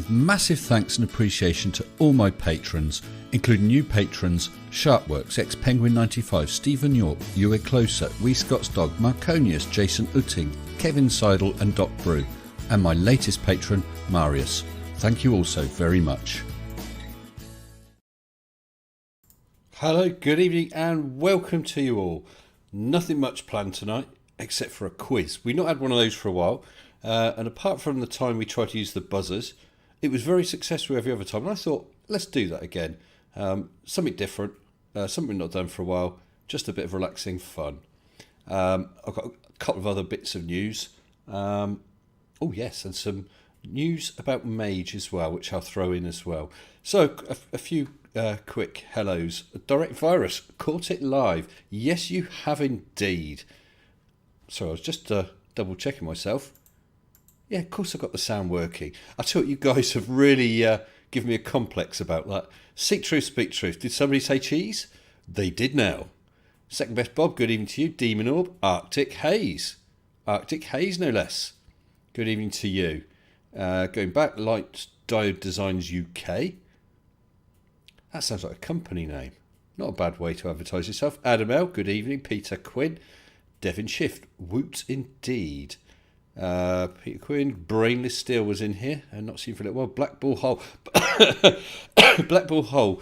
with massive thanks and appreciation to all my patrons, including new patrons Sharpworks, Ex-Penguin95, Stephen York, Ewe Closer, Wee Scott's Dog, Marconius, Jason Utting, Kevin Seidel and Doc Brew, and my latest patron, Marius. Thank you all so very much. Hello, good evening and welcome to you all. Nothing much planned tonight except for a quiz. We've not had one of those for a while, and apart from the time we tried to use the buzzers, it was very successful every other time, and I thought, let's do that again. Something different, something we've not done for a while, just a bit of relaxing fun. I've got a couple of other bits of news. Oh yes, and some news about Mage as well, which I'll throw in as well. So a few quick hellos. Direct Virus, caught it live. Yes, you have indeed. So I was just double checking myself. Yeah, of course I got the sound working. I thought you guys have really given me a complex about that. Seek truth, speak truth. Did somebody say cheese? They did now. Second best Bob, good evening to you. Demon Orb, Arctic Haze. Arctic Haze, no less. Good evening to you. Going back, Light Diode Designs UK. That sounds like a company name. Not a bad way to advertise yourself. Adam L, good evening. Peter Quinn. Devon Shift, woot indeed. Peter Quinn, Brainless Steel was in here and not seen for a little while. Black Bull Hole. Black Bull Hole.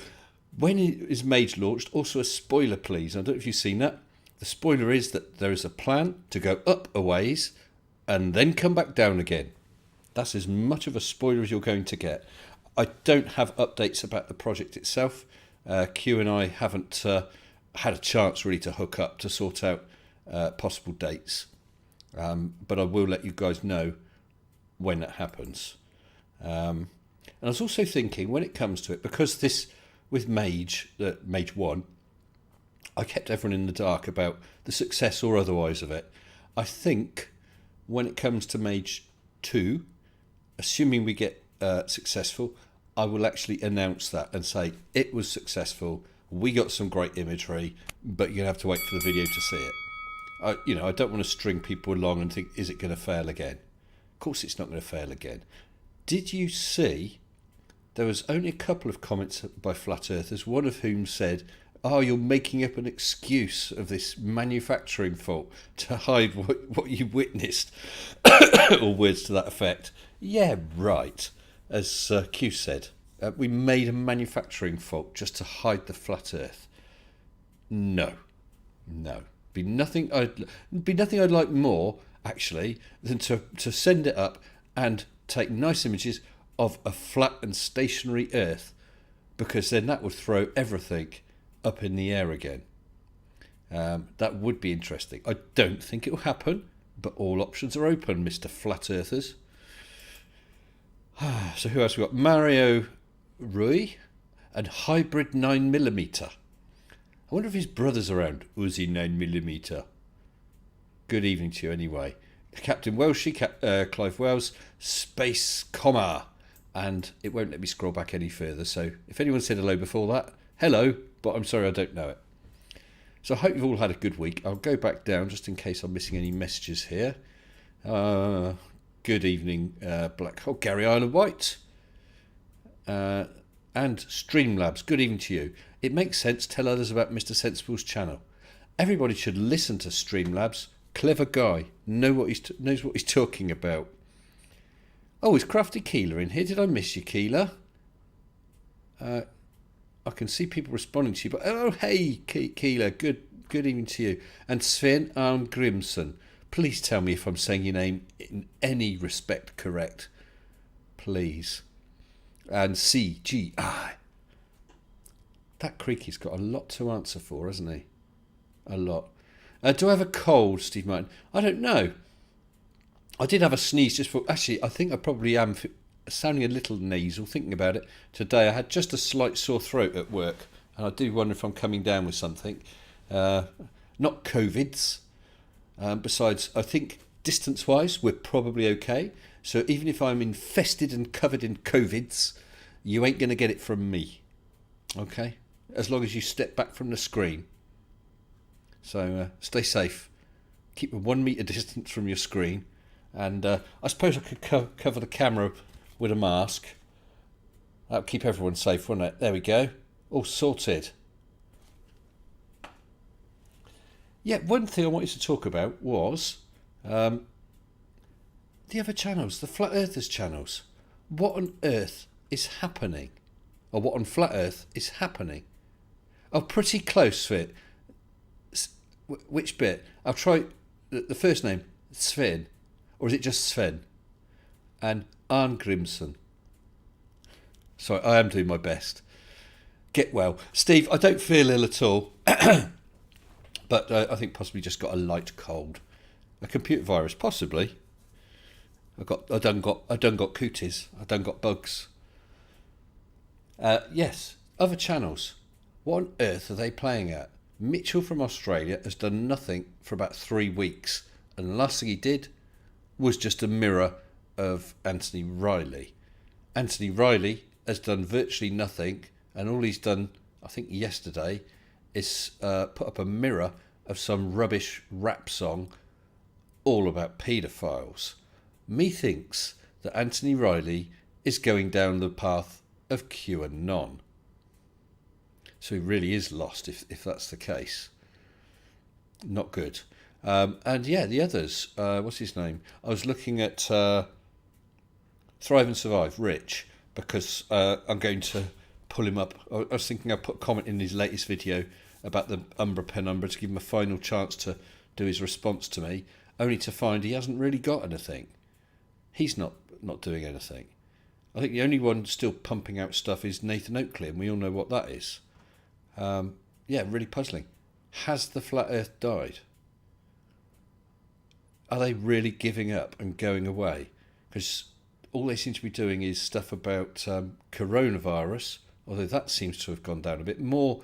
When is Mage launched? Also a spoiler, please. I don't know if you've seen that. The spoiler is that there is a plan to go up a ways and then come back down again. That's as much of a spoiler as you're going to get. I don't have updates about the project itself. Q and I haven't had a chance really to hook up to sort out possible dates. But I will let you guys know when that happens. And I was also thinking, when it comes to it, because this, with Mage, Mage 1, I kept everyone in the dark about the success or otherwise of it. I think when it comes to Mage 2, assuming we get successful, I will actually announce that and say it was successful, we got some great imagery, but you're going to have to wait for the video to see it. I don't want to string people along and think, is it going to fail again? Of course it's not going to fail again. Did you see, there was only a couple of comments by Flat Earthers, one of whom said, you're making up an excuse of this manufacturing fault to hide what you witnessed, or words to that effect. Yeah, right. As Q said, we made a manufacturing fault just to hide the Flat Earth. No. Be nothing I'd like more, actually, than to send it up and take nice images of a flat and stationary Earth, because then that would throw everything up in the air again. That would be interesting. I don't think it will happen, but all options are open, Mr. Flat Earthers. So who else we got? Mario Rui and Hybrid 9mm. I wonder if his brother's around. Uzi 9mm. Good evening to you anyway. Captain Welshie, Clive Wells, Space Comma. And it won't let me scroll back any further. So if anyone said hello before that, hello, but I'm sorry I don't know it. So I hope you've all had a good week. I'll go back down just in case I'm missing any messages here. Good evening, Black Hole, Gary Island White. And Streamlabs, good evening to you. It makes sense, tell others about Mr. Sensible's channel. Everybody should listen to Streamlabs. Clever guy, knows what he's talking about. Oh, is Crafty Keeler in here? Did I miss you, Keeler? I can see people responding to you, but oh, hey, Keeler, good evening to you. And Sven Arn Grimson, please tell me if I'm saying your name in any respect correct. Please. And CGI. That Creaky's got a lot to answer for, hasn't he? A lot. Do I have a cold, Steve Martin? I don't know. I did have a sneeze just for... Actually, I think I probably am sounding a little nasal, thinking about it. Today I had just a slight sore throat at work, and I do wonder if I'm coming down with something. Not COVID's. Besides, I think distance-wise, we're probably okay. So even if I'm infested and covered in COVID's, you ain't going to get it from me. Okay? As long as you step back from the screen. So stay safe. Keep a 1 metre distance from your screen. And I suppose I could cover the camera with a mask. That'll keep everyone safe, won't it? There we go. All sorted. Yeah, one thing I wanted to talk about was the other channels, the Flat Earthers channels. What on earth is happening? Or what on Flat Earth is happening? Oh, pretty close to it. Which bit? I'll try the first name, Sven. Or is it just Sven? And Arn Grimson. Sorry, I am doing my best. Get well. Steve, I don't feel ill at all. But I think possibly just got a light cold. A computer virus, possibly. I done got cooties. I done got bugs. Yes, other channels. What on earth are they playing at? Mitchell from Australia has done nothing for about 3 weeks, and the last thing he did was just a mirror of Anthony Riley. Anthony Riley has done virtually nothing, and all he's done, I think yesterday, is put up a mirror of some rubbish rap song all about paedophiles. Methinks that Anthony Riley is going down the path of QAnon. So he really is lost if that's the case. Not good. And yeah, the others, what's his name? I was looking at Thrive and Survive, Rich, because I'm going to pull him up. I was thinking I'd put a comment in his latest video about the Umbra Penumbra to give him a final chance to do his response to me, only to find he hasn't really got anything. He's not doing anything. I think the only one still pumping out stuff is Nathan Oakley, and we all know what that is. Yeah, really puzzling. Has the Flat Earth died? Are they really giving up and going away? Because all they seem to be doing is stuff about coronavirus, although that seems to have gone down a bit more.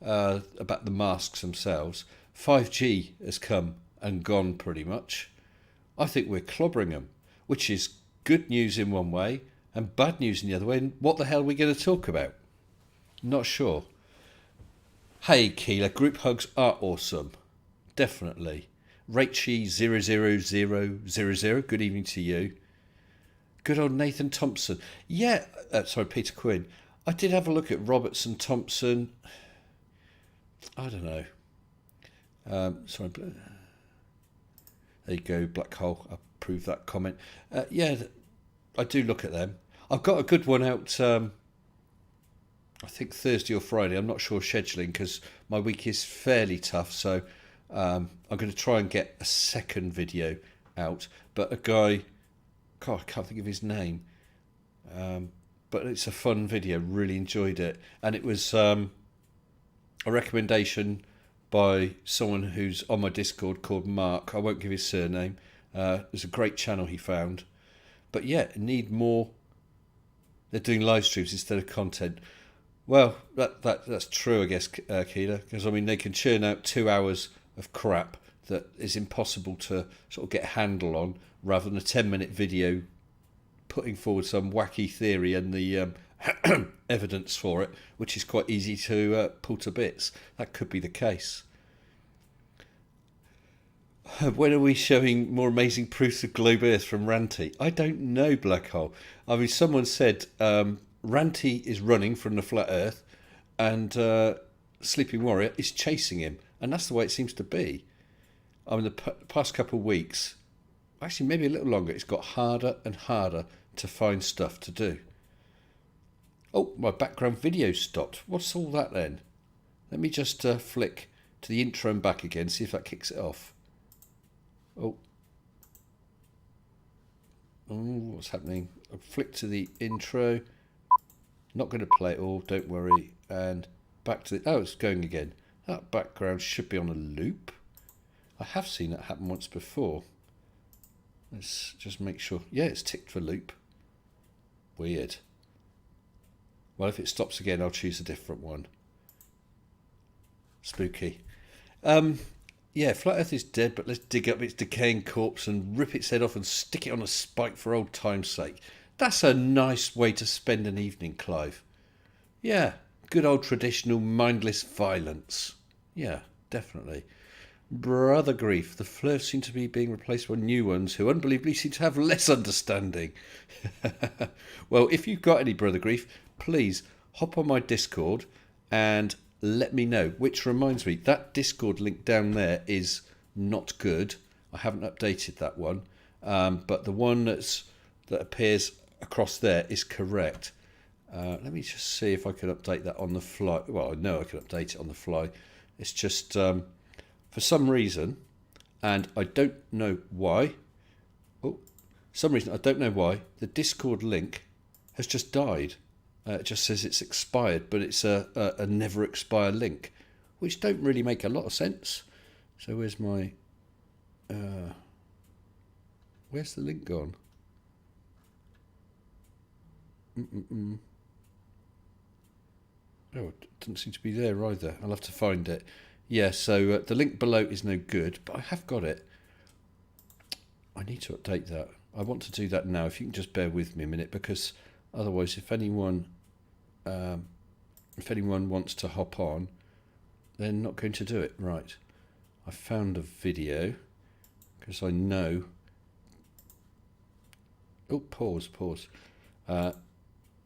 About the masks themselves. 5G has come and gone pretty much. I think we're clobbering them, which is good news in one way and bad news in the other way. And what the hell are we going to talk about? Not sure. Hey Keeler, group hugs are awesome. Definitely. Rachie00000, good evening to you. Good old Nathan Thompson. Yeah, sorry, Peter Quinn. I did have a look at Robertson Thompson. I don't know. Sorry. There you go, Black Hole. I approve that comment. Yeah, I do look at them. I've got a good one out, I think Thursday or Friday. I'm not sure scheduling because my week is fairly tough. So I'm going to try and get a second video out. But a guy, God, I can't think of his name. But it's a fun video. Really enjoyed it. And it was a recommendation by someone who's on my Discord called Mark. I won't give his surname. There's a great channel he found. But yeah, need more. They're doing live streams instead of content. Well, that's true, I guess, Keeler. Because, I mean, they can churn out 2 hours of crap that is impossible to sort of get a handle on, rather than a 10-minute video putting forward some wacky theory and the evidence for it, which is quite easy to pull to bits. That could be the case. When are we showing more amazing proofs of globe Earth from Ranty? I don't know, Black Hole. I mean, someone said Ranty is running from the flat Earth and Sleeping Warrior is chasing him. And that's the way it seems to be. I mean, the past couple of weeks, actually maybe a little longer, it's got harder and harder to find stuff to do. Oh, my background video stopped. What's all that then? Let me just flick to the intro and back again, see if that kicks it off. Oh, what's happening? I'll flick to the intro. Not going to play it all, don't worry. And back to the... Oh, it's going again. That background should be on a loop. I have seen that happen once before. Let's just make sure. Yeah, it's ticked for loop. Weird. Well, if it stops again, I'll choose a different one. Spooky. Yeah, Flat Earth is dead, but let's dig up its decaying corpse and rip its head off and stick it on a spike for old time's sake. That's a nice way to spend an evening, Clive. Yeah, good old traditional mindless violence. Yeah, definitely. Brother Grief, the flirts seem to be being replaced by new ones who unbelievably seem to have less understanding. Well, if you've got any Brother Grief, please hop on my Discord and let me know. Which reminds me, that Discord link down there is not good. I haven't updated that one, but the one that appears across there is correct. Let me just see if I can update that on the fly. Well, I know I can update it on the fly. It's just for some reason, and I don't know why. The Discord link has just died. It just says it's expired, but it's a never expire link, which don't really make a lot of sense. So where's my... where's the link gone? Oh, it doesn't seem to be there either. I'll have to find it. Yeah, so the link below is no good, but I have got it. I need to update that. I want to do that now. If you can just bear with me a minute, because otherwise, if anyone wants to hop on, they're not going to do it. Right. I found a video because I know. Oh, pause.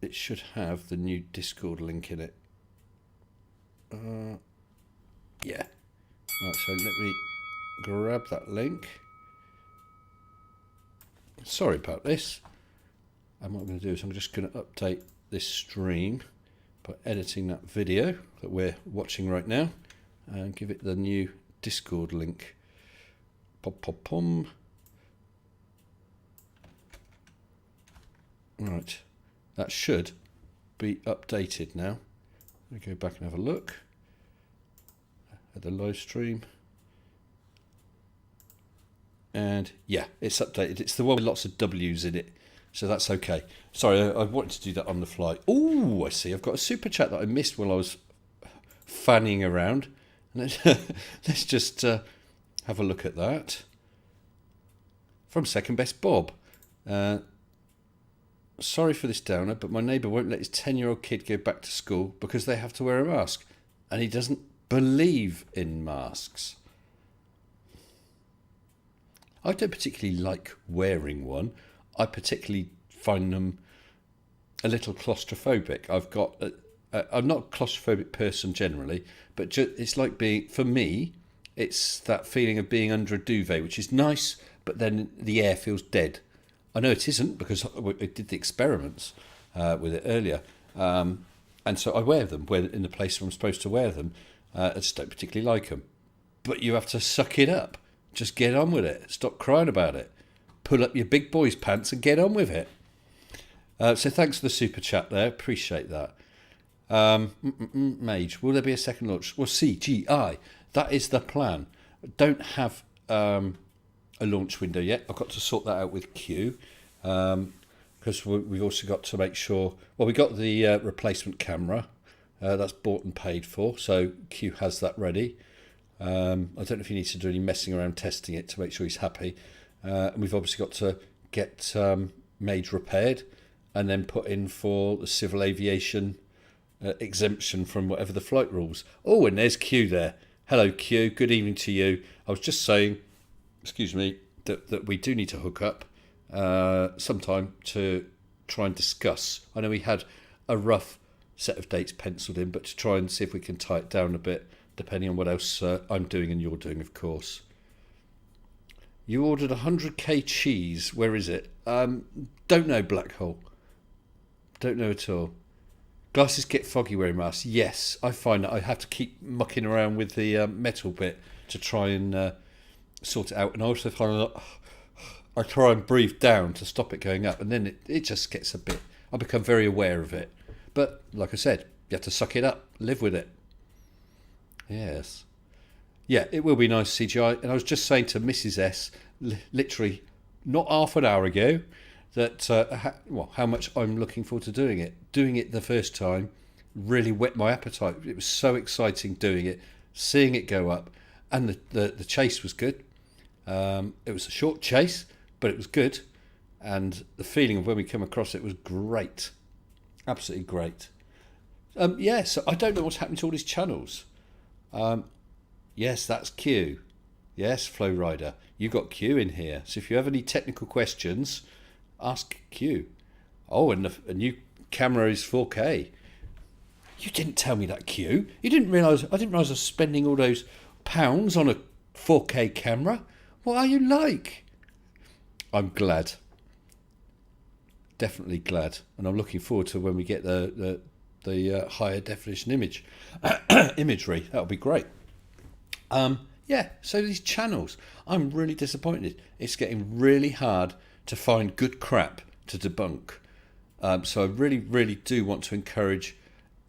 It should have the new Discord link in it. Yeah. Right, so let me grab that link. Sorry about this. And what I'm going to do is I'm just going to update this stream by editing that video that we're watching right now and give it the new Discord link. Pom. Right, that should be updated now. Let me go back and have a look at the live stream. And yeah, it's updated. It's the one with lots of W's in it, so that's okay. Sorry, I wanted to do that on the fly. Oh, I see. I've got a super chat that I missed while I was fanning around. Let's just have a look at that. From Second Best Bob. Sorry for this downer, but my neighbour won't let his 10-year-old kid go back to school because they have to wear a mask. And he doesn't believe in masks. I don't particularly like wearing one. I particularly find them a little claustrophobic. I'm not a claustrophobic person generally, but it's like being, for me, it's that feeling of being under a duvet, which is nice, but then the air feels dead. I know it isn't because I did the experiments with it earlier. And so I wear them in the place where I'm supposed to wear them. I just don't particularly like them. But you have to suck it up. Just get on with it. Stop crying about it. Pull up your big boy's pants and get on with it. So thanks for the super chat there. Appreciate that. Mage, will there be a second launch? Well, CGI. That is the plan. Don't have a launch window yet. I've got to sort that out with Q. Because we've also got to make sure... Well, we got the replacement camera. That's bought and paid for. So Q has that ready. I don't know if you need to do any messing around testing it to make sure he's happy. And we've obviously got to get Mage repaired and then put in for the civil aviation exemption from whatever the flight rules. Oh, and there's Q there. Hello, Q. Good evening to you. I was just saying, excuse me, that we do need to hook up sometime to try and discuss. I know we had a rough set of dates penciled in, but to try and see if we can tie it down a bit, depending on what else I'm doing and you're doing, of course. You ordered 100k cheese. Where is it? Don't know, Black Hole. Don't know at all. Glasses get foggy wearing masks. Yes, I find that I have to keep mucking around with the metal bit to try and sort it out. And I also find I try and breathe down to stop it going up. And then it just gets a bit... I become very aware of it. But, like I said, you have to suck it up. Live with it. Yes. Yeah, it will be nice, CGI. And I was just saying to Mrs. S, literally not half an hour ago, that how much I'm looking forward to doing it. Doing it the first time really whet my appetite. It was so exciting doing it, seeing it go up, and the chase was good. It was a short chase, but it was good, and the feeling of when we come across it was great, absolutely great. So I don't know what's happening to all these channels. Yes, that's Q. Yes, Flow Rider, you got Q in here. So if you have any technical questions, ask Q. Oh, and a new camera is 4K. You didn't tell me that, Q. You didn't realise. I didn't realise I was spending all those pounds on a 4K camera. What are you like? I'm glad. Definitely glad, and I'm looking forward to when we get the higher definition imagery. That'll be great. Yeah. So these channels, I'm really disappointed. It's getting really hard to find good crap to debunk. So I really, really do want to encourage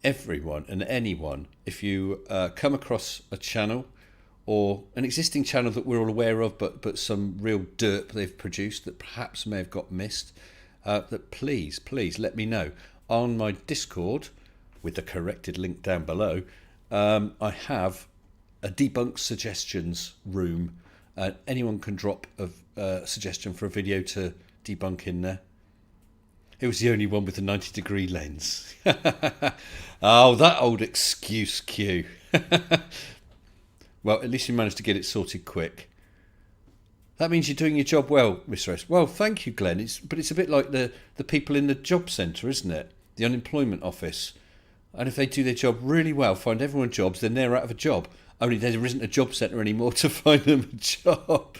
everyone and anyone, if you come across a channel or an existing channel that we're all aware of, but some real dirt they've produced that perhaps may have got missed, that please let me know on my Discord with the corrected link down below. I have a debunk suggestions room. Anyone can drop a suggestion for a video to debunk in there. It was the only one with the 90-degree lens. Oh, that old excuse, Q. Well, at least you managed to get it sorted quick. That means you're doing your job well, Mr. S. Well, thank you, Glenn. But it's a bit like the people in the job centre, isn't it? The unemployment office. And if they do their job really well, find everyone jobs, then they're out of a job. Only there isn't a job centre anymore to find them a job.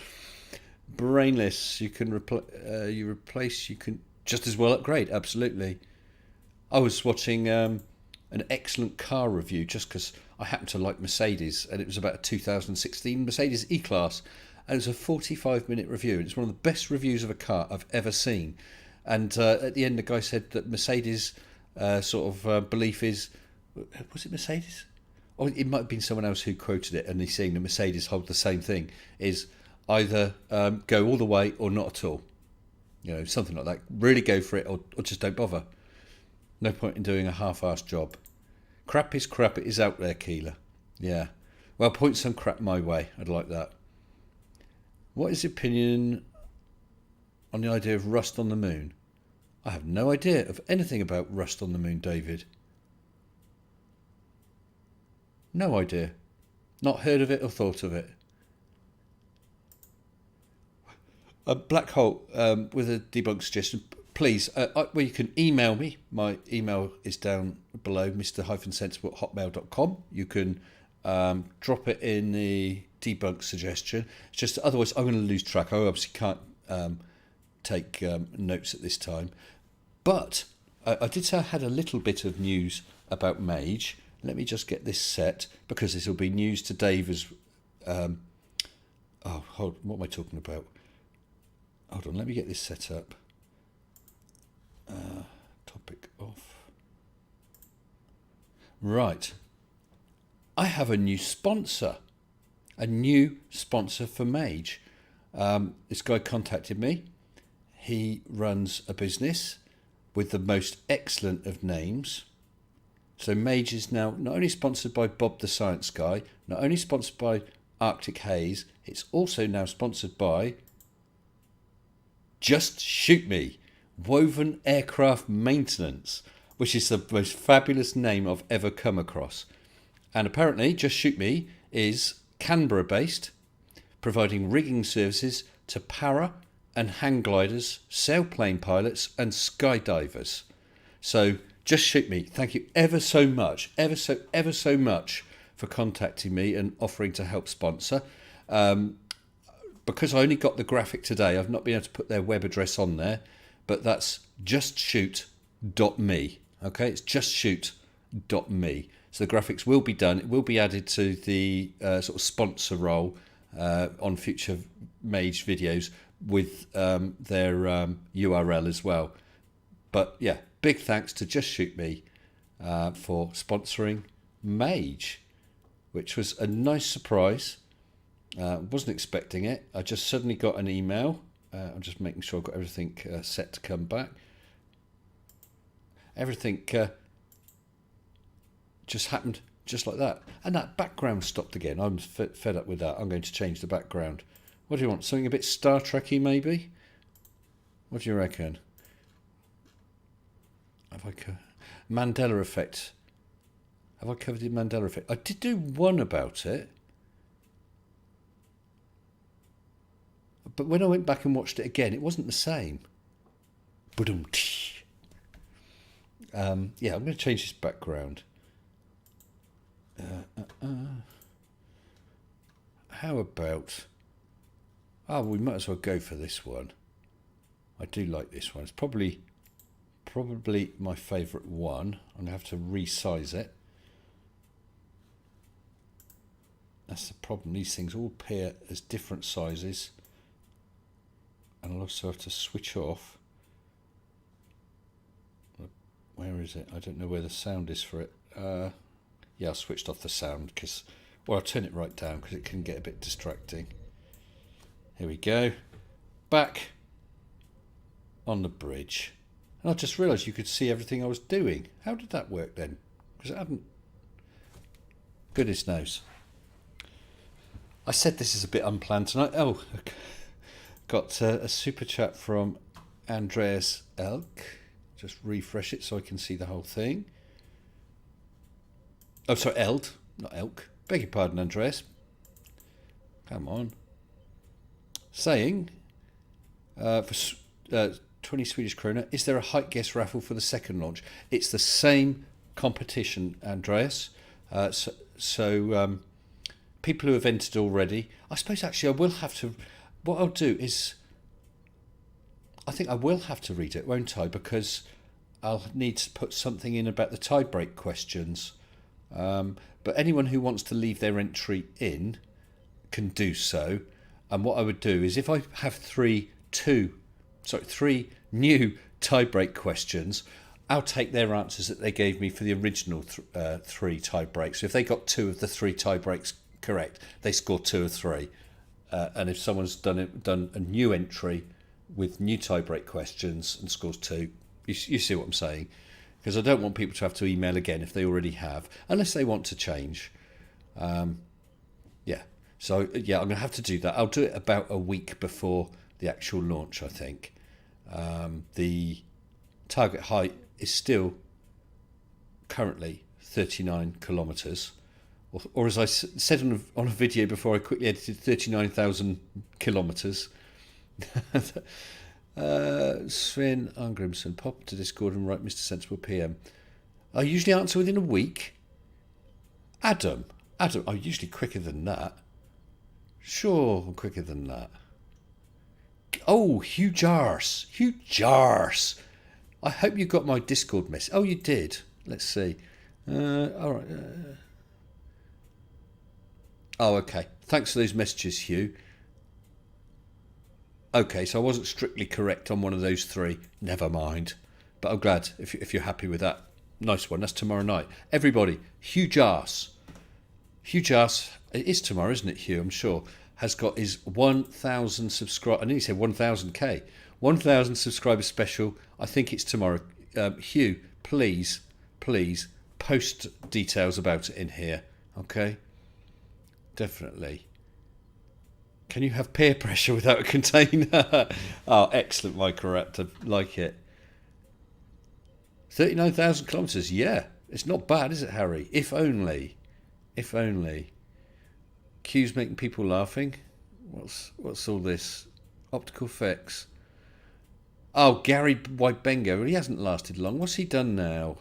Brainless. You can replace. You can just as well upgrade. Absolutely. I was watching an excellent car review just because I happen to like Mercedes, and it was about a 2016 Mercedes E-Class, and it was a 45-minute review. It's one of the best reviews of a car I've ever seen. And at the end, the guy said that Mercedes' belief is, was it Mercedes? Or it might have been someone else who quoted it, and he's saying that Mercedes hold the same thing, is either go all the way or not at all. You know, something like that. Really go for it, or just don't bother. No point in doing a half-assed job. Crap is crap. It is out there, Keeler. Yeah. Well, point some crap my way. I'd like that. What is your opinion on the idea of rust on the moon? I have no idea of anything about rust on the moon, David. No idea. Not heard of it or thought of it. A black hole with a debunk suggestion. Please, well, you can email me. My email is down below, mr-sensible@hotmail.com. You can drop it in the debunk suggestion. It's just otherwise I'm going to lose track. I obviously can't take notes at this time. But I did say I had a little bit of news about Mage. Let me just get this set, because this will be news to Dave as... hold on, what am I talking about? Hold on, let me get this set up. Topic off. Right. I have a new sponsor. A new sponsor for Mage. This guy contacted me. He runs a business with the most excellent of names. So Mage is now not only sponsored by Bob the Science Guy, not only sponsored by Arctic Haze, it's also now sponsored by Just Shoot Me, Woven Aircraft Maintenance, which is the most fabulous name I've ever come across. And apparently Just Shoot Me is Canberra based, providing rigging services to para and hang gliders, sailplane pilots and skydivers. So Just Shoot Me, thank you ever so much for contacting me and offering to help sponsor. Because I only got the graphic today, I've not been able to put their web address on there, but that's justshoot.me. Okay, it's justshoot.me. So the graphics will be done. It will be added to the sort of sponsor role on future Mage videos with their URL as well. But yeah, big thanks to Just Shoot Me for sponsoring Mage, which was a nice surprise. Wasn't expecting it. I just suddenly got an email. I'm just making sure I've got everything set to come back. Everything just happened just like that. And that background stopped again. I'm fed up with that. I'm going to change the background. What do you want? Something a bit Star Trek-y maybe? What do you reckon? Have I Mandela Effect. Have I covered the Mandela Effect? I did do one about it. But when I went back and watched it again, it wasn't the same. Yeah, I'm going to change this background. How about... Oh, we might as well go for this one. I do like this one. It's probably my favourite one. I'm going to have to resize it. That's the problem. These things all appear as different sizes. And I'll also have to switch off. Where is it? I don't know where the sound is for it. Yeah, I switched off the sound because... Well, I'll turn it right down because it can get a bit distracting. Here we go. Back on the bridge. And I just realised you could see everything I was doing. How did that work then? Because it hadn't... Goodness knows. I said this is a bit unplanned tonight. Oh, got a super chat from Andreas Elk. Just refresh it so I can see the whole thing. Oh, sorry, Eld, not Elk. Beg your pardon, Andreas. Come on. Saying, for 20 Swedish krona, is there a height guess raffle for the second launch? It's the same competition, Andreas. So people who have entered already, I suppose actually I will have to, what I'll do is, I think I will have to read it, won't I? Because I'll need to put something in about the tie-break questions. But anyone who wants to leave their entry in can do so. And what I would do is if I have three new tie-break questions, I'll take their answers that they gave me for the original three tie-breaks. So if they got 2 of the 3 tie-breaks correct, they score 2 of 3. And if someone's done a new entry with new tie-break questions and scores 2, you see what I'm saying? Because I don't want people to have to email again if they already have, unless they want to change. Yeah. So, yeah, I'm going to have to do that. I'll do it about a week before the actual launch, I think. The target height is still currently 39 kilometres. Or as I said on a video before I quickly edited, 39,000 kilometres. Sven Angrimson, pop to Discord and write Mr. Sensible PM. I usually answer within a week. Adam, I'm usually quicker than that. Sure, I'm quicker than that. Oh, Hugh Jars. I hope you got my Discord message. Oh, you did. Let's see. All right. Oh, okay. Thanks for those messages, Hugh. Okay, so I wasn't strictly correct on one of those 3. Never mind. But I'm glad if you're happy with that. Nice one. That's tomorrow night. Everybody, Hugh Jars. Hugh Jars, it is tomorrow, isn't it, Hugh? I'm sure. Has got his 1,000 subscriber. I nearly said 1,000k. 1,000 subscriber special. I think it's tomorrow. Hugh, please post details about it in here. Okay? Definitely. Can you have peer pressure without a container? Oh, excellent, Microraptor. Like it. 39,000 kilometres. Yeah. It's not bad, is it, Harry? If only. If only. Q's making people laughing. What's all this? Optical effects. Oh, Gary Whitebengo. Well, he hasn't lasted long. What's he done now?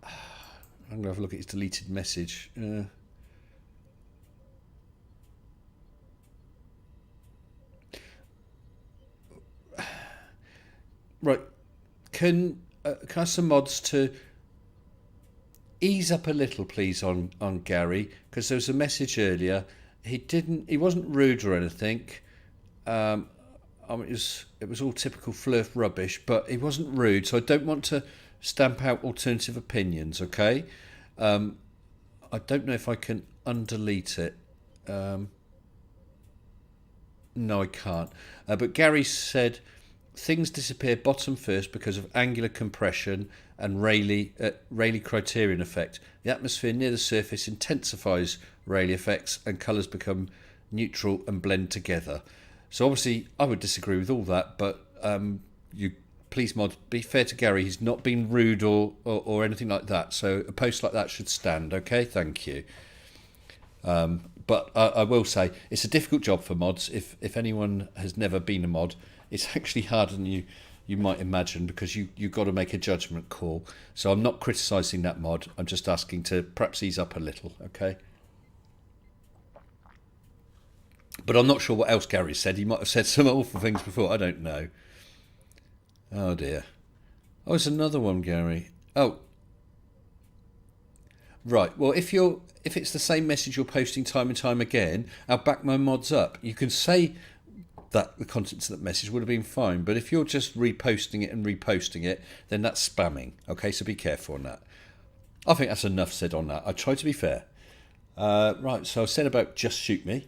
I'm going to have a look at his deleted message. Right. Can I have some mods to ease up a little, please, on Gary? Because there was a message earlier. He wasn't rude or anything. I mean, it was all typical Flurf rubbish, but he wasn't rude. So I don't want to stamp out alternative opinions. Okay. I don't know if I can undelete it. No, I can't. But Gary said things disappear bottom first because of angular compression and Rayleigh criterion effect. The atmosphere near the surface intensifies Rayleigh effects and colours become neutral and blend together. So obviously I would disagree with all that, but you please, mod, be fair to Gary. He's not been rude or anything like that. So a post like that should stand. Okay, thank you. But I will say it's a difficult job for mods. If anyone has never been a mod, it's actually harder than you you might imagine, because you've got to make a judgment call. So I'm not criticising that mod. I'm just asking to perhaps ease up a little, okay? But I'm not sure what else Gary said. He might have said some awful things before. I don't know. Oh, dear. Oh, there's another one, Gary. Oh, right. Well, if it's the same message you're posting time and time again, I'll back my mods up. You can say that the contents of that message would have been fine, but if you're just reposting it, then that's spamming. Okay, so be careful on that. I think that's enough said on that. I try to be fair. Right, so I said about Just Shoot Me,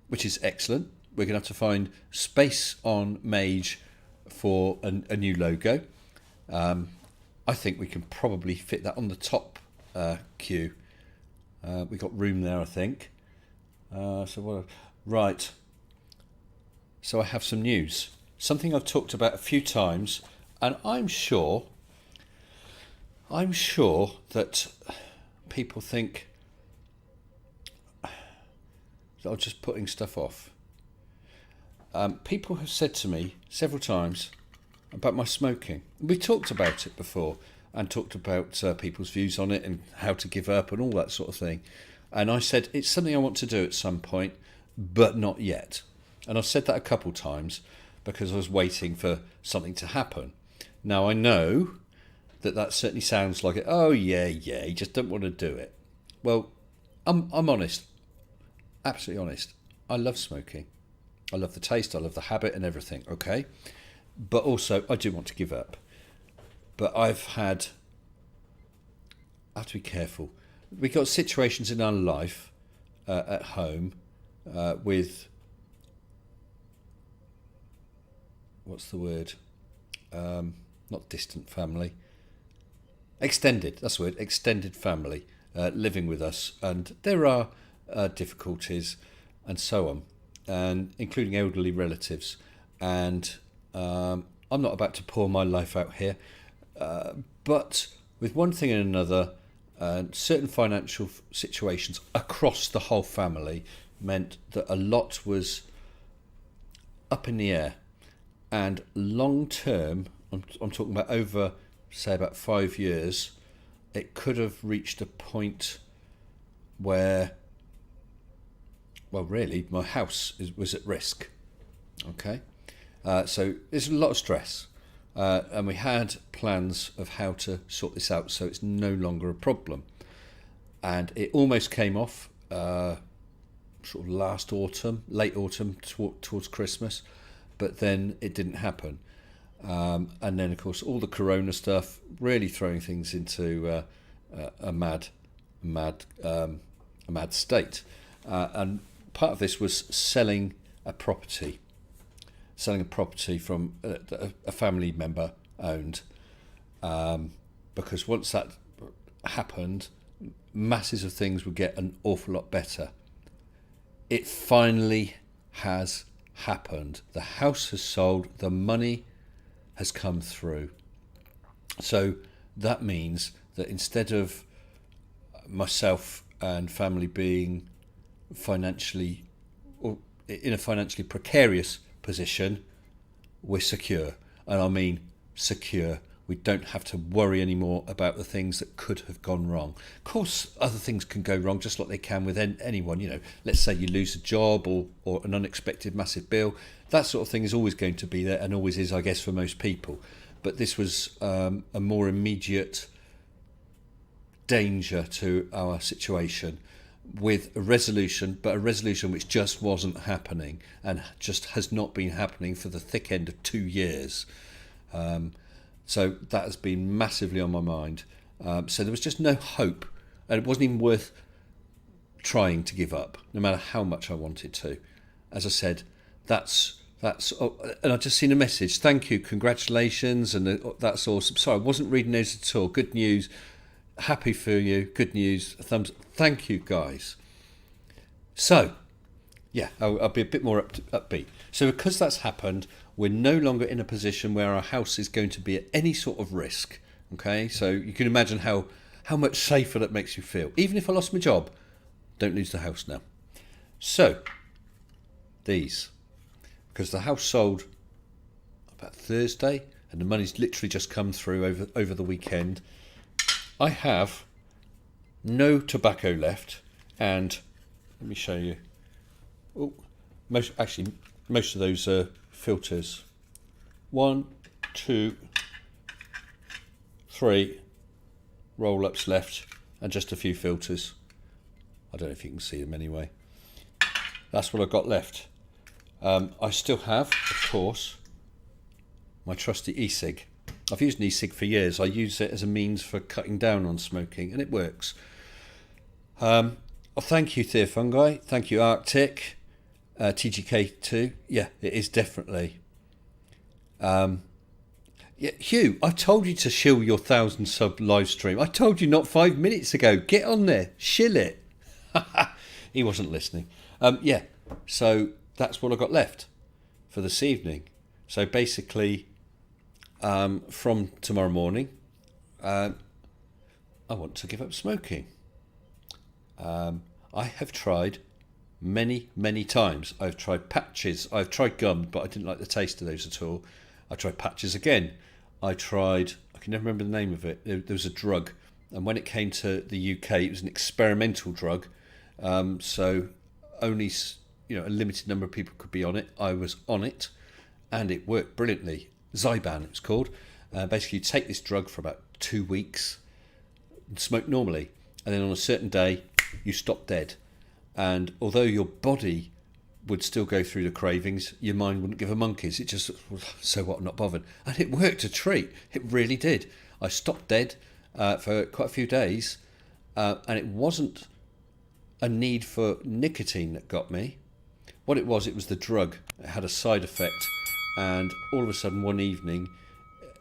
which is excellent. We're going to have to find space on Mage for a new logo. I think we can probably fit that on the top queue. We got room there, I think. Right. So I have some news. Something I've talked about a few times, and I'm sure that people think that I'm just putting stuff off. People have said to me several times about my smoking. We talked about it before and talked about people's views on it and how to give up and all that sort of thing. And I said, it's something I want to do at some point, but not yet. And I've said that a couple times because I was waiting for something to happen. Now I know that certainly sounds like it. Oh yeah, you just don't want to do it. Well, I'm honest, absolutely honest. I love smoking. I love the taste. I love the habit and everything. Okay, but also I do want to give up. But I have to be careful. We've got situations in our life at home with, what's the word? Not distant family. Extended, that's the word, extended family living with us. And there are difficulties and so on, and including elderly relatives. And I'm not about to pour my life out here. But with one thing and another, certain financial situations across the whole family meant that a lot was up in the air. And long term, I'm talking about over, say, about 5 years, it could have reached a point where, well, really, my house was at risk. Okay? So there's a lot of stress. And we had plans of how to sort this out so it's no longer a problem. And it almost came off sort of last autumn, late autumn towards Christmas, but then it didn't happen. And then, of course, all the corona stuff really throwing things into a mad state. And part of this was selling a property from a family member owned, because once that happened, masses of things would get an awful lot better. It finally has happened. The house has sold, the money has come through. So that means that instead of myself and family being financially, or in a financially precarious position, we're secure. And I mean secure. We don't have to worry anymore about the things that could have gone wrong. Of course, other things can go wrong, just like they can with anyone. You know, let's say you lose a job or an unexpected massive bill. That sort of thing is always going to be there, and always is, I guess, for most people. But this was a more immediate danger to our situation, with a resolution, but a resolution which just wasn't happening, and just has not been happening for the thick end of 2 years. So that has been massively on my mind. So there was just no hope, and it wasn't even worth trying to give up, no matter how much I wanted to. As I said, that's. And I've just seen a message. Thank you, congratulations, and that's awesome. Sorry, I wasn't reading those at all. Good news. Happy for you. Good news. Thumbs. Thank you, guys. So, yeah, I'll be a bit more upbeat. So because that's happened, we're no longer in a position where our house is going to be at any sort of risk. Okay, so you can imagine how much safer that makes you feel. Even if I lost my job, don't lose the house now. So, these. Because the house sold about Thursday, and the money's literally just come through over the weekend. I have no tobacco left, and let me show you. Oh, most of those filters. 1, 2, 3 roll-ups left, and just a few filters. I don't know if you can see them anyway. That's what I've got left. I still have, of course, my trusty e-cig. I've used an e-cig for years. I use it as a means for cutting down on smoking, and it works. Thank you, Thea Fungi. Thank you, Arctic. TGK2. Yeah, it is definitely. Yeah, Hugh, I told you to shill your 1,000 sub live stream. I told you not 5 minutes ago. Get on there. Shill it. He wasn't listening. Yeah, so that's what I got left for this evening. So basically, from tomorrow morning, I want to give up smoking. I have tried many times. I've tried patches. I've tried gum, but I didn't like the taste of those at all. I tried patches again. I can never remember the name of it. There was a drug, and when it came to the UK, it was an experimental drug. So only a limited number of people could be on it. I was on it, and it worked brilliantly. Zyban, it was called. Basically, you take this drug for about 2 weeks, and smoke normally, and then on a certain day, you stop dead. And although your body would still go through the cravings, your mind wouldn't give a monkeys. It just, so what, I'm not bothered. And it worked a treat. It really did. I stopped dead for quite a few days, and it wasn't a need for nicotine that got me. What it was the drug. It had a side effect, and all of a sudden one evening,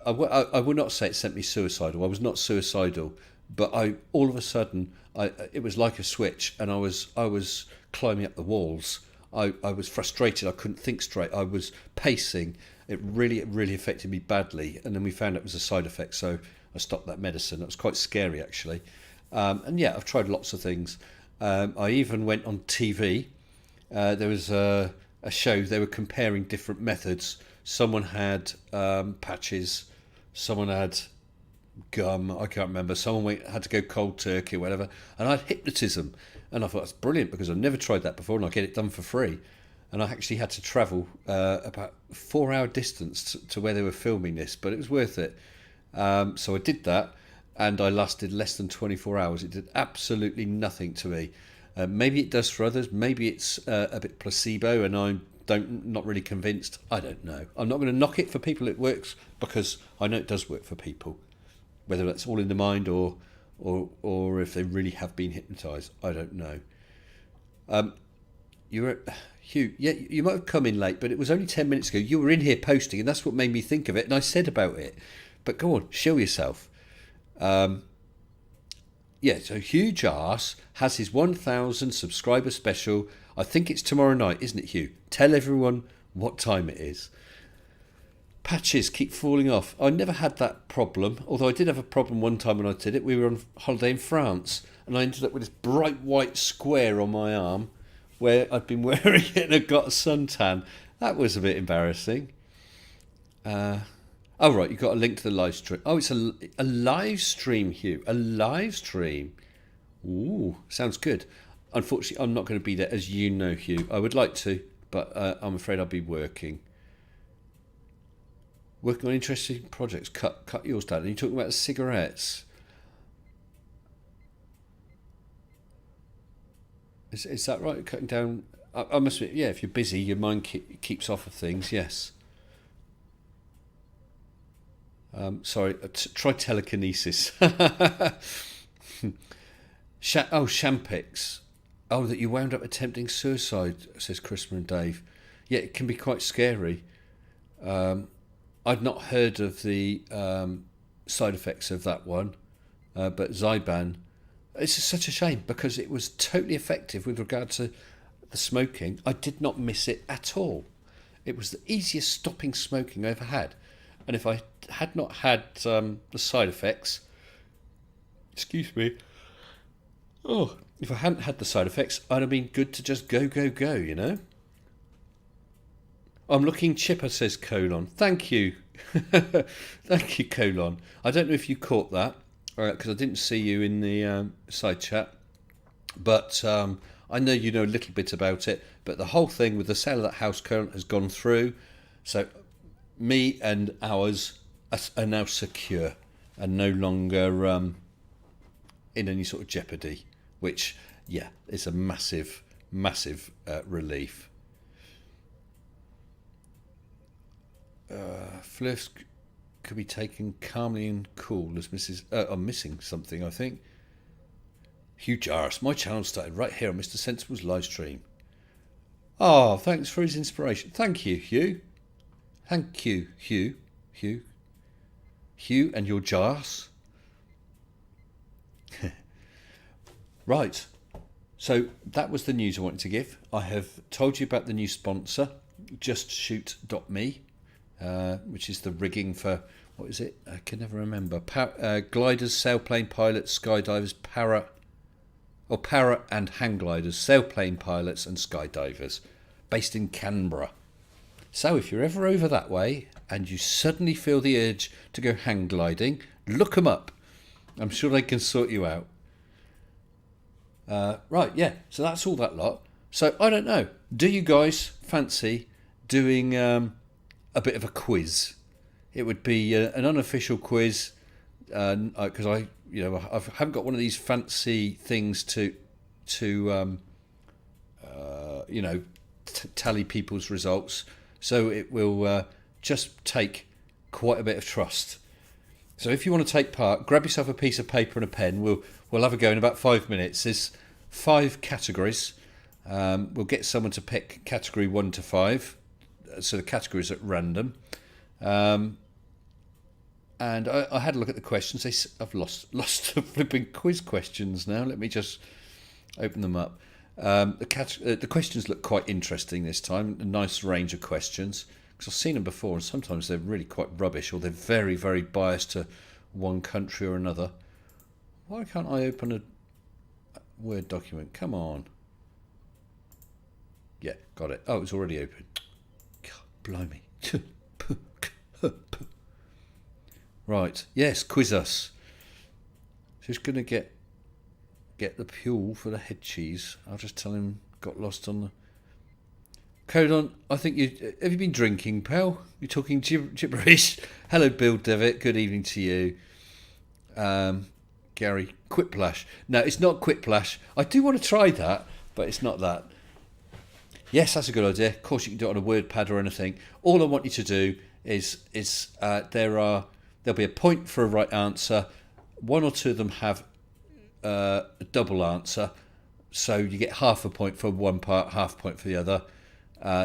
I would not say it sent me suicidal. I was not suicidal, but all of a sudden, it was like a switch, and I was climbing up the walls. I was frustrated. I couldn't think straight. I was pacing. It really affected me badly. And then we found out it was a side effect, so I stopped that medicine. It was quite scary, actually. And yeah, I've tried lots of things. I even went on TV. There was a show. They were comparing different methods. Someone had patches. Someone had gum. I can't remember. Someone had to go cold turkey or whatever. And I had hypnotism. And I thought, that's brilliant, because I've never tried that before, and I get it done for free. And I actually had to travel about 4-hour distance to where they were filming this, but it was worth it. So I did that, and I lasted less than 24 hours. It did absolutely nothing to me. Maybe it does for others. Maybe it's a bit placebo, and I'm not really convinced. I don't know. I'm not going to knock it for people it works, because I know it does work for people, whether that's all in the mind or if they really have been hypnotised. I don't know. Hugh, yeah, you might have come in late, but it was only 10 minutes ago. You were in here posting, and that's what made me think of it, and I said about it. But go on, show yourself. Yeah, so Huge Arse has his 1,000 subscriber special. I think it's tomorrow night, isn't it, Hugh? Tell everyone what time it is. Patches keep falling off. I never had that problem, although I did have a problem one time when I did it. We were on holiday in France, and I ended up with this bright white square on my arm where I'd been wearing it and I'd got a suntan. That was a bit embarrassing. Oh, right, you got a link to the live stream. Oh, it's a live stream, Hugh. A live stream. Ooh, sounds good. Unfortunately, I'm not going to be there, as you know, Hugh. I would like to, but I'm afraid I'll be working. Working on interesting projects. Cut yours down. And you're talking about cigarettes. Is that right? Cutting down. I must admit, yeah. If you're busy, your mind keeps off of things. Yes. Sorry. Try telekinesis. Shampix. Oh, that you wound up attempting suicide, says Chrisma and Dave. Yeah, it can be quite scary. I'd not heard of the side effects of that one, but Zyban, it's just such a shame, because it was totally effective with regard to the smoking. I did not miss it at all. It was the easiest stopping smoking I ever had. And if I had not had the side effects, excuse me, if I hadn't had the side effects, I'd have been good to just go, you know? I'm looking chipper, says Colon. Thank you. Thank you, Colon. I don't know if you caught that, because I didn't see you in the side chat. But I know you know a little bit about it. But the whole thing with the sale of that house current has gone through. So me and ours are now secure and no longer in any sort of jeopardy, which, yeah, is a massive, massive relief. Flirts could be taken calmly and cool as Mrs. I'm missing something, I think. Hugh Jarvis, my channel started right here on Mr. Sensible's live stream. Oh, thanks for his inspiration. Thank you, Hugh. Thank you, Hugh. Hugh and your Jarvis. Right. So that was the news I wanted to give. I have told you about the new sponsor, justshoot.me, which is the rigging for, what is it? I can never remember. Gliders, sailplane pilots, skydivers, para and hang gliders, sailplane pilots and skydivers, based in Canberra. So if you're ever over that way and you suddenly feel the urge to go hang gliding, look them up. I'm sure they can sort you out. Right, yeah, so that's all that lot. So I don't know, do you guys fancy doing a bit of a quiz? It would be an unofficial quiz, because I haven't got one of these fancy things to tally people's results. So it will just take quite a bit of trust. So if you want to take part, grab yourself a piece of paper and a pen. We'll have a go in about 5 minutes. There's 5 categories. We'll get someone to pick category 1 to 5. So the categories at random. And I had a look at the questions. I've lost the flipping quiz questions now. Let me just open them up. The questions look quite interesting this time. A nice range of questions. Because I've seen them before, and sometimes they're really quite rubbish, or they're very, very biased to one country or another. Why can't I open a Word document? Come on. Yeah, got it. Oh, it's already open. God, blimey. Right, yes, quiz us. Just going to get the fuel for the head cheese. I'll just tell him got lost on the... Codon, I think have you been drinking, pal? You're talking gibberish. Hello, Bill Devitt. Good evening to you. Gary, Quiplash. No, it's not Quiplash. I do want to try that, but it's not that. Yes, that's a good idea. Of course, you can do it on a WordPad or anything. All I want you to do is there'll be a point for a right answer. One or two of them have a double answer, so you get half a point for one part, half a point for the other.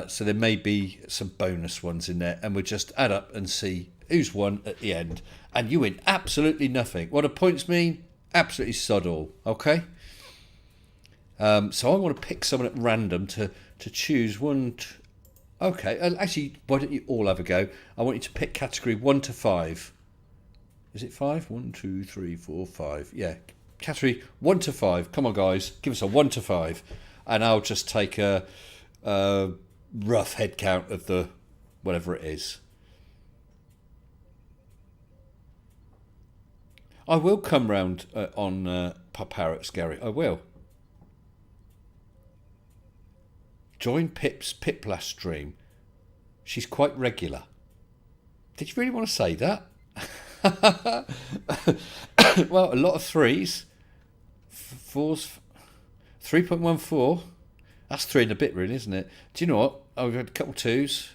So there may be some bonus ones in there, and we'll just add up and see who's won at the end. And you win absolutely nothing. What do points mean? Absolutely sod all. Okay. So I want to pick someone at random to choose one. Okay. Actually, why don't you all have a go? I want you to pick category 1 to 5. Is it 5? 1, 2, 3, 4, 5. Yeah. Category 1 to 5. Come on, guys. Give us a 1 to 5. And I'll just take a rough head count of the whatever it is. I will come round on Parrots, Gary. I will. Join Pip's Piplash stream. She's quite regular. Did you really want to say that? Well, a lot of 3s. 4s. 3.14. That's 3 and a bit, really, isn't it? Do you know what? I've had a couple of 2s,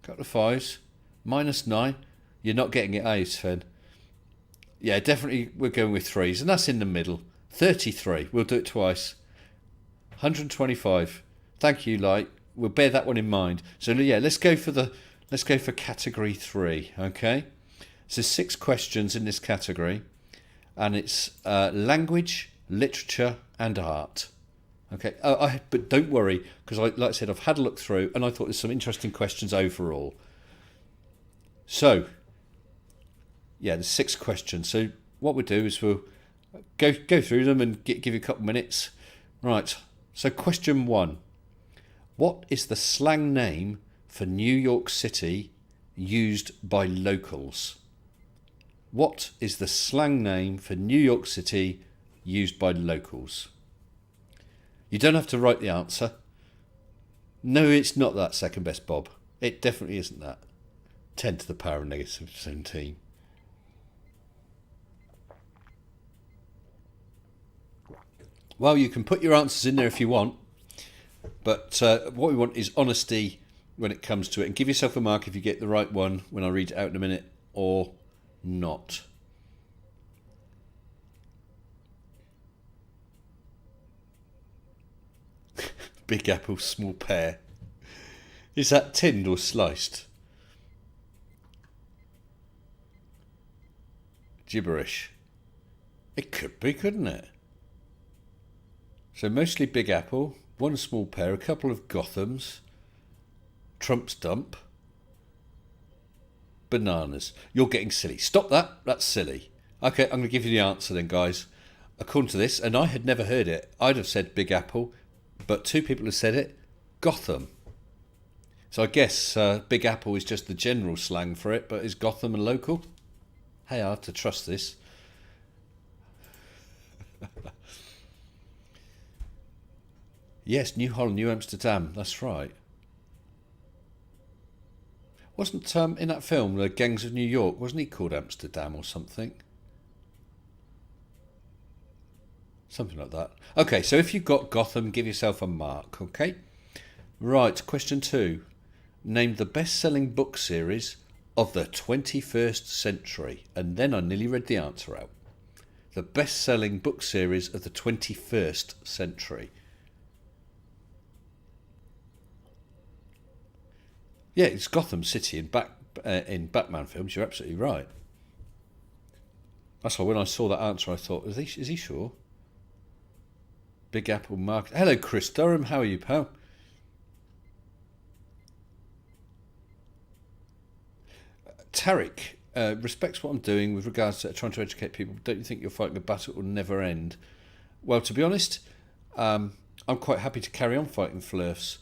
a couple of 5s, -9. You're not getting it, Sven? Yeah, definitely we're going with 3s, and that's in the middle. 33. We'll do it twice. 125. Thank you, Light. We'll bear that one in mind. So yeah, let's go for category 3. Okay. So 6 questions in this category, and it's language, literature, and art. Okay, but don't worry, because like I said, I've had a look through, and I thought there's some interesting questions overall. So, yeah, there's 6 questions. So what we'll do is we'll go through them and give you a couple of minutes. Right, so question 1. What is the slang name for New York City used by locals? What is the slang name for New York City used by locals? You don't have to write the answer. No, it's not that second best, Bob. It definitely isn't that. 10 to the power of negative 17. Well, you can put your answers in there if you want, but what we want is honesty when it comes to it, and give yourself a mark if you get the right one when I read it out in a minute, or not. Big apple, small pear. Is that tinned or sliced? Gibberish. It could be, couldn't it? So mostly Big Apple, one small pear, a couple of Gothams, Trump's dump, bananas. You're getting silly. Stop that. That's silly. Okay, I'm going to give you the answer then, guys. According to this, and I had never heard it, I'd have said Big Apple, but two people have said it, Gotham. So I guess Big Apple is just the general slang for it, but is Gotham a local? Hey, I have to trust this. Yes, New Holland, New Amsterdam, that's right. Wasn't in that film, The Gangs of New York, wasn't he called Amsterdam or something? Something like that. Okay, so if you've got Gotham, give yourself a mark, okay? Right, question 2. Name the best-selling book series of the 21st century. And then I nearly read the answer out. The best-selling book series of the 21st century. Yeah, it's Gotham City in Batman films. You're absolutely right. That's why when I saw that answer, I thought, is he sure? Big Apple Market. Hello, Chris Durham. How are you, pal? Tarek respects what I'm doing with regards to trying to educate people. Don't you think you're fighting a battle that will never end? Well, to be honest, I'm quite happy to carry on fighting flirfs.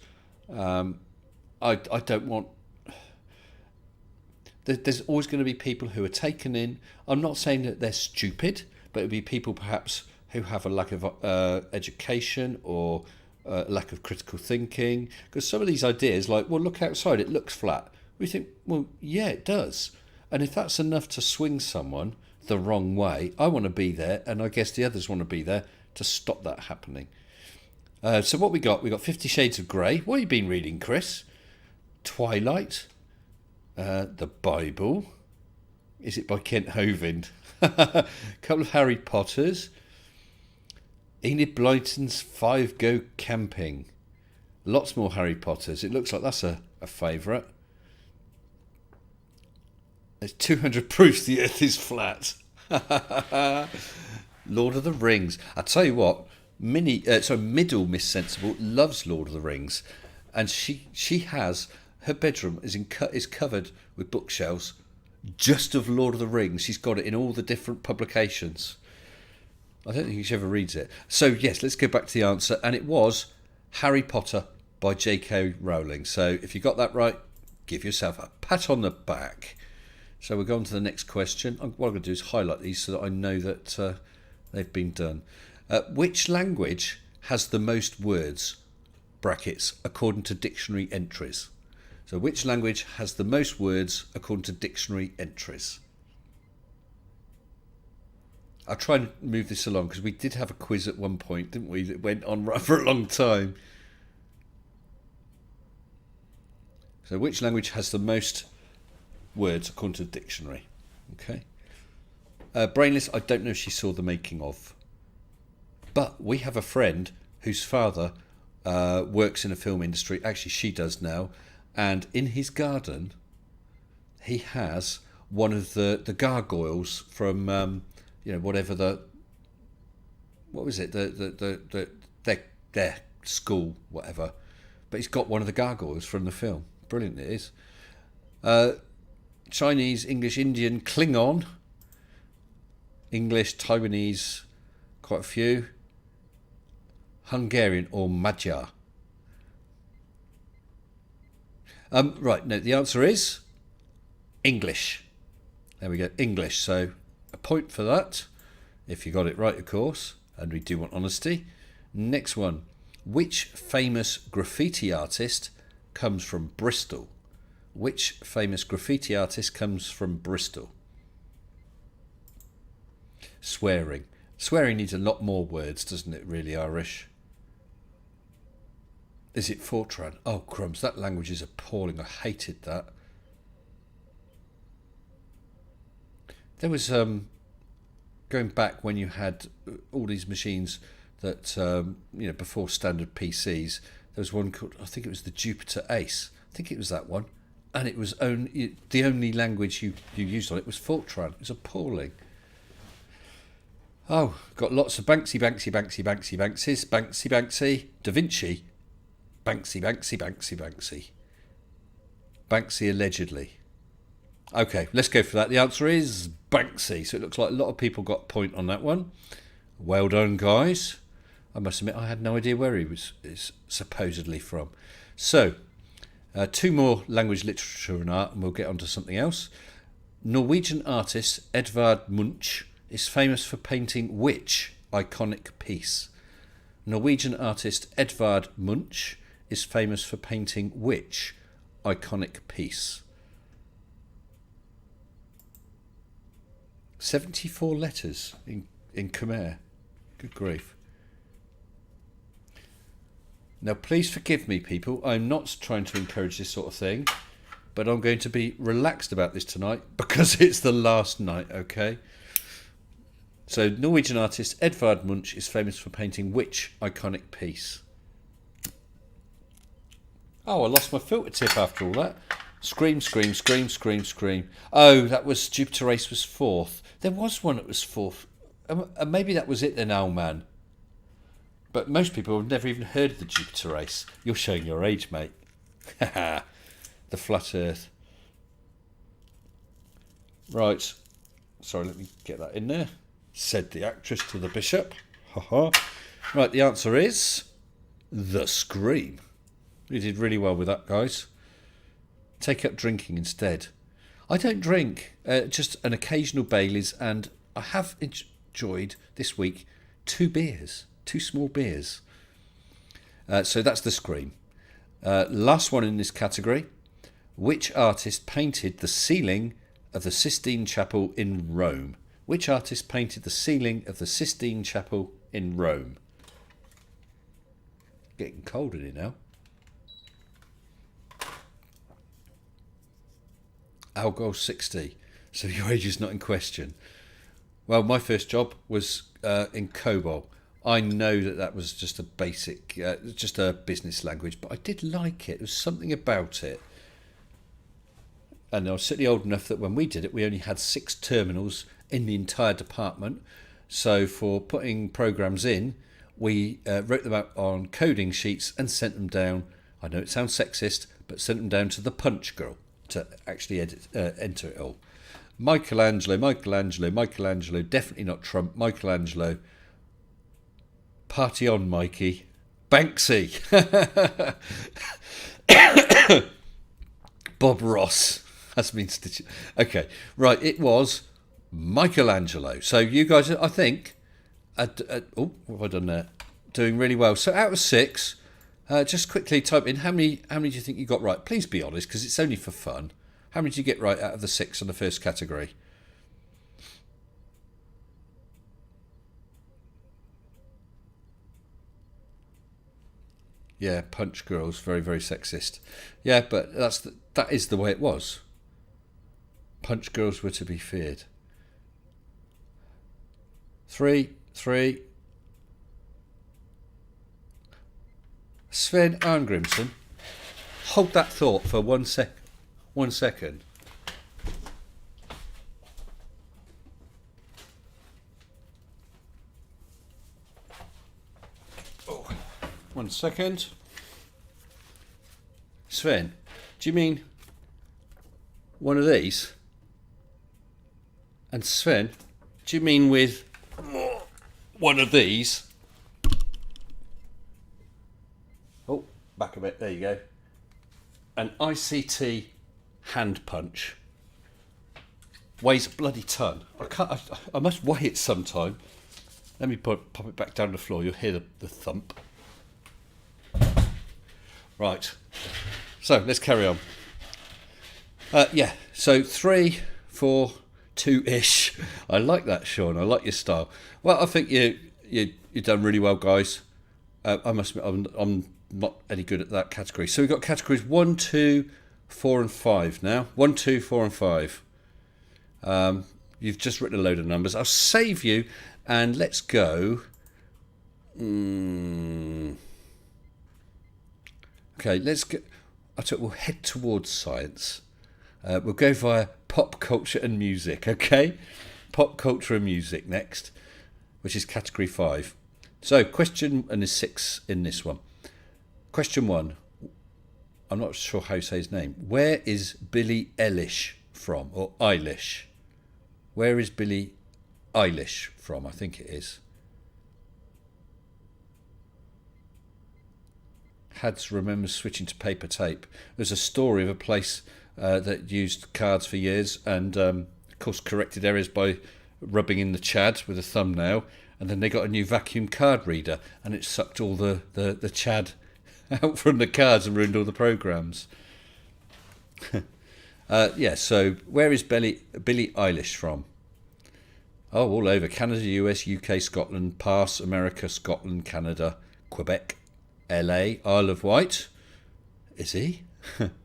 I don't want... There's always going to be people who are taken in. I'm not saying that they're stupid, but it'll be people perhaps who have a lack of education or lack of critical thinking. Because some of these ideas, like, well, look outside, it looks flat. We think, well, yeah, it does. And if that's enough to swing someone the wrong way, I want to be there, and I guess the others want to be there to stop that happening. So what we got? We got 50 Shades of Grey. What have you been reading, Chris? Twilight. The Bible. Is it by Kent Hovind? A couple of Harry Potters. Enid Blyton's 5 Go Camping. Lots more Harry Potters. It looks like that's a favourite. There's 200 proofs the earth is flat. Lord of the Rings. I tell you what, middle Miss Sensible loves Lord of the Rings, and she has her bedroom is covered with bookshelves just of Lord of the Rings. She's got it in all the different publications. I don't think she ever reads it. So yes, let's go back to the answer, and it was Harry Potter by J.K. Rowling. So if you got that right, give yourself a pat on the back. So we'll go on to the next question. What I'm going to do is highlight these so that I know that they've been done. Which language has the most words, brackets, according to dictionary entries? So which language has the most words according to dictionary entries? I'll try and move this along because we did have a quiz at one point, didn't we? That went on for a long time. So which language has the most words according to the dictionary? Okay. Brainless, I don't know if she saw the making of. But we have a friend whose father works in the film industry. Actually, she does now. And in his garden, he has one of the gargoyles from, whatever what was it? Their school, whatever. But he's got one of the gargoyles from the film. Brilliant it is. Chinese, English, Indian, Klingon, English, Taiwanese, quite a few. Hungarian or Magyar. Right, no, the answer is English. There we go, English. So a point for that, if you got it right, of course, and we do want honesty. Next one. Which famous graffiti artist comes from Bristol? Which famous graffiti artist comes from Bristol? Swearing. Swearing needs a lot more words, doesn't it, really, Irish? Is it Fortran? Oh, crumbs, that language is appalling. I hated that. There was, going back when you had all these machines that, before standard PCs, there was one called, I think it was the Jupiter Ace. I think it was that one. And it was the only language you used on it was Fortran. It was appalling. Oh, got lots of Banksy, Da Vinci, Banksy allegedly. Okay, let's go for that. The answer is Banksy. So it looks like a lot of people got a point on that one. Well done, guys. I must admit, I had no idea where he is supposedly from. So, two more language, literature and art, and we'll get on to something else. Norwegian artist Edvard Munch is famous for painting which iconic piece? Norwegian artist Edvard Munch is famous for painting which iconic piece? 74 letters in Khmer. Good grief. Now, please forgive me, people. I'm not trying to encourage this sort of thing, but I'm going to be relaxed about this tonight because it's the last night, okay? So, Norwegian artist Edvard Munch is famous for painting which iconic piece? Oh, I lost my filter tip after all that. Scream, scream, scream, scream, scream. Oh, that was Jupiter Ace was fourth. There was one that was fourth. Maybe that was it then, Owlman. But most people have never even heard of the Jupiter Ace. You're showing your age, mate. The flat Earth. Right. Sorry, let me get that in there. Said the actress to the bishop. Right, the answer is The Scream. You did really well with that, guys. Take up drinking instead. I don't drink, just an occasional Baileys, and I have enjoyed this week 2 beers, 2 small beers. So that's The Scream. Last one in this category. Which artist painted the ceiling of the Sistine Chapel in Rome? Which artist painted the ceiling of the Sistine Chapel in Rome? Getting cold in here now. Algol 60. So your age is not in question. Well, my first job was in COBOL. I know that was just a basic, just a business language, but I did like it. There was something about it. And I was certainly old enough that when we did it, we only had 6 terminals in the entire department. So for putting programs in, we wrote them out on coding sheets and sent them down. I know it sounds sexist, but sent them down to the punch girl to actually enter it all. Michelangelo, definitely not Trump. Michelangelo, party on, Mikey. Banksy. Bob Ross has been stitched. Okay, right, it was Michelangelo. So you guys, I think, what have I done there? Doing really well. So out of 6, just quickly type in how many do you think you got right? Please be honest, because it's only for fun. How many did you get right out of the 6 on the first category? Yeah, punch girls, very, very sexist. Yeah, but that is the way it was. Punch girls were to be feared. 3. Sven Arngrimsson, hold that thought for 1 second. Oh, 1 second. Sven, do you mean one of these? And Sven, do you mean with one of these? Oh, back a bit. There you go. an ICT hand punch weighs a bloody ton. I must weigh it sometime. Let me pop it back down to the floor. You'll hear the thump. Right. So let's carry on. Yeah. So 3, 4, 2-ish. I like that, Sean. I like your style. Well, I think you've done really well, guys. I must admit, I'm not any good at that category. So we've got categories 1, 2, 4, and 5 now. 1, 2, 4, and 5. You've just written a load of numbers. I'll save you, and let's go. Okay, let's go. We'll head towards science. We'll go via pop culture and music. Okay, pop culture and music next, which is category 5. So question, and there's 6 in this one. Question 1. I'm not sure how you say his name. Where is Billie Eilish from, or Eilish? Where is Billie Eilish from? I think it is. Hads remembers switching to paper tape. There's a story of a place that used cards for years and, of course, corrected errors by rubbing in the Chad with a thumbnail. And then they got a new vacuum card reader, and it sucked all the Chad out from the cards and ruined all the programs. Yeah, so where is Billie Eilish from? Oh, all over. Canada, US, UK, Scotland, Pass, America, Scotland, Canada, Quebec, LA, Isle of Wight. Is he?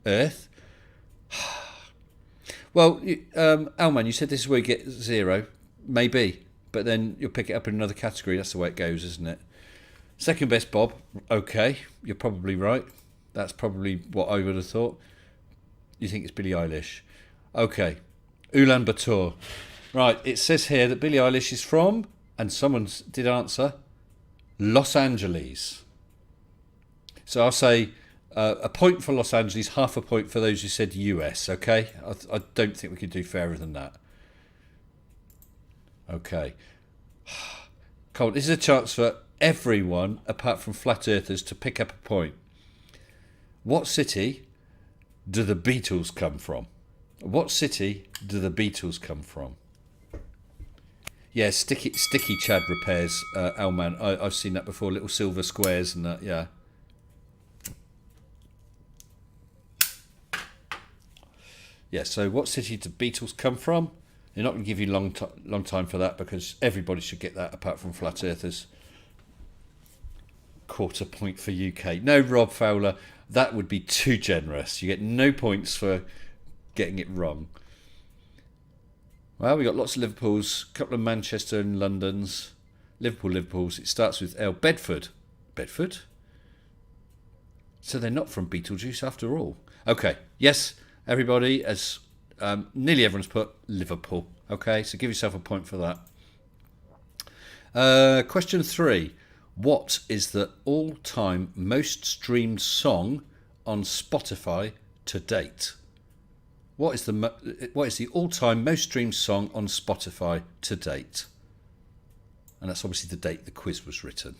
Earth? Well, Alman, you said this is where you get 0. Maybe. But then you'll pick it up in another category. That's the way it goes, isn't it? Second best, Bob. Okay, you're probably right. That's probably what I would have thought. You think it's Billie Eilish. Okay. Ulaanbaatar. Right, it says here that Billie Eilish is from, and someone did answer, Los Angeles. So I'll say a point for Los Angeles, half a point for those who said US, okay? I don't think we could do fairer than that. Okay. Come on, this is a chance for everyone, apart from flat earthers, to pick up a point. What city do the Beatles come from? What city do the Beatles come from? Yeah, sticky Chad repairs, Alman. I've seen that before, little silver squares and that, yeah. Yeah, so what city do Beatles come from? They're not going to give you long time for that, because everybody should get that apart from flat earthers. Quarter point for UK. No, Rob Fowler, that would be too generous. You get no points for getting it wrong. Well, we got lots of Liverpools, a couple of Manchester and Londons. Liverpools. It starts with L. Bedford. Bedford? So they're not from Beetlejuice after all. Okay, yes, everybody, as nearly everyone's put Liverpool. Okay, so give yourself a point for that. Question 3. What is the all-time most streamed song on Spotify to date? What is the all-time most streamed song on Spotify to date? And that's obviously the date the quiz was written.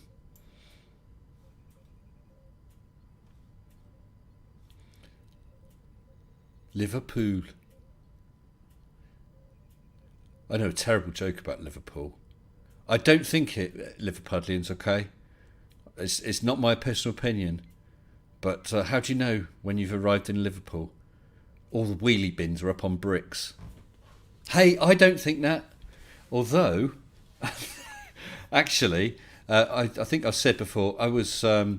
Liverpool. I know a terrible joke about Liverpool. I don't think Liverpudlians, okay? It's not my personal opinion. But how do you know when you've arrived in Liverpool? All the wheelie bins are up on bricks. Hey, I don't think that. Although, actually, I think I've said before, I was a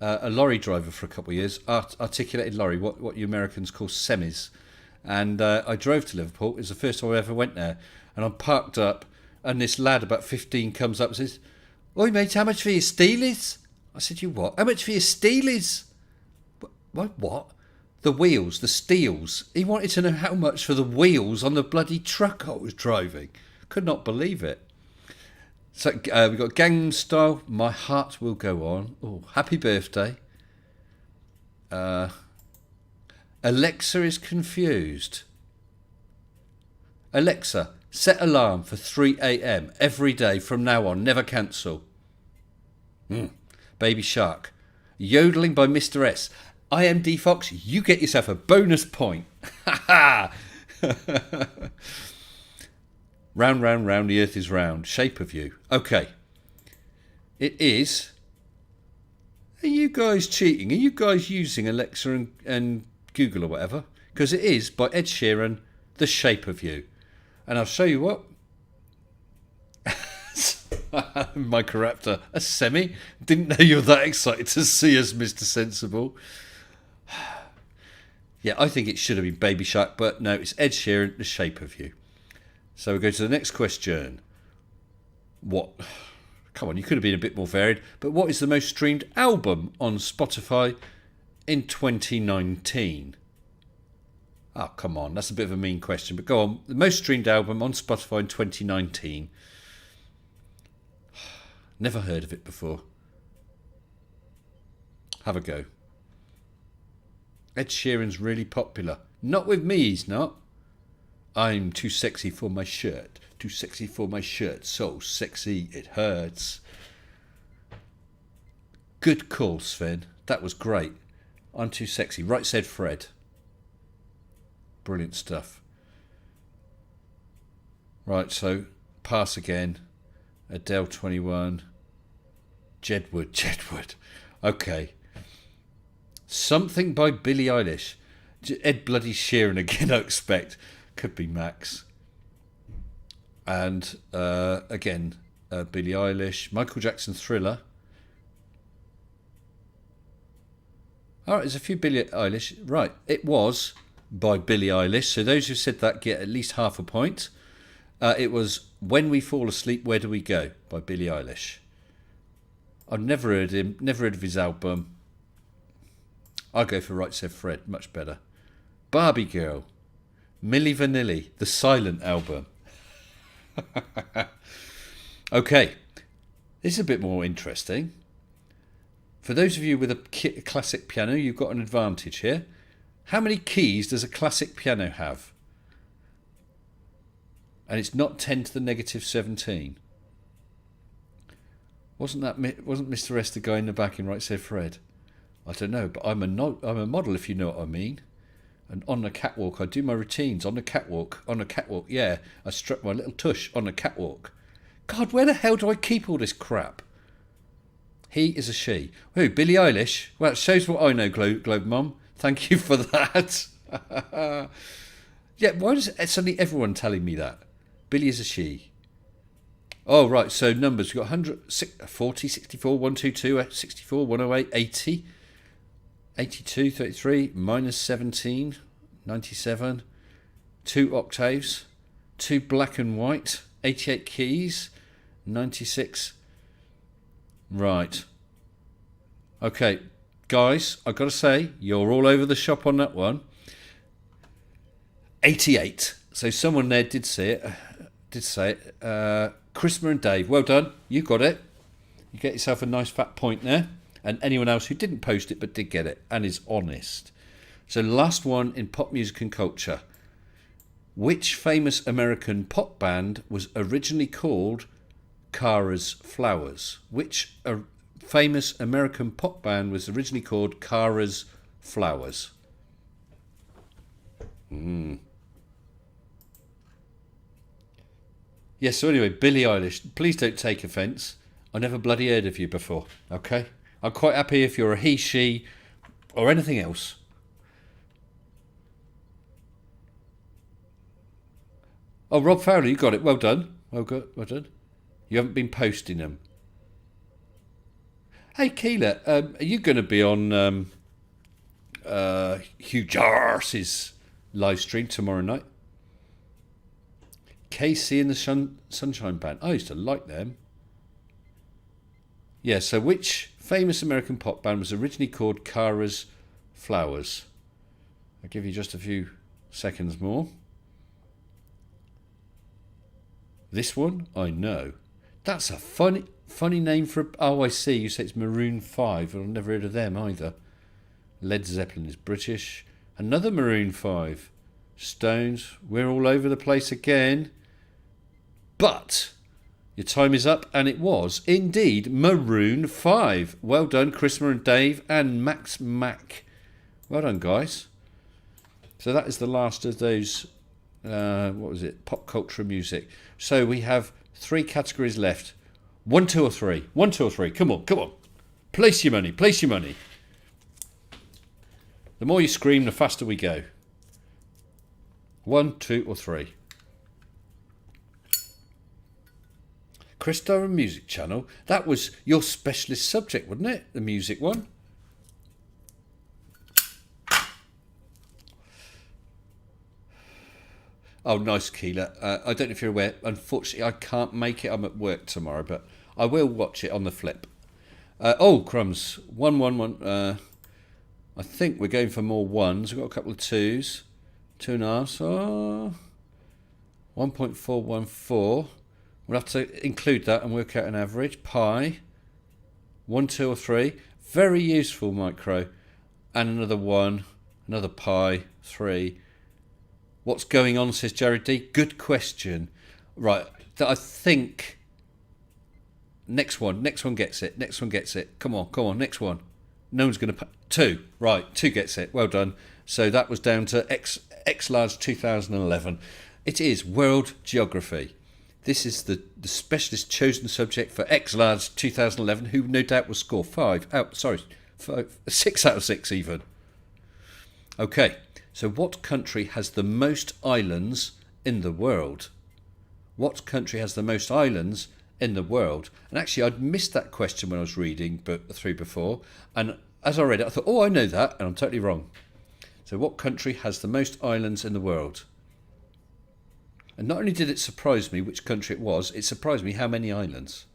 lorry driver for a couple of years, articulated lorry, what you Americans call semis. And I drove to Liverpool. It was the first time I ever went there. And I'm parked up, and this lad about 15 comes up and says, "Oi, mate, how much for your steelies?" I said, "You what? How much for your steelies?" What? The wheels, the steels. He wanted to know how much for the wheels on the bloody truck I was driving. Could not believe it. So we've got Gangnam Style, My Heart Will Go On. Oh, happy birthday. Alexa is confused. Alexa, set alarm for 3 a.m. every day from now on. Never cancel. Baby Shark. Yodeling by Mr. S. I am D Fox. You get yourself a bonus point. Ha ha! Round, round, round, the earth is round. Shape of you. Okay. It is. Are you guys cheating? Are you guys using Alexa and Google or whatever? Because it is by Ed Sheeran, The Shape of You. And I'll show you what. My corruptor, a semi. Didn't know you were that excited to see us, Mr. Sensible. Yeah, I think it should have been Baby Shark, but no, it's Ed Sheeran, The Shape of You. So we go to the next question. What? Come on, you could have been a bit more varied. But what is the most streamed album on Spotify in 2019? Oh, come on. That's a bit of a mean question. But go on. The most streamed album on Spotify in 2019. Never heard of it before. Have a go. Ed Sheeran's really popular. Not with me, he's not. I'm too sexy for my shirt. Too sexy for my shirt. So sexy it hurts. Good call, Sven. That was great. I'm too sexy. Right said Fred. Brilliant stuff. Right, so pass again. Adele 21. Jedward. Okay. Something by Billie Eilish. Ed bloody Sheeran again, I expect. Could be Max. And again, Billie Eilish. Michael Jackson Thriller. Alright, there's a few Billie Eilish. Right, it was by Billie Eilish. So those who said that get at least half a point. It was When We Fall Asleep, Where Do We Go by Billie Eilish. I've never heard him, never heard of his album. I'll go for Right Said Fred, much better. Barbie Girl. Milli Vanilli, the Silent Album. Okay, this is a bit more interesting. For those of you with a classic piano, you've got an advantage here. How many keys does a classic piano have? And it's not 10 to the negative 17. Wasn't Mr. S the guy in the back in Right Said Fred? I don't know, but I'm a model, if you know what I mean. And on the catwalk, I do my routines on the catwalk. On the catwalk, yeah. I strut my little tush on the catwalk. God, where the hell do I keep all this crap? He is a she. Who, Billie Eilish? Well, it shows what I know, Globe Mum. Thank you for that. Yeah, why does suddenly everyone telling me that? Billie is a she. Oh, right, so numbers. We've got 100, 40, 64, 122, 64, 108, 80, 82, 33, minus 17, 97, 2 octaves, 2 black and white, 88 keys, 96. Right. Okay, guys, I've got to say, you're all over the shop on that one. 88. So someone there did say it. Christopher and Dave, well done. You got it. You get yourself a nice fat point there. And anyone else who didn't post it but did get it and is honest. So last one in pop music and culture. Which famous American pop band was originally called Kara's Flowers? Which famous American pop band was originally called Kara's Flowers? Yes, so anyway, Billie Eilish, please don't take offence. I never bloody heard of you before, okay? I'm quite happy if you're a he, she, or anything else. Oh, Rob Fowler, you got it. Well done. Well done. You haven't been posting them. Hey, Keela, are you going to be on Hugh Jarse's live stream tomorrow night? KC and the Sunshine Band. I used to like them. Yeah, so which famous American pop band was originally called Kara's Flowers? I'll give you just a few seconds more. This one, I know. That's a funny name for a... Oh, I see. You say it's Maroon 5. I've never heard of them either. Led Zeppelin is British. Another Maroon 5. Stones. We're all over the place again. But your time is up, and it was indeed Maroon 5. Well done, Christopher and Dave and Max Mac. Well done, guys. So that is the last of those, what was it, pop culture music. So we have 3 categories left. 1, 2 or 3. 1, 2 or 3. Come on, come on. Place your money, place your money. The more you scream, the faster we go. 1, 2 or 3. Chris Durham Music Channel. That was your specialist subject, wasn't it? The music one. Oh, nice, Keela. I don't know if you're aware. Unfortunately, I can't make it. I'm at work tomorrow, but I will watch it on the flip. Oh, crumbs. 1, 1, 1. I think we're going for more ones. We've got a couple of 2s. 2.5. Oh, 1.414. We'll have to include that and work out an average. Pi. 1, 2 or 3. Very useful, Micro. And another 1. Another pi. 3. What's going on, says Jared D? Good question. Right. I think next one gets it. Next one gets it. Come on, come on. Next one. No one's going to... 2. Right. 2 gets it. Well done. So that was down to X Large 2011. It is World Geography. This is the specialist chosen subject for X Large 2011, who no doubt will score 6 out of 6 even. Okay, so what country has the most islands in the world? What country has the most islands in the world? And actually, I'd missed that question when I was reading through before. And as I read it, I thought, oh, I know that. And I'm totally wrong. So what country has the most islands in the world? And not only did it surprise me which country it was, it surprised me how many islands.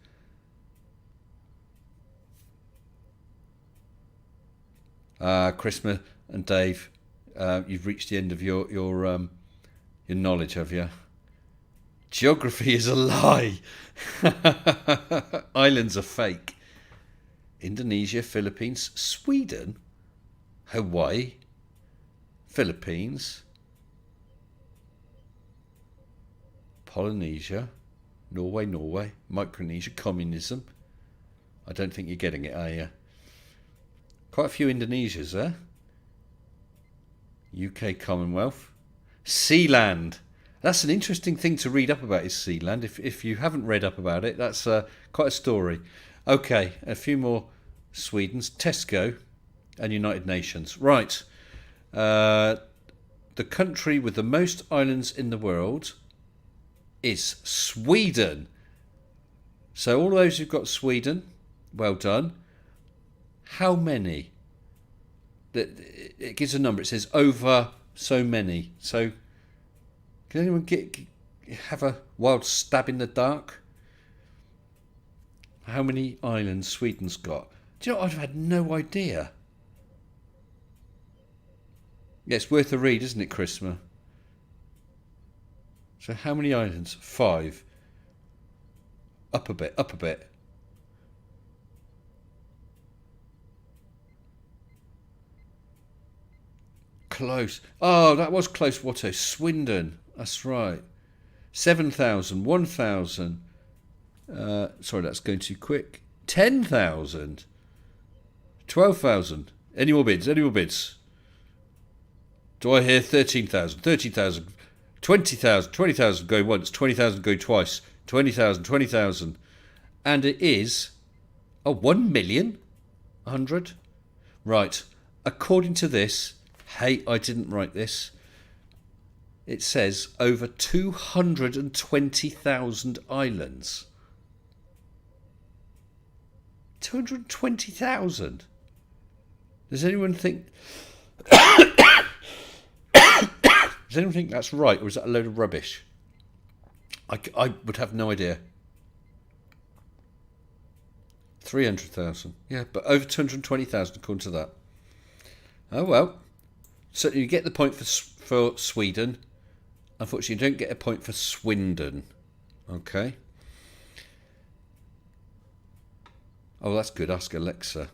Chrisma and Dave, you've reached the end of your knowledge, have you? Geography is a lie. Islands are fake. Indonesia, Philippines, Sweden, Hawaii, Philippines, Polynesia, Norway, Micronesia, communism. I don't think you're getting it, are you? Quite a few Indonesias there. UK Commonwealth. Sealand. That's an interesting thing to read up about, is Sealand. If you haven't read up about it, that's quite a story. Okay, a few more Swedens. Tesco and United Nations. Right. The country with the most islands in the world is Sweden. So all those who've got Sweden, well done. How many? It gives a number. It says over so many. So can anyone have a wild stab in the dark? How many islands Sweden's got? Do you know what? I've had no idea. Yeah, it's worth a read, isn't it, Chrisma? So how many islands? 5. Up a bit, up a bit. Close. Oh, that was close. What? Swindon. That's right. 7,000, 1,000. Sorry, that's going too quick. 10,000. 12,000. Any more bids? Any more bids? Do I hear 13,000? 13,000. 20,000. 20,000 going once. 20,000 going twice. 20,000. 20,000. And it is 1,000,100. Right. According to this, hey, I didn't write this. It says over 220,000 islands. 220,000. Does anyone think... Does anyone think that's right, or is that a load of rubbish? I would have no idea. 300,000. Yeah, but over 220,000 according to that. Oh, well. So you get the point for Sweden. Unfortunately, you don't get a point for Swindon. Okay. Oh, that's good. Ask Alexa.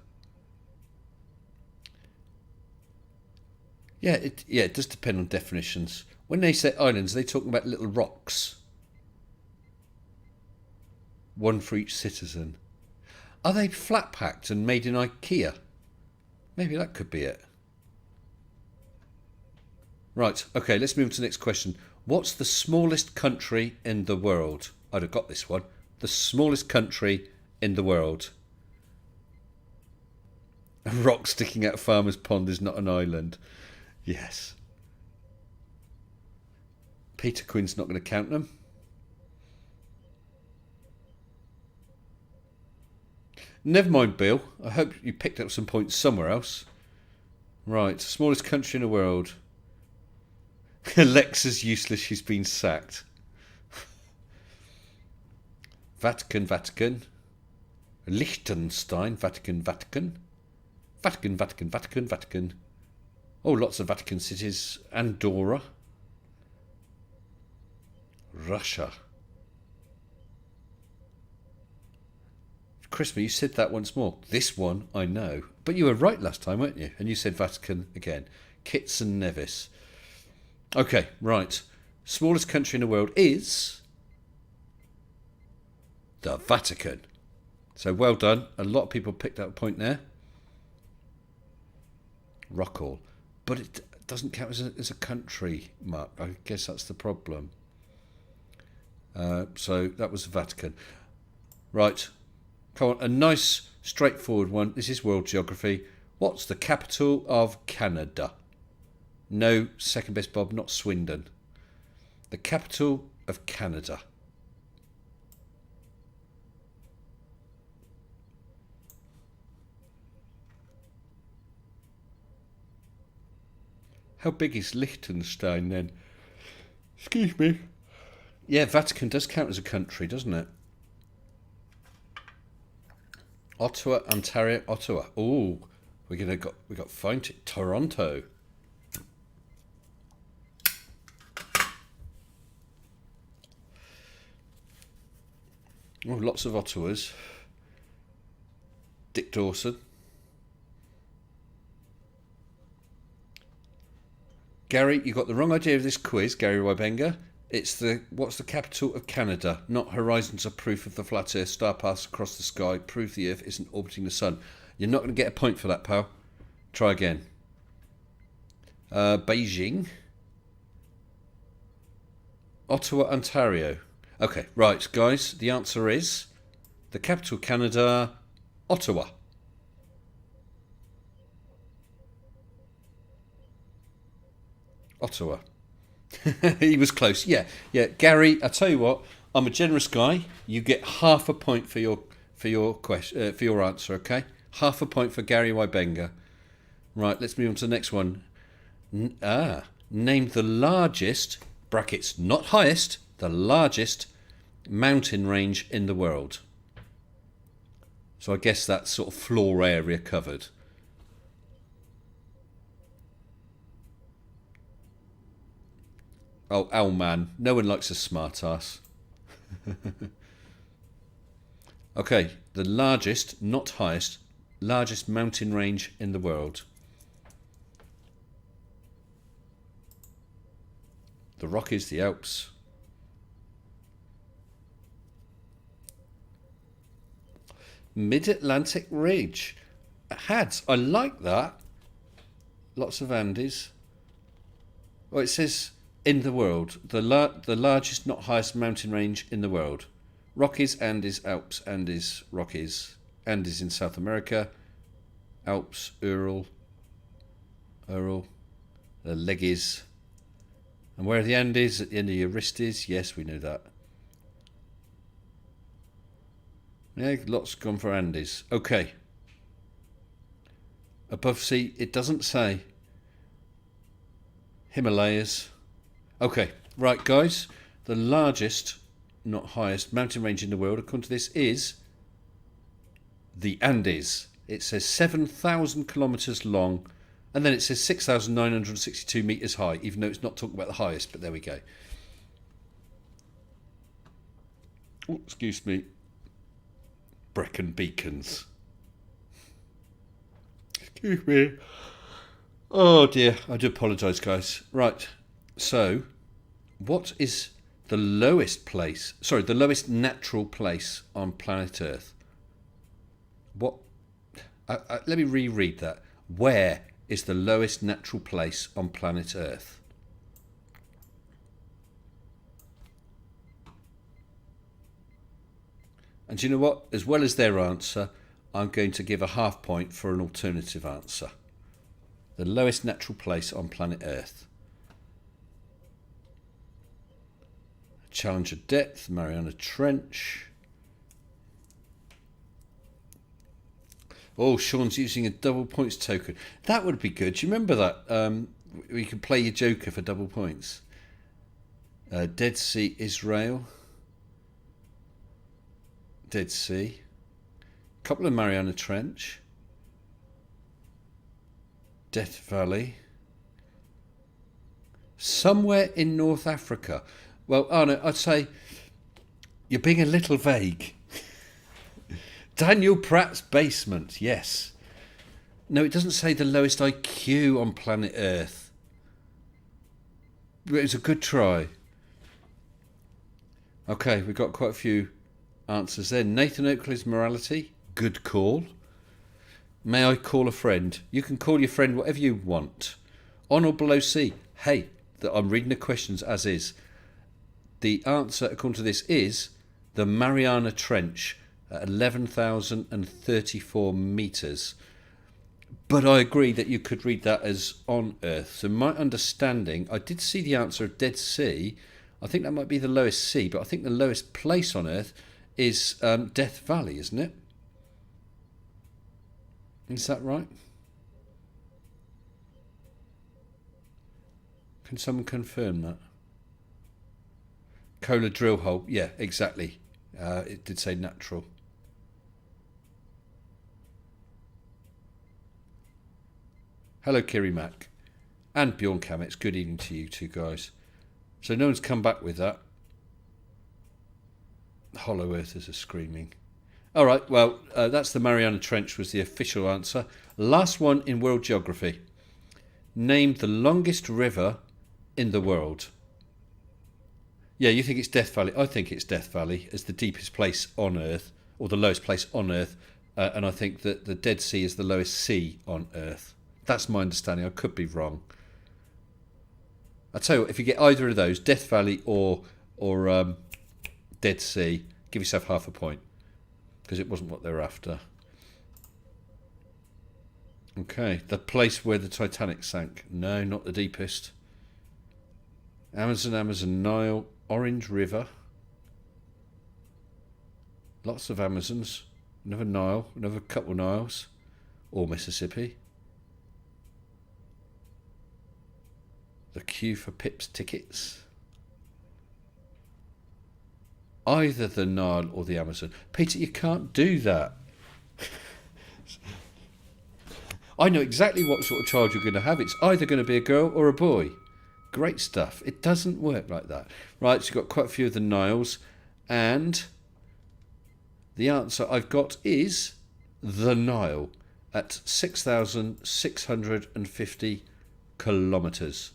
Yeah, it does depend on definitions. When they say islands, they're talking about little rocks. One for each citizen. Are they flat packed and made in IKEA? Maybe that could be it. Right, okay, let's move on to the next question. What's the smallest country in the world? I'd have got this one. The smallest country in the world. A rock sticking out of Farmer's Pond is not an island. Yes. Peter Quinn's not going to count them. Never mind, Bill. I hope you picked up some points somewhere else. Right, smallest country in the world. Alexa's useless, she's been sacked. Vatican, Vatican. Liechtenstein, Vatican, Vatican. Vatican, Vatican, Vatican, Vatican. Oh, lots of Vatican cities. Andorra. Russia. Christmas, you said that once more. This one, I know. But you were right last time, weren't you? And you said Vatican again. Kitts and Nevis. Okay, right. Smallest country in the world is the Vatican. So well done. A lot of people picked up a point there. Rockall. But it doesn't count as a country, Mark. I guess that's the problem. So that was the Vatican. Right. Come on, a nice straightforward one. This is world geography. What's the capital of Canada? No, second best Bob, not Swindon. The capital of Canada. How big is Liechtenstein then? Excuse me. Yeah, Vatican does count as a country, doesn't it? Ottawa, Ontario, Ottawa. Oh, we got find it. Toronto. Oh, lots of Ottawas. Dick Dawson. Gary, you got the wrong idea of this quiz, Gary Wybenga. It's what's the capital of Canada? Not horizons are proof of the flat Earth, star paths across the sky, proof the Earth isn't orbiting the sun. You're not going to get a point for that, pal. Try again. Beijing. Ottawa, Ontario. Okay, right, guys. The answer is the capital of Canada, Ottawa. Ottawa. He was close. Yeah. Gary, I tell you what, I'm a generous guy. You get half a point for your question for your answer. Okay, half a point for Gary Wybenga. Right. Let's move on to the next one. Name the largest (brackets not highest) the largest mountain range in the world. So I guess that's sort of floor area covered. Oh man, no one likes a smart ass. Okay, the largest, not highest, largest mountain range in the world. The Rockies, the Alps. Mid-Atlantic Ridge. Hads, I like that. Lots of Andes. Oh, it says in the world, the largest, not highest mountain range in the world. Rockies, Andes, Alps, Andes, Rockies. Andes in South America. Alps, Ural, the Leggies. And where are the Andes? At the end of your wristies? Yes, we know that. Yeah, lots gone for Andes. Okay. Above sea, it doesn't say. Himalayas. Okay, right, guys. The largest, not highest, mountain range in the world, according to this, is the Andes. It says 7,000 kilometres long, and then it says 6,962 metres high, even though it's not talking about the highest, but there we go. Oh, excuse me. Brecon Beacons. Excuse me. Oh dear, I do apologise, guys. Right, so what is the lowest place, the lowest natural place on planet Earth? What? Let me reread that. Where is the lowest natural place on planet Earth? And do you know what? As well as their answer, I'm going to give a half point for an alternative answer. The lowest natural place on planet Earth. Challenger Depth, Mariana Trench. Oh, Sean's using a double points token. That would be good. Do you remember that? You can play your Joker for double points. Dead Sea, Israel. Dead Sea. Couple of Mariana Trench. Death Valley. Somewhere in North Africa. Well, Arno, I'd say you're being a little vague. Daniel Pratt's basement, yes. No, it doesn't say the lowest IQ on planet Earth. But it was a good try. Okay, we've got quite a few answers there. Nathan Oakley's morality, good call. May I call a friend? You can call your friend whatever you want. On or below C. Hey, I'm reading the questions as is. The answer, according to this, is the Mariana Trench at 11,034 metres. But I agree that you could read that as on Earth. So my understanding, I did see the answer of Dead Sea. I think that might be the lowest sea, but I think the lowest place on Earth is Death Valley, isn't it? Is that right? Can someone confirm that? Cola drill hole. Yeah, exactly. It did say natural. Hello, Kiri Mac. And Bjorn Kamets. Good evening to you two guys. So no one's come back with that. Hollow Earthers are screaming. All right, well, that's the Mariana Trench was the official answer. Last one in world geography. Name the longest river in the world. Yeah, you think it's Death Valley. I think it's Death Valley as the deepest place on Earth, or the lowest place on Earth. And I think that the Dead Sea is the lowest sea on Earth. That's my understanding. I could be wrong. I'll tell you what, if you get either of those, Death Valley or Dead Sea, give yourself half a point. Because it wasn't what they were after. Okay, the place where the Titanic sank. No, not the deepest. Amazon, Nile, Orange River. Lots of Amazons. Another Nile, another couple Niles. Or Mississippi. The queue for Pip's tickets. Either the Nile or the Amazon. Peter, you can't do that. I know exactly what sort of child you're going to have. It's either going to be a girl or a boy. Great stuff. It doesn't work like that. Right, so you've got quite a few of the Niles. And the answer I've got is the Nile at 6,650 kilometres.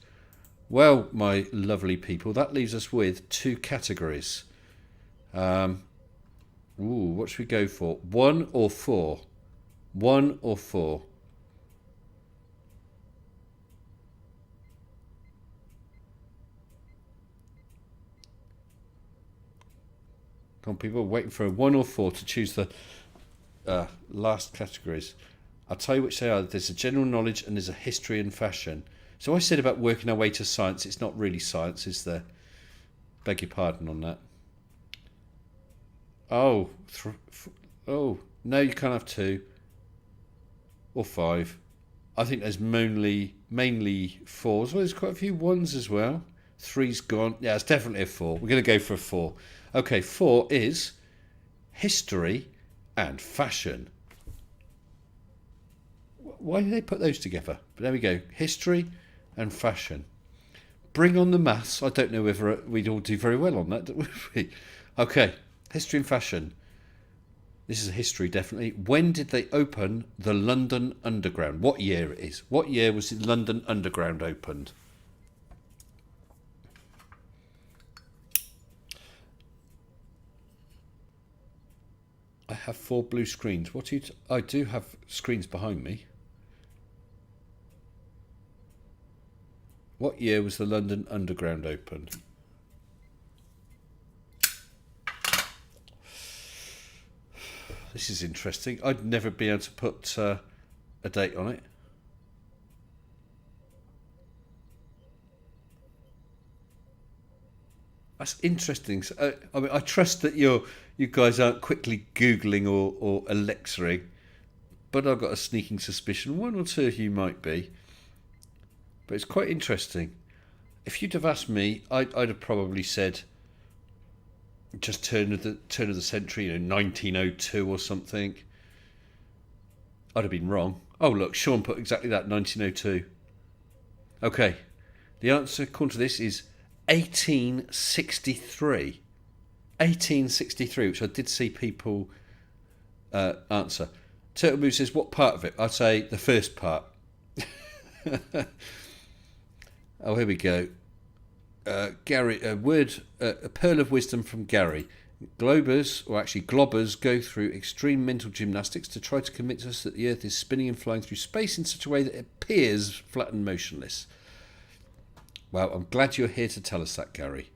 Well, my lovely people, that leaves us with two categories. What should we go for? 1 or 4? 1 or 4? Come on, people, waiting for a 1 or 4 to choose the last categories. I'll tell you which they are. There's a general knowledge and there's a history and fashion. So I said about working our way to science. It's not really science, is there? Beg your pardon on that. Oh, no, you can't have 2 or 5. I think there's mainly 4s. Well, there's quite a few 1s as well. 3's gone. Yeah, it's definitely a 4. We're going to go for a 4. Okay, 4 is history and fashion. Why did they put those together? But there we go. History and fashion. Bring on the maths. I don't know whether we'd all do very well on that, would we? Okay, history and fashion. This is a history, definitely. When did they open the London Underground? What year it is? What year was the London Underground opened? I have 4 blue screens. What are you? I do have screens behind me. What year was the London Underground opened? This is interesting. I'd never be able to put a date on it. That's interesting. So, I mean, I trust that you guys aren't quickly Googling or Alexaing, but I've got a sneaking suspicion one or two of you might be. But it's quite interesting. If you'd have asked me, I'd have probably said just turn of the century, 1902 or something. I'd have been wrong. Oh look, Sean put exactly that, 1902. Okay, the answer according to this is 1863. 1863, which I did see people answer. Turtle Moo says, what part of it? I'd say the first part. Oh, here we go. Gary, a pearl of wisdom from Gary. Globbers go through extreme mental gymnastics to try to convince us that the Earth is spinning and flying through space in such a way that it appears flat and motionless. Well, I'm glad you're here to tell us that, Gary.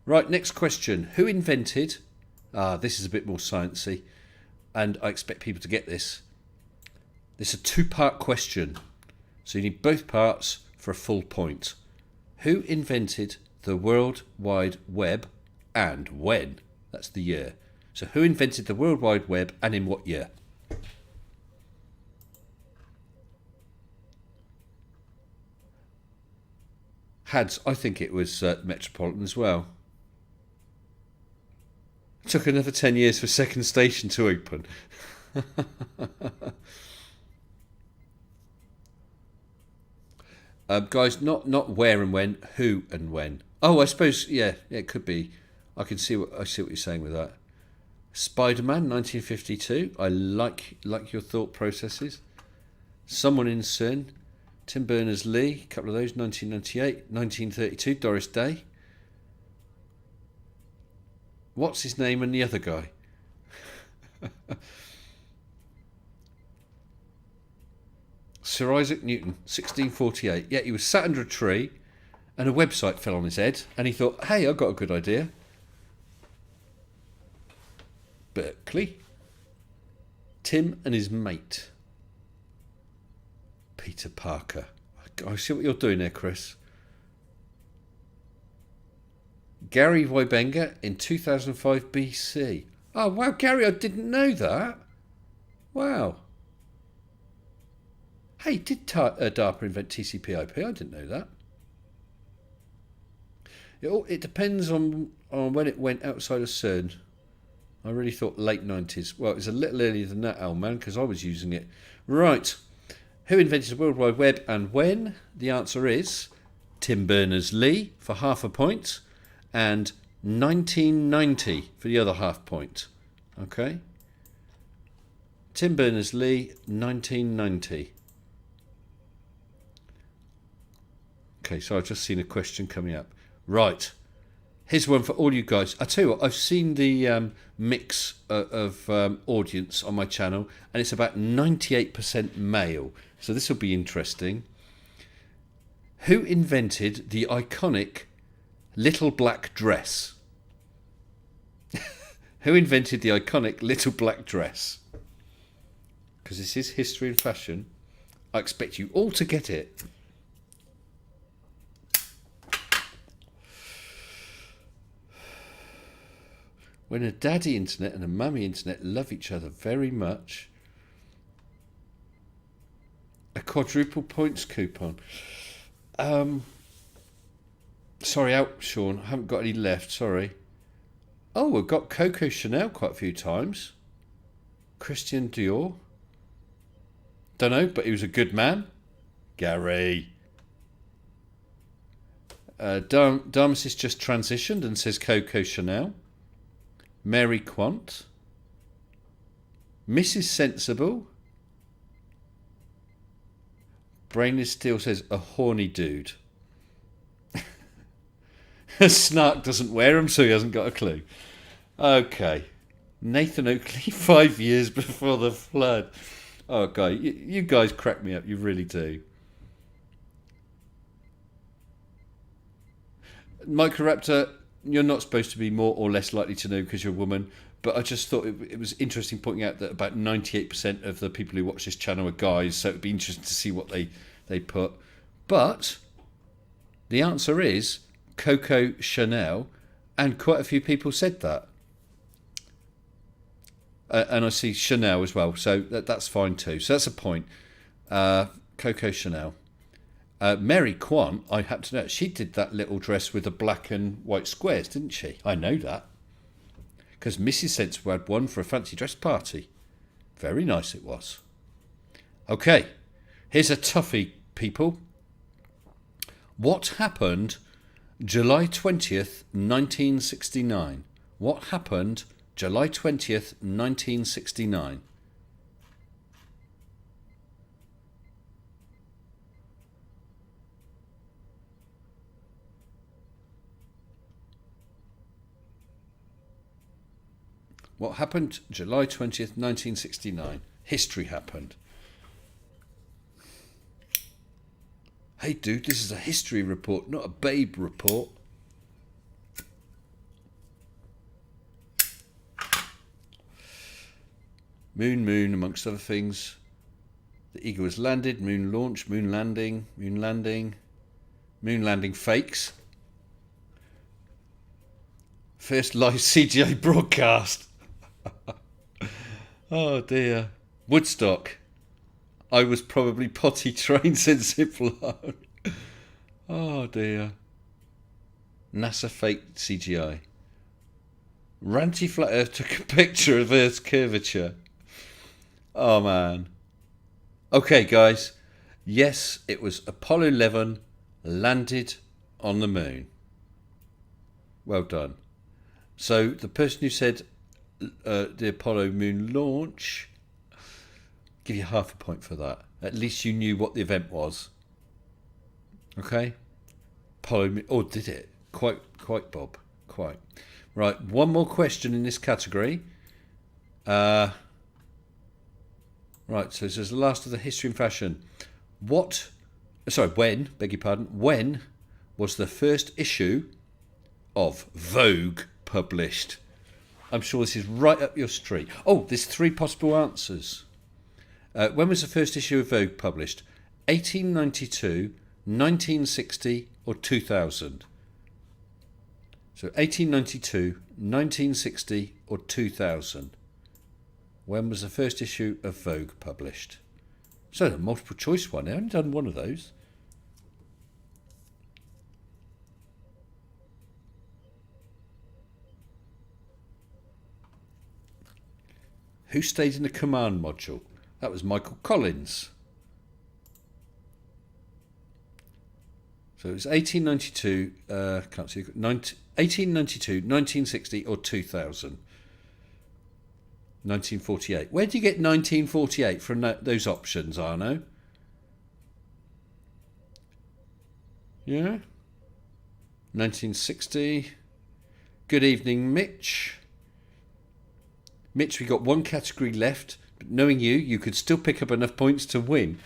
Right, next question. Who invented... this is a bit more sciencey, and I expect people to get this. This is a two-part question, so you need both parts for a full point. Who invented the World Wide Web and when? That's the year. So who invented the World Wide Web and in what year? Hads, I think it was Metropolitan as well. It took another 10 years for Second Station to open. Guys, not where and when, who and when. Oh, I suppose, yeah, it could be. I see what you're saying with that. Spider-Man, 1952. I like your thought processes. Someone in CERN. Tim Berners-Lee, a couple of those, 1998. 1932, Doris Day. What's his name and the other guy? Sir Isaac Newton, 1648. Yeah, he was sat under a tree and a website fell on his head and he thought, hey, I've got a good idea. Berkeley. Tim and his mate. Peter Parker. I see what you're doing there, Chris. Gary Weibenga in 2005 BC. Oh, wow, Gary, I didn't know that. Wow. Hey, did DARPA invent TCP/IP? I didn't know that. It depends on when it went outside of CERN. I really thought late 90s. Well, it was a little earlier than that, old man, because I was using it. Right. Who invented the World Wide Web and when? The answer is Tim Berners-Lee for half a point and 1990 for the other half point. Okay. Tim Berners-Lee, 1990. Okay, so I've just seen a question coming up. Right. Here's one for all you guys. I tell you what, I've seen the mix of audience on my channel, and it's about 98% male. So this will be interesting. Who invented the iconic little black dress? Who invented the iconic little black dress? Because this is history and fashion. I expect you all to get it. When a daddy internet and a mummy internet love each other very much. A quadruple points coupon. Sorry, out, Sean. I haven't got any left, sorry. Oh, we've got Coco Chanel quite a few times. Christian Dior. Don't know, but he was a good man. Gary. Darmus has just transitioned and says Coco Chanel. Mary Quant. Mrs. Sensible. Brainless Steel says a horny dude. Snark doesn't wear them, so he hasn't got a clue. Okay. Nathan Oakley, 5 years before the flood. Oh, God, you guys crack me up. You really do. Microraptor, you're not supposed to be more or less likely to know because you're a woman, but I just thought it was interesting pointing out that about 98% of the people who watch this channel are guys, so it'd be interesting to see what they put. But the answer is Coco Chanel, and quite a few people said that. And I see Chanel as well, so that's fine too. So that's a point. Coco Chanel. Mary Kwan, I happen to know, she did that little dress with the black and white squares, didn't she? I know that. Because Mrs. Sensible had one for a fancy dress party. Very nice it was. Okay, here's a toughie, people. What happened July 20th, 1969? What happened July 20th, 1969? What happened July 20th, 1969? History happened. Hey dude, this is a history report, not a babe report. Moon, amongst other things. The Eagle was landed, moon launch, moon landing fakes. First live CGI broadcast. Oh dear. Woodstock. I was probably potty trained since Zipline. Oh dear. NASA fake CGI. Ranty Flat Earth took a picture of Earth's curvature. Oh man. Okay guys. Yes, it was Apollo 11 landed on the moon. Well done. So the person who said the Apollo moon launch, give you half a point for that. At least you knew what the event was. Okay? Apollo, oh, did it? Quite, Bob. Quite. Right, one more question in this category. Right, so this is the last of the history and fashion. When was the first issue of Vogue published? I'm sure this is right up your street. Oh, there's 3 possible answers. When was the first issue of Vogue published? 1892, 1960 or 2000? So 1892, 1960 or 2000? When was the first issue of Vogue published? So the multiple choice one. I've only done one of those. Who stayed in the command module? That was Michael Collins. So it was 1892, can't see, 1892, 1960 or 2000? 1948. Where do you get 1948 from those options, Arno? Yeah? 1960. Good evening, Mitch. Mitch, we got one category left, but knowing you could still pick up enough points to win.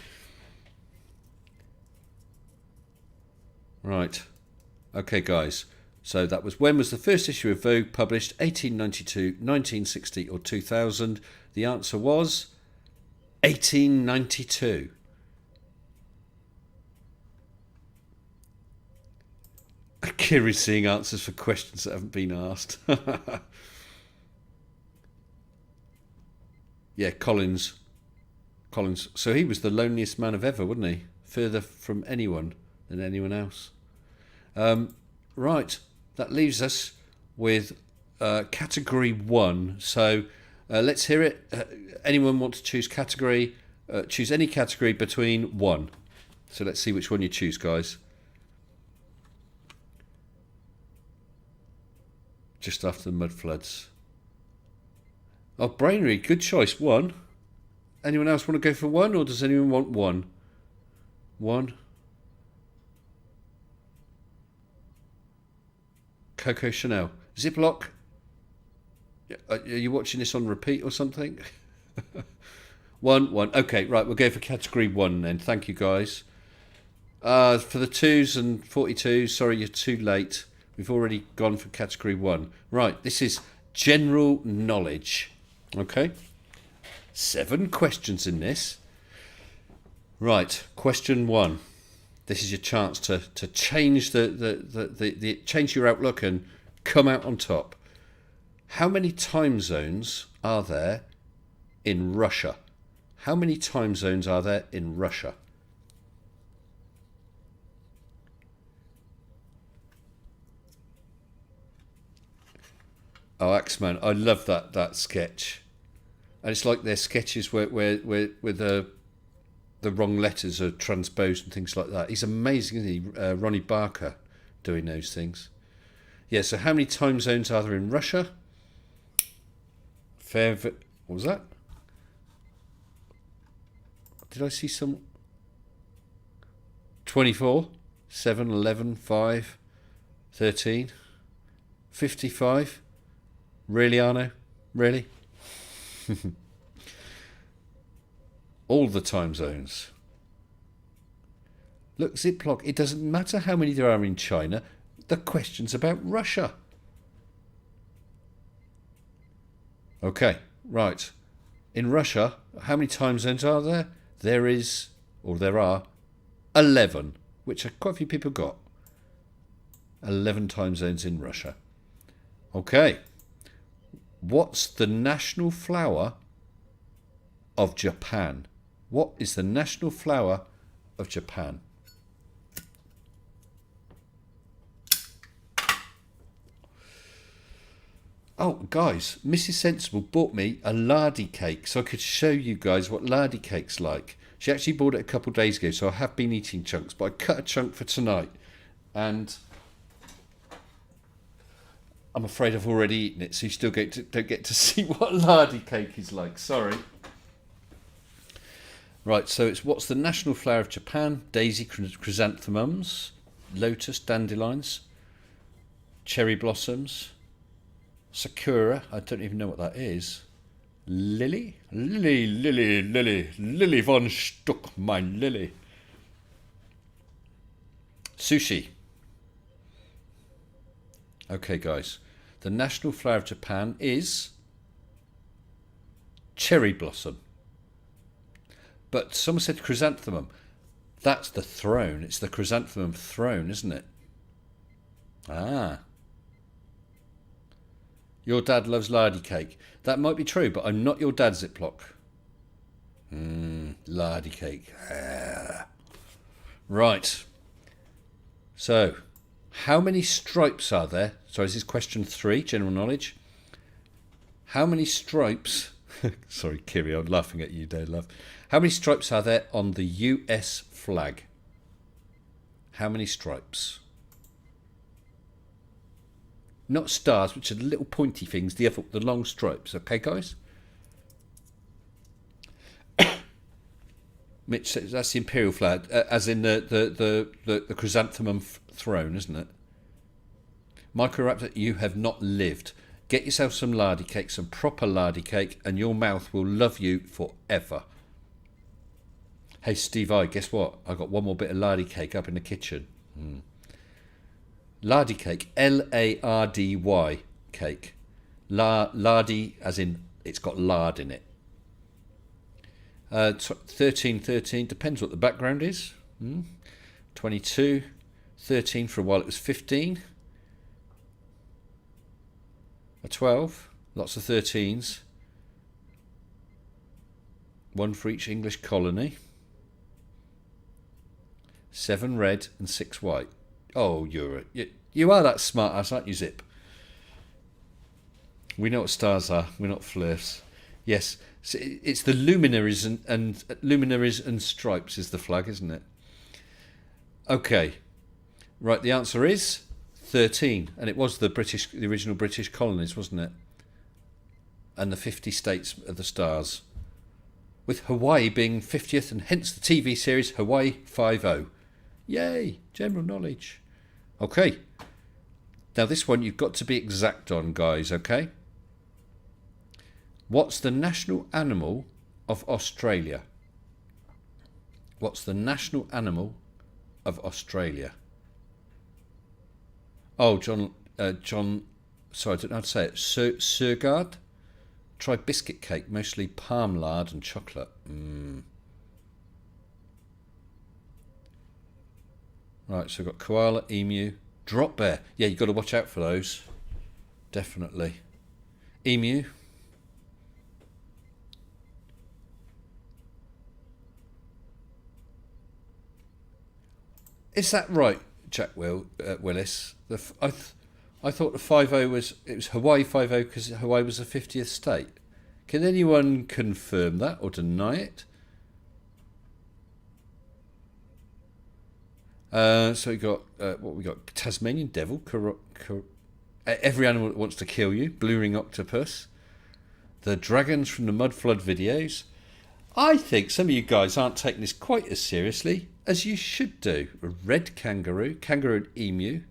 Right. Okay, guys. So that was when was the first issue of Vogue published? 1892, 1960 or 2000? The answer was 1892. Kiri's seeing answers for questions that haven't been asked. Yeah, Collins. So he was the loneliest man of ever, wasn't he? Further from anyone than anyone else. Right. That leaves us with category 1. So let's hear it. Anyone want to choose category? Choose any category between 1. So let's see which one you choose, guys. Just after the mud floods. Oh, Brainery, good choice. 1. Anyone else want to go for 1, or does anyone want 1? 1. Coco Chanel. Ziploc. Are you watching this on repeat or something? 1. Okay, right, we'll go for category 1 then. Thank you, guys. For the 2s and 42s, sorry, you're too late. We've already gone for category 1. Right, this is general knowledge. Okay, 7 questions in this. Right, question 1. This is your chance to change change your outlook and come out on top. How many time zones are there in Russia? How many time zones are there in Russia? Oh, Axeman, I love that sketch. And it's like their sketches where the wrong letters are transposed and things like that. He's amazing, isn't he? Ronnie Barker doing those things. Yeah, so how many time zones are there in Russia? What was that? Did I see some? 24, 7, 11, 5, 13, 55. Really, Arno? Really? All the time zones. Look, Ziploc, it doesn't matter how many there are in China. The question's about Russia. Okay, right. In Russia, how many time zones are there? There are 11, which quite a few people got. 11 time zones in Russia. Okay. What's the national flower of Japan? What is the national flower of Japan? Oh, guys, Mrs. Sensible bought me a lardy cake so I could show you guys what lardy cake's like. She actually bought it a couple of days ago, so I have been eating chunks, but I cut a chunk for tonight. And I'm afraid I've already eaten it, so you still don't get to see what lardy cake is like. Sorry. Right, so it's what's the national flower of Japan? Daisy, chrysanthemums, lotus, dandelions, cherry blossoms, sakura. I don't even know what that is. Lily von Stuck, my lily. Sushi. Okay, guys. The national flower of Japan is cherry blossom. But someone said chrysanthemum. That's the throne. It's the chrysanthemum throne, isn't it? Ah. Your dad loves lardy cake. That might be true, but I'm not your dad, Ziploc. Lardy cake. Ah. Right. So, how many stripes are there? Sorry, this is question 3, general knowledge. How many stripes... Sorry, Kiri, I'm laughing at you, dear love. How many stripes are there on the US flag? How many stripes? Not stars, which are the little pointy things, the long stripes. Okay, guys? Mitch says that's the imperial flag, as in the chrysanthemum throne, isn't it? Microraptor, you have not lived. Get yourself some lardy cake, some proper lardy cake, and your mouth will love you forever. Hey, Steve I, guess what? I got one more bit of lardy cake up in the kitchen. Lardy cake, Lardy cake. Lardy, as in it's got lard in it. 13, depends what the background is. 22, 13 for a while it was 15. A 12, lots of 13s. One for each English colony. 7 red and 6 white. Oh, you are that smart ass, aren't you, Zip? We know what stars are. We're not flirts. Yes, so it's the luminaries and luminaries and stripes is the flag, isn't it? Okay, right. The answer is 13, and it was the original British colonies, wasn't it? And the 50 states of the stars, with Hawaii being 50th, and hence the TV series Hawaii 5-0. Yay! General knowledge. Okay. Now this one you've got to be exact on, guys. Okay. What's the national animal of Australia? What's the national animal of Australia? Oh, John sorry, I don't know how to say it. Surgard. Try biscuit cake, mostly palm lard and chocolate. Right, so we've got koala, emu, drop bear. Yeah, you've got to watch out for those. Definitely. Emu. Is that right, Jack Willis? I thought the 50 was Hawaii 50 because Hawaii was the 50th state. Can anyone confirm that or deny it? So we got what we got: Tasmanian devil, every animal that wants to kill you, blue ring octopus, the dragons from the mud flood videos. I think some of you guys aren't taking this quite as seriously as you should do. A red kangaroo, kangaroo and emu,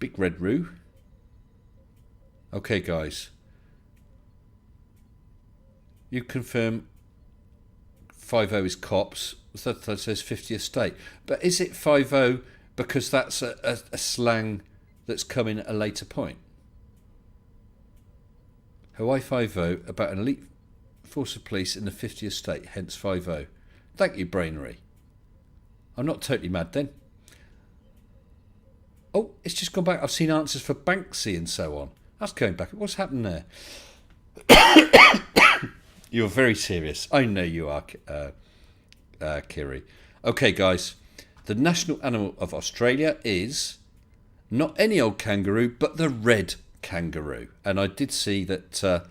big red roo. Okay, guys, you confirm 50 is cops. That says 50th state, but is it 50 because that's a slang that's come in at a later point? Hawaii 50 about an elite force of police in the 50th state, hence 50. Thank you, Brainery. I'm not totally mad then. Oh, it's just gone back. I've seen answers for Banksy and so on. That's going back. What's happened there? You're very serious. I know you are, Kiri. Okay, guys. The national animal of Australia is not any old kangaroo, but the red kangaroo. And I did see that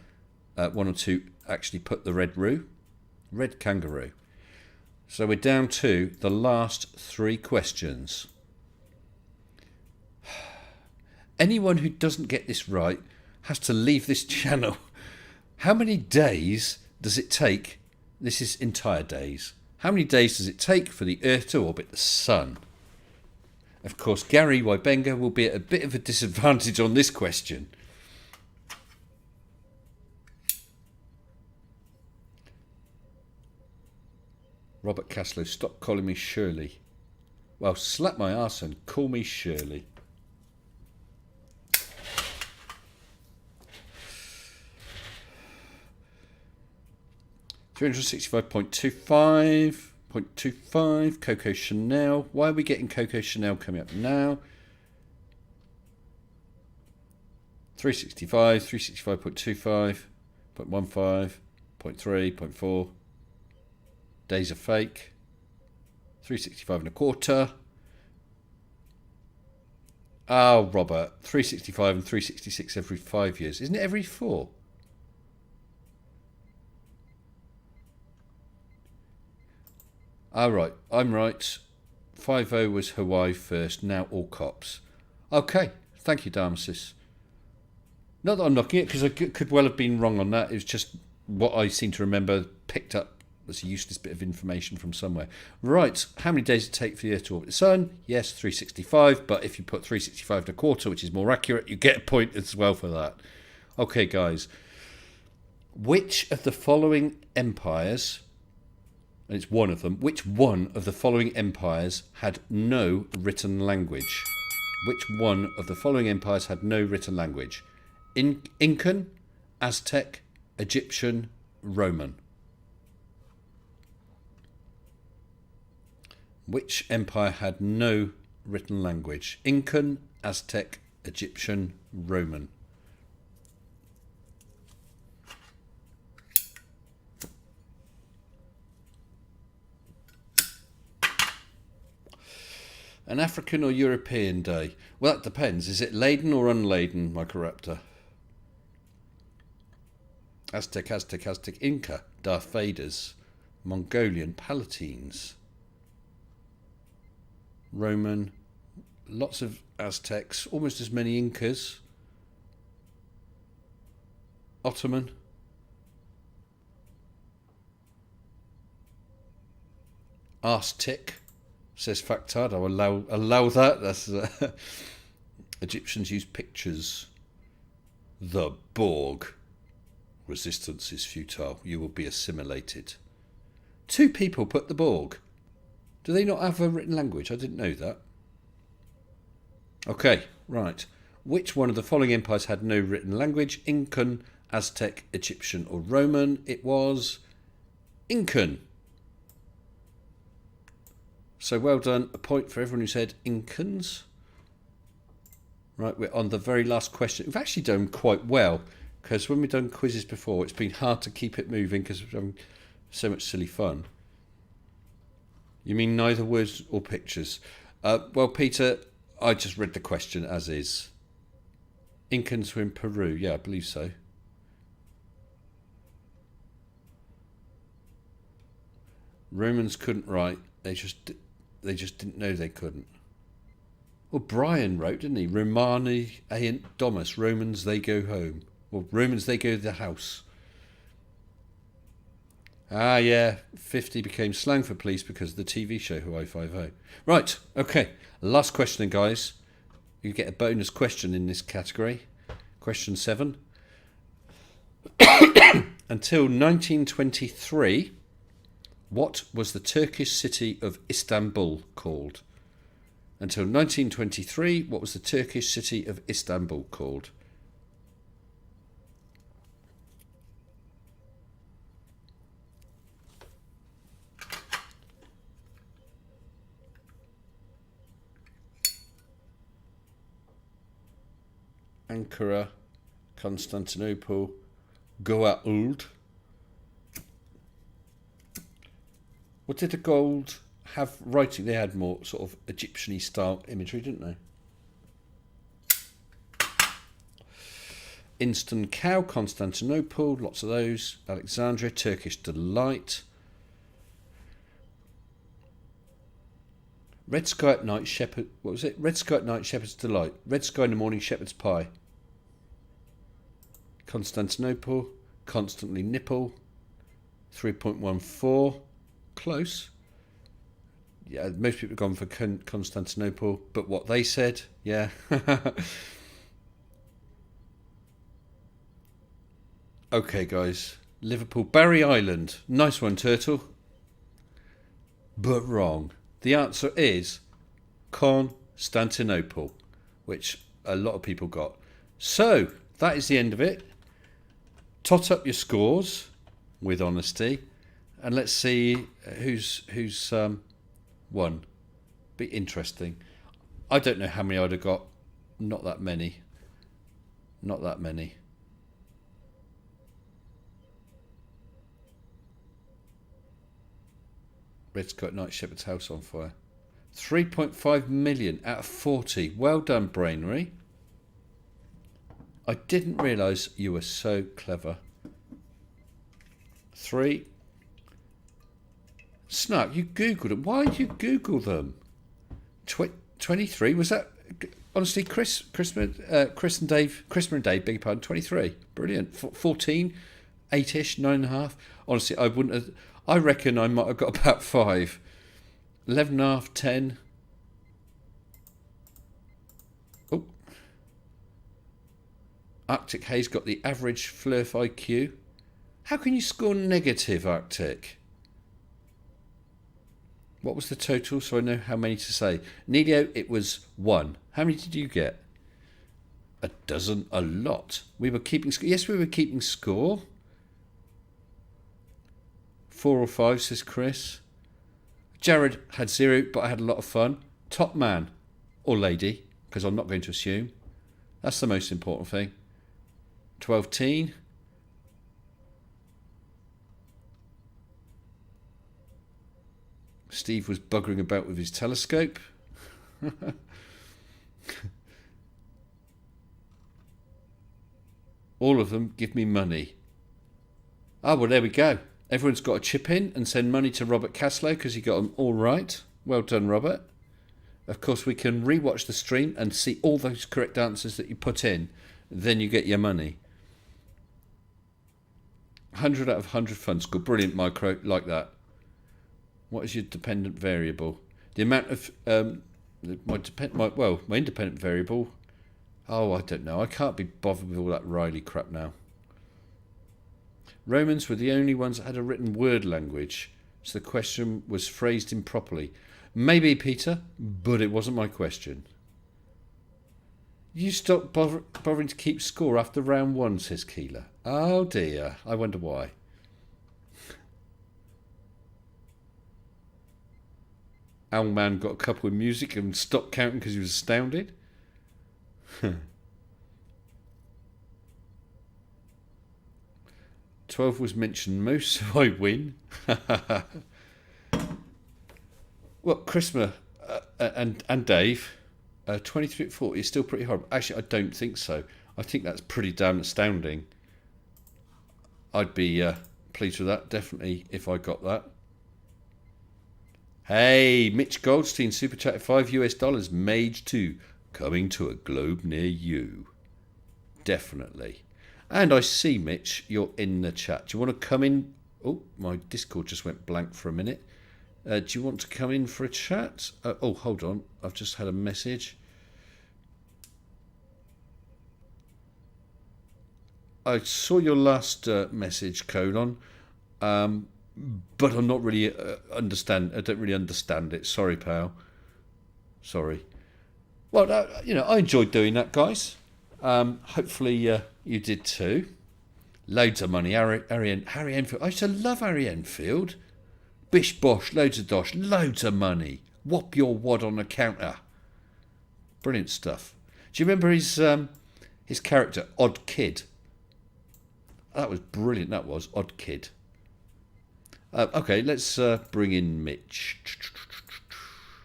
one or two actually put the red kangaroo. So we're down to the last 3 questions. Anyone who doesn't get this right has to leave this channel. How many days does it take? This is entire days. How many days does it take for the Earth to orbit the Sun? Of course, Gary Wybenga will be at a bit of a disadvantage on this question. Robert Caslow, stop calling me Shirley. Well, slap my arse and call me Shirley. $365.25 Coco Chanel. Why are we getting Coco Chanel coming up now? 365, 365.25, 0.15, 0.3, 0.4. Days are fake. 365 and a quarter. Oh, Robert. 365 and 366 every 5 years. Isn't it every 4? Right, I'm right. 50 was Hawaii first, now all cops. Okay, thank you, Dharmasis. Not that I'm knocking it, because I could well have been wrong on that. It was just what I seem to remember picked up as a useless bit of information from somewhere. Right, how many days does it take for the Earth to orbit the Sun? Yes, 365, but if you put 365 and a quarter, which is more accurate, you get a point as well for that. Okay, guys. Which of the following empires... and it's one of them. Which one of the following empires had no written language? Which one of the following empires had no written language? Incan, Aztec, Egyptian, Roman. Which empire had no written language? Incan, Aztec, Egyptian, Roman. An African or European day? Well, that depends. Is it laden or unladen, my corruptor? Aztec, Inca, Darth Vaders, Mongolian, Palatines, Roman, lots of Aztecs, almost as many Incas, Ottoman, Arse-tick, says Factard. I will allow that. That's Egyptians use pictures. The Borg. Resistance is futile. You will be assimilated. 2 people put the Borg. Do they not have a written language? I didn't know that. Okay, right. Which one of the following empires had no written language? Incan, Aztec, Egyptian, or Roman? It was Incan. So well done. A point for everyone who said Incans. Right, we're on the very last question. We've actually done quite well, because when we've done quizzes before, it's been hard to keep it moving because we're having so much silly fun. You mean neither words or pictures? Well, Peter, I just read the question as is. Incans were in Peru. Yeah, I believe so. Romans couldn't write. They just didn't know they couldn't. Well, Brian wrote, didn't he? Romani aiunt domus. Romans, they go home. Or Romans, they go to the house. Ah, yeah. 50 became slang for police because of the TV show Hawaii Five-0. Right, okay. Last question then, guys. You get a bonus question in this category. Question 7. Until 1923, what was the Turkish city of Istanbul called? Until 1923, what was the Turkish city of Istanbul called? Ankara, Constantinople, Goa Old. What did the gold have writing? They had more sort of Egyptian-y style imagery, didn't they? Instant Cow, Constantinople, lots of those. Alexandria, Turkish Delight. Red Sky at Night, Shepherd. What was it? Red Sky at Night, Shepherd's Delight. Red Sky in the Morning, Shepherd's Pie. Constantinople, Constantly Nipple. 3.14. Close. Yeah, most people have gone for Constantinople, but what they said, yeah. Okay, guys. Liverpool, Barry Island. Nice one, Turtle. But wrong. The answer is Constantinople, which a lot of people got. So, that is the end of it. Tot up your scores with honesty, and let's see who's won. Be interesting. I don't know how many I'd have got. Not that many. Not that many. Red Sky at Night, Shepherd's House on Fire. 3.5 million out of 40. Well done, Brainery. I didn't realise you were so clever. 3. Snuck, you Googled them. Why did you Google them? 23, was that... Honestly, Chris and Dave, beg your pardon, 23. Brilliant. 14, 8-ish, 9.5. Honestly, I wouldn't have... I reckon I might have got about 5. 11.5, 10. Oh. Arctic Haze got the average Flurf IQ. How can you score negative, Arctic? What was the total so I know how many to say? Neilio, it was 1. How many did you get? A dozen, a lot. We were keeping score. Yes, we were keeping score. 4 or 5, says Chris. Jared had 0, but I had a lot of fun. Top man or lady, because I'm not going to assume. That's the most important thing. 12 teen. Steve was buggering about with his telescope. All of them give me money. Ah, well, there we go. Everyone's got to chip in and send money to Robert Caslow because he got them all right. Well done, Robert. Of course, we can rewatch the stream and see all those correct answers that you put in. Then you get your money. 100 out of 100 fun score. Brilliant, Micro. Like that. What is your dependent variable? The amount of... my independent variable... Oh, I don't know. I can't be bothered with all that Riley crap now. Romans were the only ones that had a written word language, so the question was phrased improperly. Maybe, Peter, but it wasn't my question. You stopped bothering to keep score after round 1, says Keeler. Oh dear, I wonder why. Owlman got a couple of music and stopped counting because he was astounded. 12 was mentioned most, so I win. Well, Christmas and Dave, 23 at 40 is still pretty horrible. Actually, I don't think so. I think that's pretty damn astounding. I'd be pleased with that, definitely, if I got that. Hey, Mitch Goldstein, Super Chat, $5 Mage 2, coming to a globe near you. Definitely. And I see, Mitch, you're in the chat. Do you want to come in? Oh, my Discord just went blank for a minute. Do you want to come in for a chat? Oh, hold on. I've just had a message. I saw your last message, Colon, but I'm not really understand. I don't really understand it. Sorry, pal. Sorry. Well, I enjoyed doing that, guys. Hopefully you did too. Loads of money. Harry Enfield. I used to love Harry Enfield. Bish bosh, loads of dosh, loads of money. Whop your wad on the counter. Brilliant stuff. Do you remember his character, Odd Kid? That was brilliant. That was Odd Kid. Okay, let's bring in Mitch.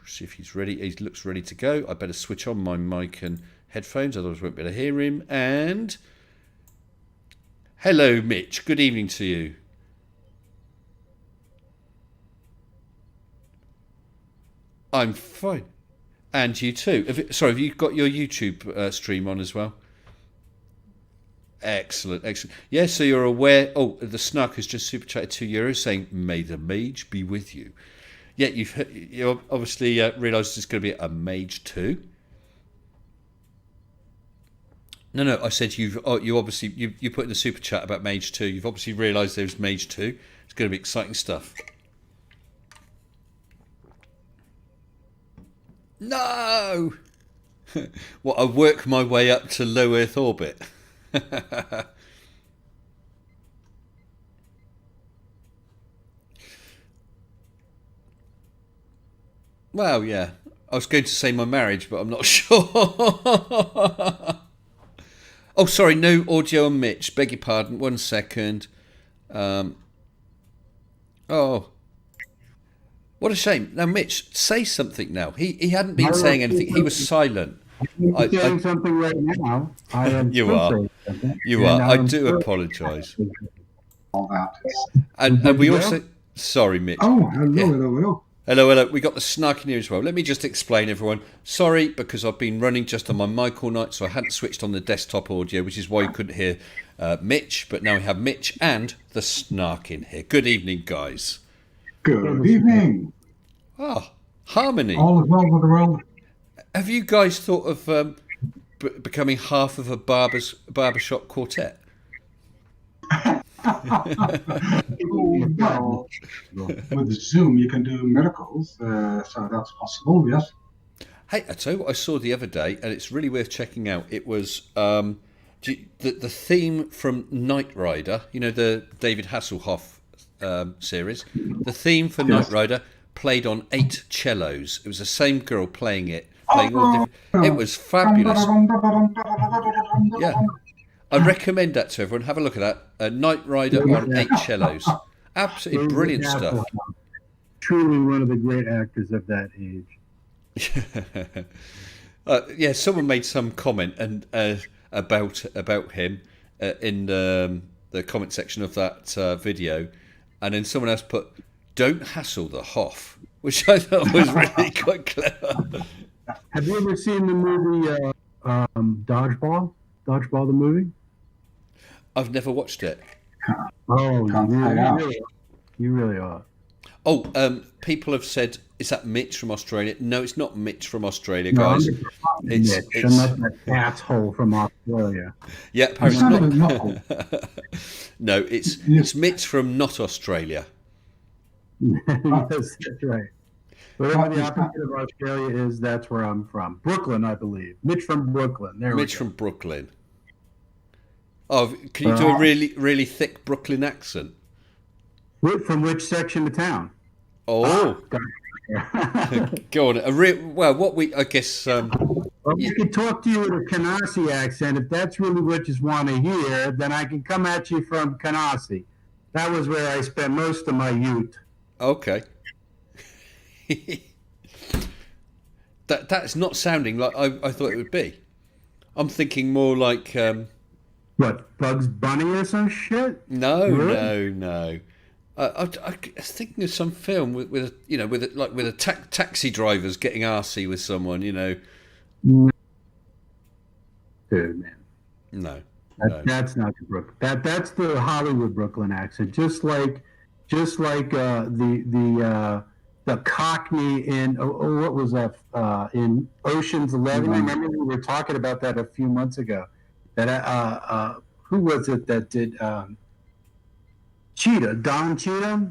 See if he's ready. He looks ready to go. I better switch on my mic and headphones, otherwise I won't be able to hear him. And hello, Mitch. Good evening to you. I'm fine. And you too. Have you got your YouTube stream on as well? Excellent, excellent. Yeah, so you're aware. Oh, the Snark has just super chatted €2 saying, "May the Mage be with you." Yeah, you obviously realised there's going to be a Mage 2. No, I said you obviously you put in the super chat about Mage 2. You've obviously realised there's Mage 2. It's going to be exciting stuff. No! What, I work my way up to low Earth orbit? Well, yeah. I was going to say my marriage, but I'm not sure. Oh, sorry, no audio on Mitch. Beg your pardon. 1 second. Oh. What a shame. Now, Mitch, say something now. He hadn't been saying anything. He was silent. I'm saying something right now. I am. You are. You are. I do apologise. And we also... Sorry, Mitch. Oh, hello. Hello. We got the Snark in here as well. Let me just explain, everyone. Sorry, because I've been running just on my mic all night, so I hadn't switched on the desktop audio, which is why you couldn't hear Mitch. But now we have Mitch and the Snark in here. Good evening, guys. Good evening. Ah, harmony. All is well with the world. Have you guys thought of becoming half of a barbershop quartet? Well, with Zoom, you can do miracles, so that's possible, yes. Hey, I tell you what I saw the other day, and it's really worth checking out. It was the theme from Knight Rider, you know, the David Hasselhoff series. The theme for Knight Rider played on 8 cellos. It was the same girl playing it. All different. It was fabulous. Yeah, I recommend that to everyone. Have a look at that. Knight Rider on 8 cellos. Absolutely brilliant stuff. Truly one of the great actors of that age. Yeah, someone made some comment and about him in the comment section of that video, and then someone else put, "Don't hassle the Hoff," which I thought was really quite clever. Have you ever seen the movie Dodgeball? Dodgeball, the movie? I've never watched it. Oh, you really are. Oh, people have said, is that Mitch from Australia? No, it's not Mitch from Australia, guys. It's Mitch, unless that asshole from Australia. Yeah, apparently not. No, it's Mitch from not Australia. Yes, that's right. Whatever the Well, opposite of Australia is, that's where I'm from. Brooklyn, I believe. Mitch from Brooklyn. There Mitch we from go. Brooklyn. Oh, can you do a Uh, really thick Brooklyn accent? from which section of town? Oh, Got it. go on. Well, what we I guess Well, I could talk to you with a Canarsie accent. If that's really what you want to hear, then I can come at you from Canarsie. That was where I spent most of my youth. okay. That's not sounding like I thought it would be. I'm thinking more like What, Bugs Bunny or some shit? no, Really? no. I was thinking of some film with a, you know, with a taxi drivers getting arsey with someone, you know. Dude, man. No, That, no. that's not the that's the Hollywood Brooklyn accent. Just like the Cockney in what was that in Ocean's 11? I remember we were talking about that a few months ago. That who was it that did Cheetah? Don Cheetah?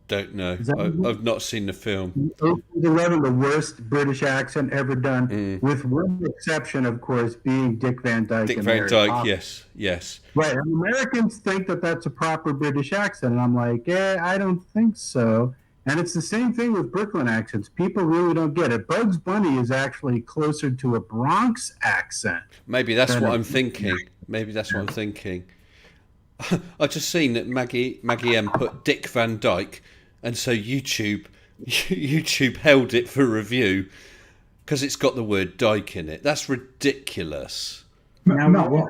Don't know. Is that I've not seen the film. Ocean's 11, the worst British accent ever done, Mm. with one exception, of course, being Dick Van Dyke. Dick and Van Mary Dyke, Poppins. yes. Right. And Americans think that that's a proper British accent. And I'm like, I don't think so. And it's the same thing with Brooklyn accents. People really don't get it. Bugs Bunny is actually closer to a Bronx accent. Maybe that's than what a- I'm thinking. I just seen that Maggie M put Dick Van Dyke, and so YouTube held it for review because it's got the word Dyke in it. That's ridiculous. No.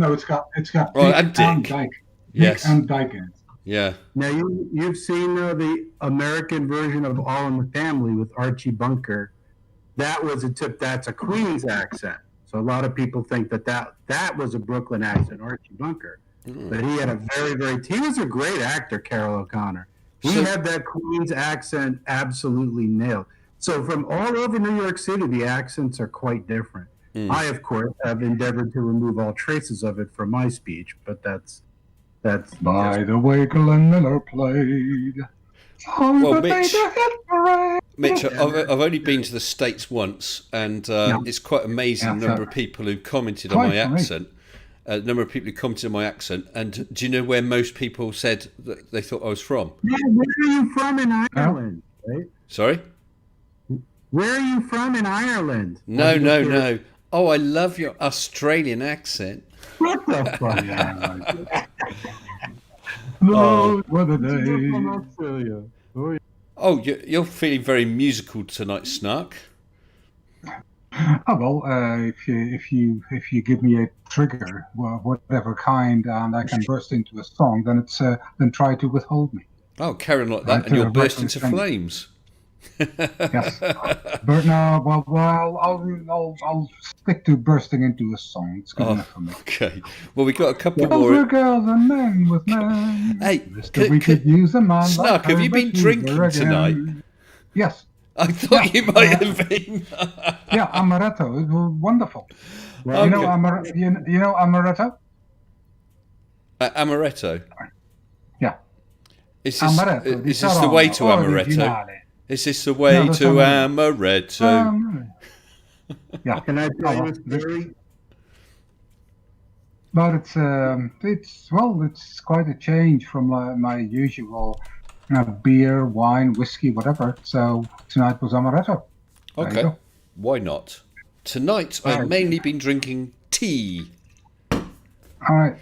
It's got Right, Dick and Dick. and Dyke. Yes. Dick and Dyke in it. Yeah. Now, you've seen the American version of All in the Family with Archie Bunker. That's a Queens accent. So a lot of people think that was a Brooklyn accent, Archie Bunker. But he had a he was a great actor, Carol O'Connor. He had that Queens accent absolutely nailed. So from all over New York City, the accents are quite different. I, of course, have endeavored to remove all traces of it from my speech, but that's By the way Glenn Miller played. Well, Mitch, I've only been to the States once, and it's quite amazing the number of people who commented on my accent. Number of people who commented on my accent. And do you know where most people said that they thought I was from? Yeah, where are you from in Ireland? Right? Sorry? Where are you from in Ireland? No. Oh, I love your Australian accent. What the fuck? Those were the days. Oh, you're feeling very musical tonight, Snark. Oh well, if you give me a trigger, well, whatever kind, and I can burst into a song, then try to withhold me. Oh, carry on like that, Right, and you'll burst reference into thing. flames. Yes, but no, well, I'll stick to bursting into a song. It's good enough for me. Okay. Well, we got a couple Girls more. with girls and men with men. Hey, We could use a man Snark, like have her, you but been she's drinking there tonight? again. Yes. I thought you might have been. Yeah, amaretto. It was wonderful. Well, You know amaretto? Amaretto. Yeah. Is Amaretto. this the way to Amaretto? Is this the way No, that's to Amaretto? yeah. Can I tell you a story? But it's quite a change from my usual beer, wine, whiskey, whatever. So tonight was amaretto. There you Okay. go. Why not? Tonight I've mainly been drinking tea. All right.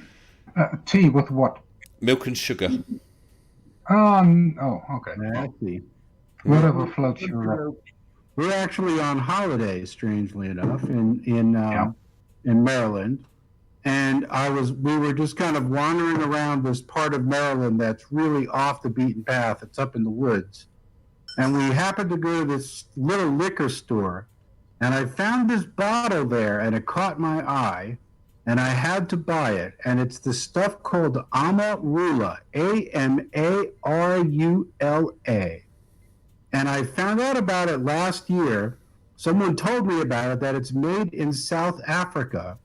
Tea with what? Milk and sugar. Okay. Exactly. Whatever floats your boat. We're actually on holiday, strangely enough, in Maryland, and we were just kind of wandering around this part of Maryland that's really off the beaten path. It's up in the woods, and we happened to go to this little liquor store, and I found this bottle there, and it caught my eye, and I had to buy it, and it's this stuff called Amarula, Amarula. And I found out about it last year. Someone told me about it, that it's made in South Africa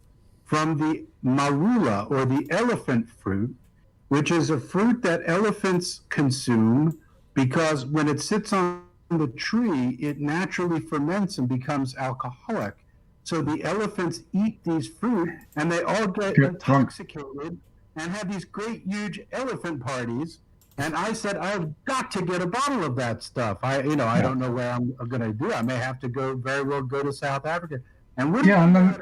from the marula, or the elephant fruit, which is a fruit that elephants consume because when it sits on the tree, it naturally ferments and becomes alcoholic. So the elephants eat these fruit and they all get Get drunk. intoxicated and have these great, huge elephant parties. And I said, I've got to get a bottle of that stuff. I don't know where I'm going to do. I may have to very well go to South Africa. And what Yeah, and then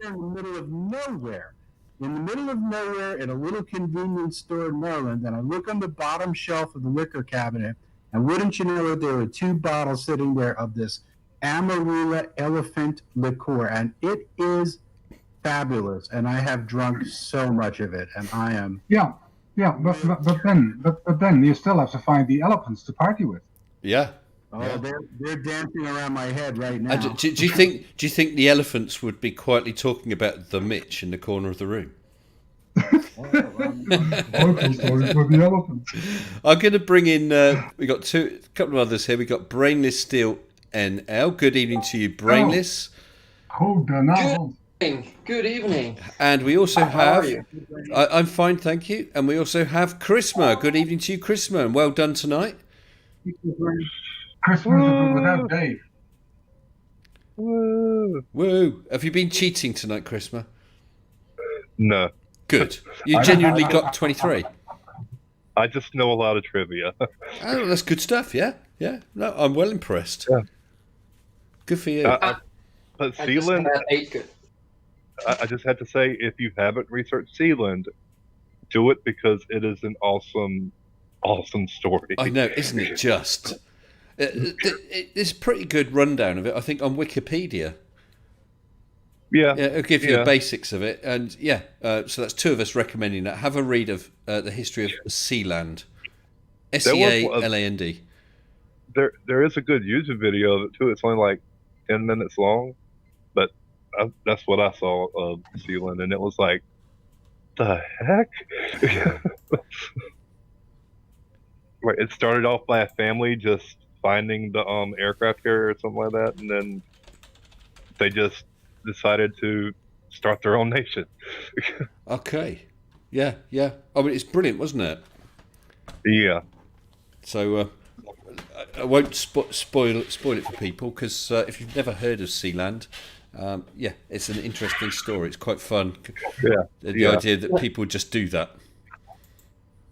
in the middle of nowhere, in a little convenience store in Maryland, and I look on the bottom shelf of the liquor cabinet, and wouldn't you know it, there were 2 bottles sitting there of this Amarula elephant liqueur, and it is fabulous. And I have drunk so much of it, and I am. yeah, but then you still have to find the elephants to party with. Yeah. Oh, Yeah. they're dancing around my head right now. And do you think the elephants would be quietly talking about the Mitch in the corner of the room? Local stories for the elephants. I'm going to bring in. We got a couple of others here. We got Brainless Steel NL. Good evening to you, Brainless. Hold on now. Good evening. And we also How have. are you? I'm fine, thank you. And we also have Chrisma. Good evening to you, Chrisma, and well done tonight. Christmas without Dave. Woo! Have you been cheating tonight, Chrisma? No, Good. You genuinely got 23. I just know a lot of trivia. Oh, that's good stuff. Yeah, yeah. No, I'm well impressed. Yeah. Good for you. But I just Sealand, had 8 good. I just had to say, if you haven't researched Sealand, do it because it is an awesome, awesome story. I know, isn't it just? It's a pretty good rundown of it, I think, on Wikipedia. Yeah, Yeah, it'll give you the Yeah. basics of it. And yeah, so that's 2 of us recommending that. Have a read of the history of Sealand. Sealand. there is a good YouTube video of it too. It's only like 10 minutes long, but that's what I saw of Sealand, and it was like, the heck? Right, it started off by a family just finding the aircraft carrier or something like that, and then they just decided to start their own nation. Okay. Yeah, yeah. I mean, it's brilliant, wasn't it? Yeah. So I won't spoil it for people, because if you've never heard of Sealand, yeah, it's an interesting story. It's quite fun. Yeah. The idea that people just do that.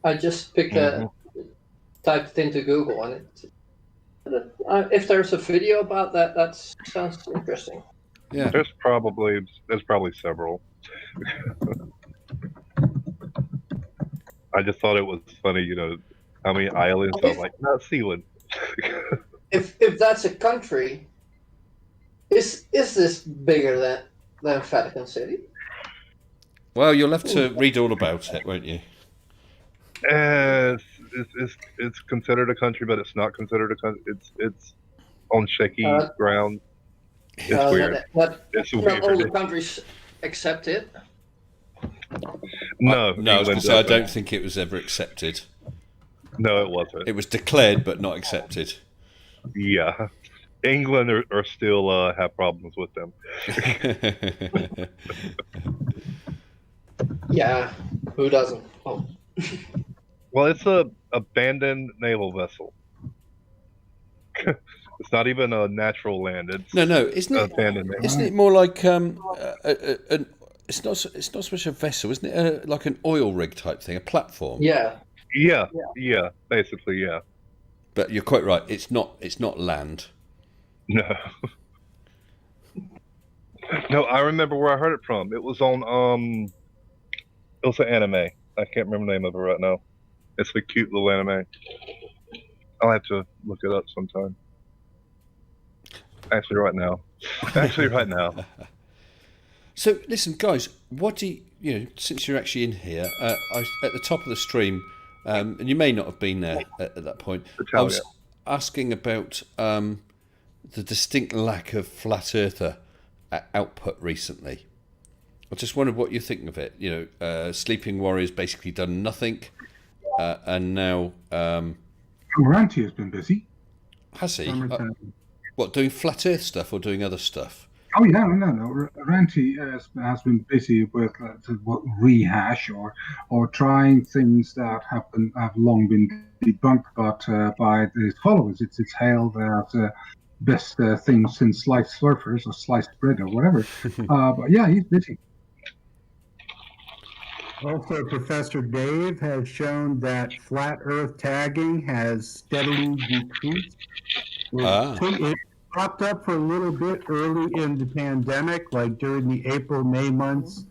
I just typed it into Google, and if there's a video about that, that sounds interesting. Yeah. There's probably several. I just thought it was funny, how many islands are like, not Sealand. If that's a country, is this bigger than Vatican City? Well, you'll have to read all about it, won't you? It's considered a country, but it's not considered a country. It's on shaky ground. It's weird. It's Not weird. all the countries accept it. No, No, I was going England to say, I doesn't. don't think it was ever accepted. No, it wasn't. It was declared, but not accepted. Yeah, England are still have problems with them. Yeah, who doesn't? Oh. Well, it's a abandoned naval vessel. It's not even a natural land. It's No, isn't it? abandoned naval. Isn't it more like it's not so much a vessel, isn't it? Like an oil rig type thing, a platform. Yeah, Yeah, basically, yeah. But you're quite right. It's not land. No. No, I remember where I heard it from. It was on it was an anime. I can't remember the name of it right now. It's a cute little anime. I'll have to look it up sometime. Actually right now. So listen, guys. What do you since you're actually in here? At the top of the stream, and you may not have been there at that point. I was asking about the distinct lack of flat earther output recently. I just wondered what you think of it. Sleeping Warrior's basically done nothing, and now Ranty has been busy. has he? What, doing flat Earth stuff or doing other stuff? Oh yeah, no. Ranty has been busy with rehash or trying things that have long been debunked, but by his followers, it's hailed as best thing since sliced surfers or sliced bread or whatever. But yeah, he's busy. Also, Professor Dave has shown that flat Earth tagging has steadily decreased. It popped up for a little bit early in the pandemic, like during the April, May months,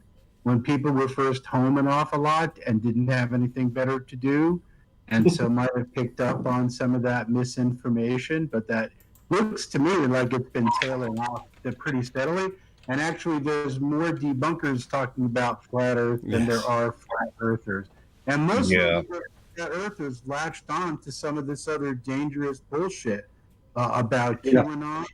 when people were first home and off a lot and didn't have anything better to do. And so might have picked up on some of that misinformation, but that looks to me like it's been tailing off pretty steadily. And actually, there's more debunkers talking about flat Earth than there are flat Earthers. And most of the flat Earthers latched on to some of this other dangerous bullshit about QAnon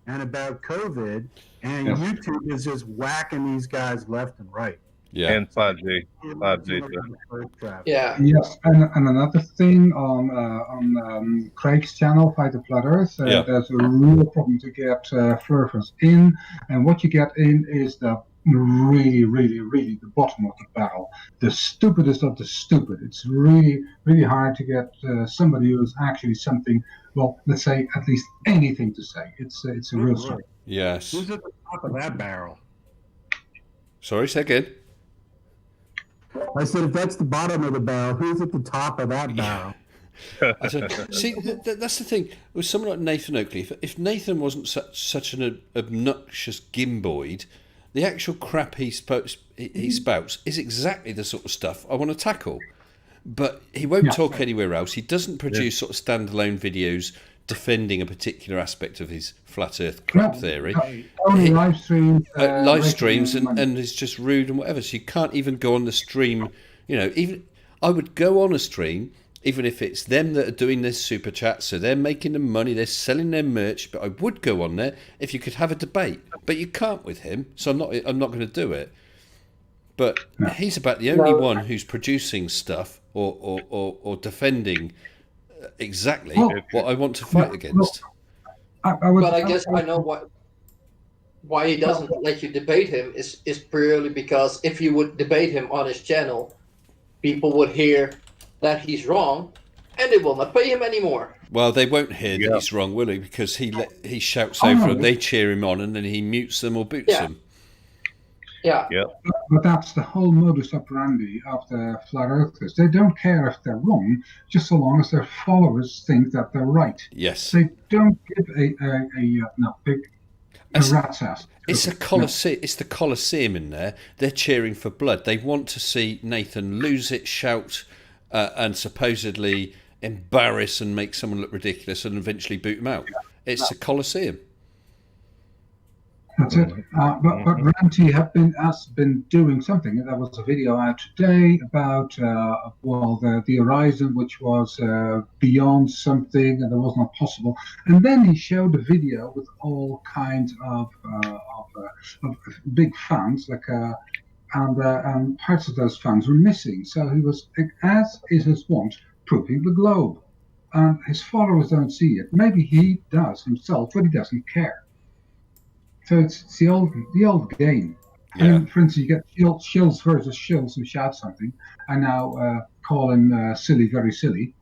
and about COVID. And YouTube is just whacking these guys left and right. Yeah. And 5G. 5G. Yeah. Yes, and another thing on Craig's channel, Fight the Flat Earth, there's a real problem to get flurfers in, and what you get in is the really the bottom of the barrel, the stupidest of the stupid. It's really hard to get somebody who's actually something. Well, let's say at least anything to say. It's a real struggle. Yes. Who's at the top of that barrel? Sorry, say again. I said, if that's the bottom of the barrel, who's at the top of that barrel? See, that's the thing with someone like Nathan Oakley. If Nathan wasn't such an obnoxious gimboid, the actual crap he spouts is exactly the sort of stuff I want to tackle. But he won't talk anywhere else. He doesn't produce sort of standalone videos defending a particular aspect of his flat Earth crap theory. Only live streams, and is just rude and whatever. So you can't even go on the stream. Even I would go on a stream, even if it's them that are doing this super chat, so they're making the money, they're selling their merch. But I would go on there if you could have a debate. But you can't with him, so I'm not going to do it. But he's about the only one who's producing stuff or defending exactly what I want to fight against. I guess I know why he doesn't let you debate him is purely because if you would debate him on his channel, people would hear that he's wrong, and they will not pay him anymore. Well, they won't hear that he's wrong, will he? Because he shouts over them, they cheer him on, and then he mutes them or boots them. Yeah. But that's the whole modus operandi of the flat earthers. They don't care if they're wrong, just so long as their followers think that they're right. Yes. They don't give a rat's ass. It's a Colosseum. It's the Colosseum in there. They're cheering for blood. They want to see Nathan lose it, shout, and supposedly embarrass and make someone look ridiculous, and eventually boot him out. It's a Colosseum. That's it. But Ranty has been doing something. There was a video out today about the horizon, which was beyond something, and it was not possible. And then he showed a video with all kinds of big fans, and parts of those fans were missing. So he was, as is his wont, proving the globe. And his followers don't see it. Maybe he does himself, but he doesn't care. So it's the old game. Yeah. And for instance, you get shills versus shills who shout something. I now call him silly, very silly,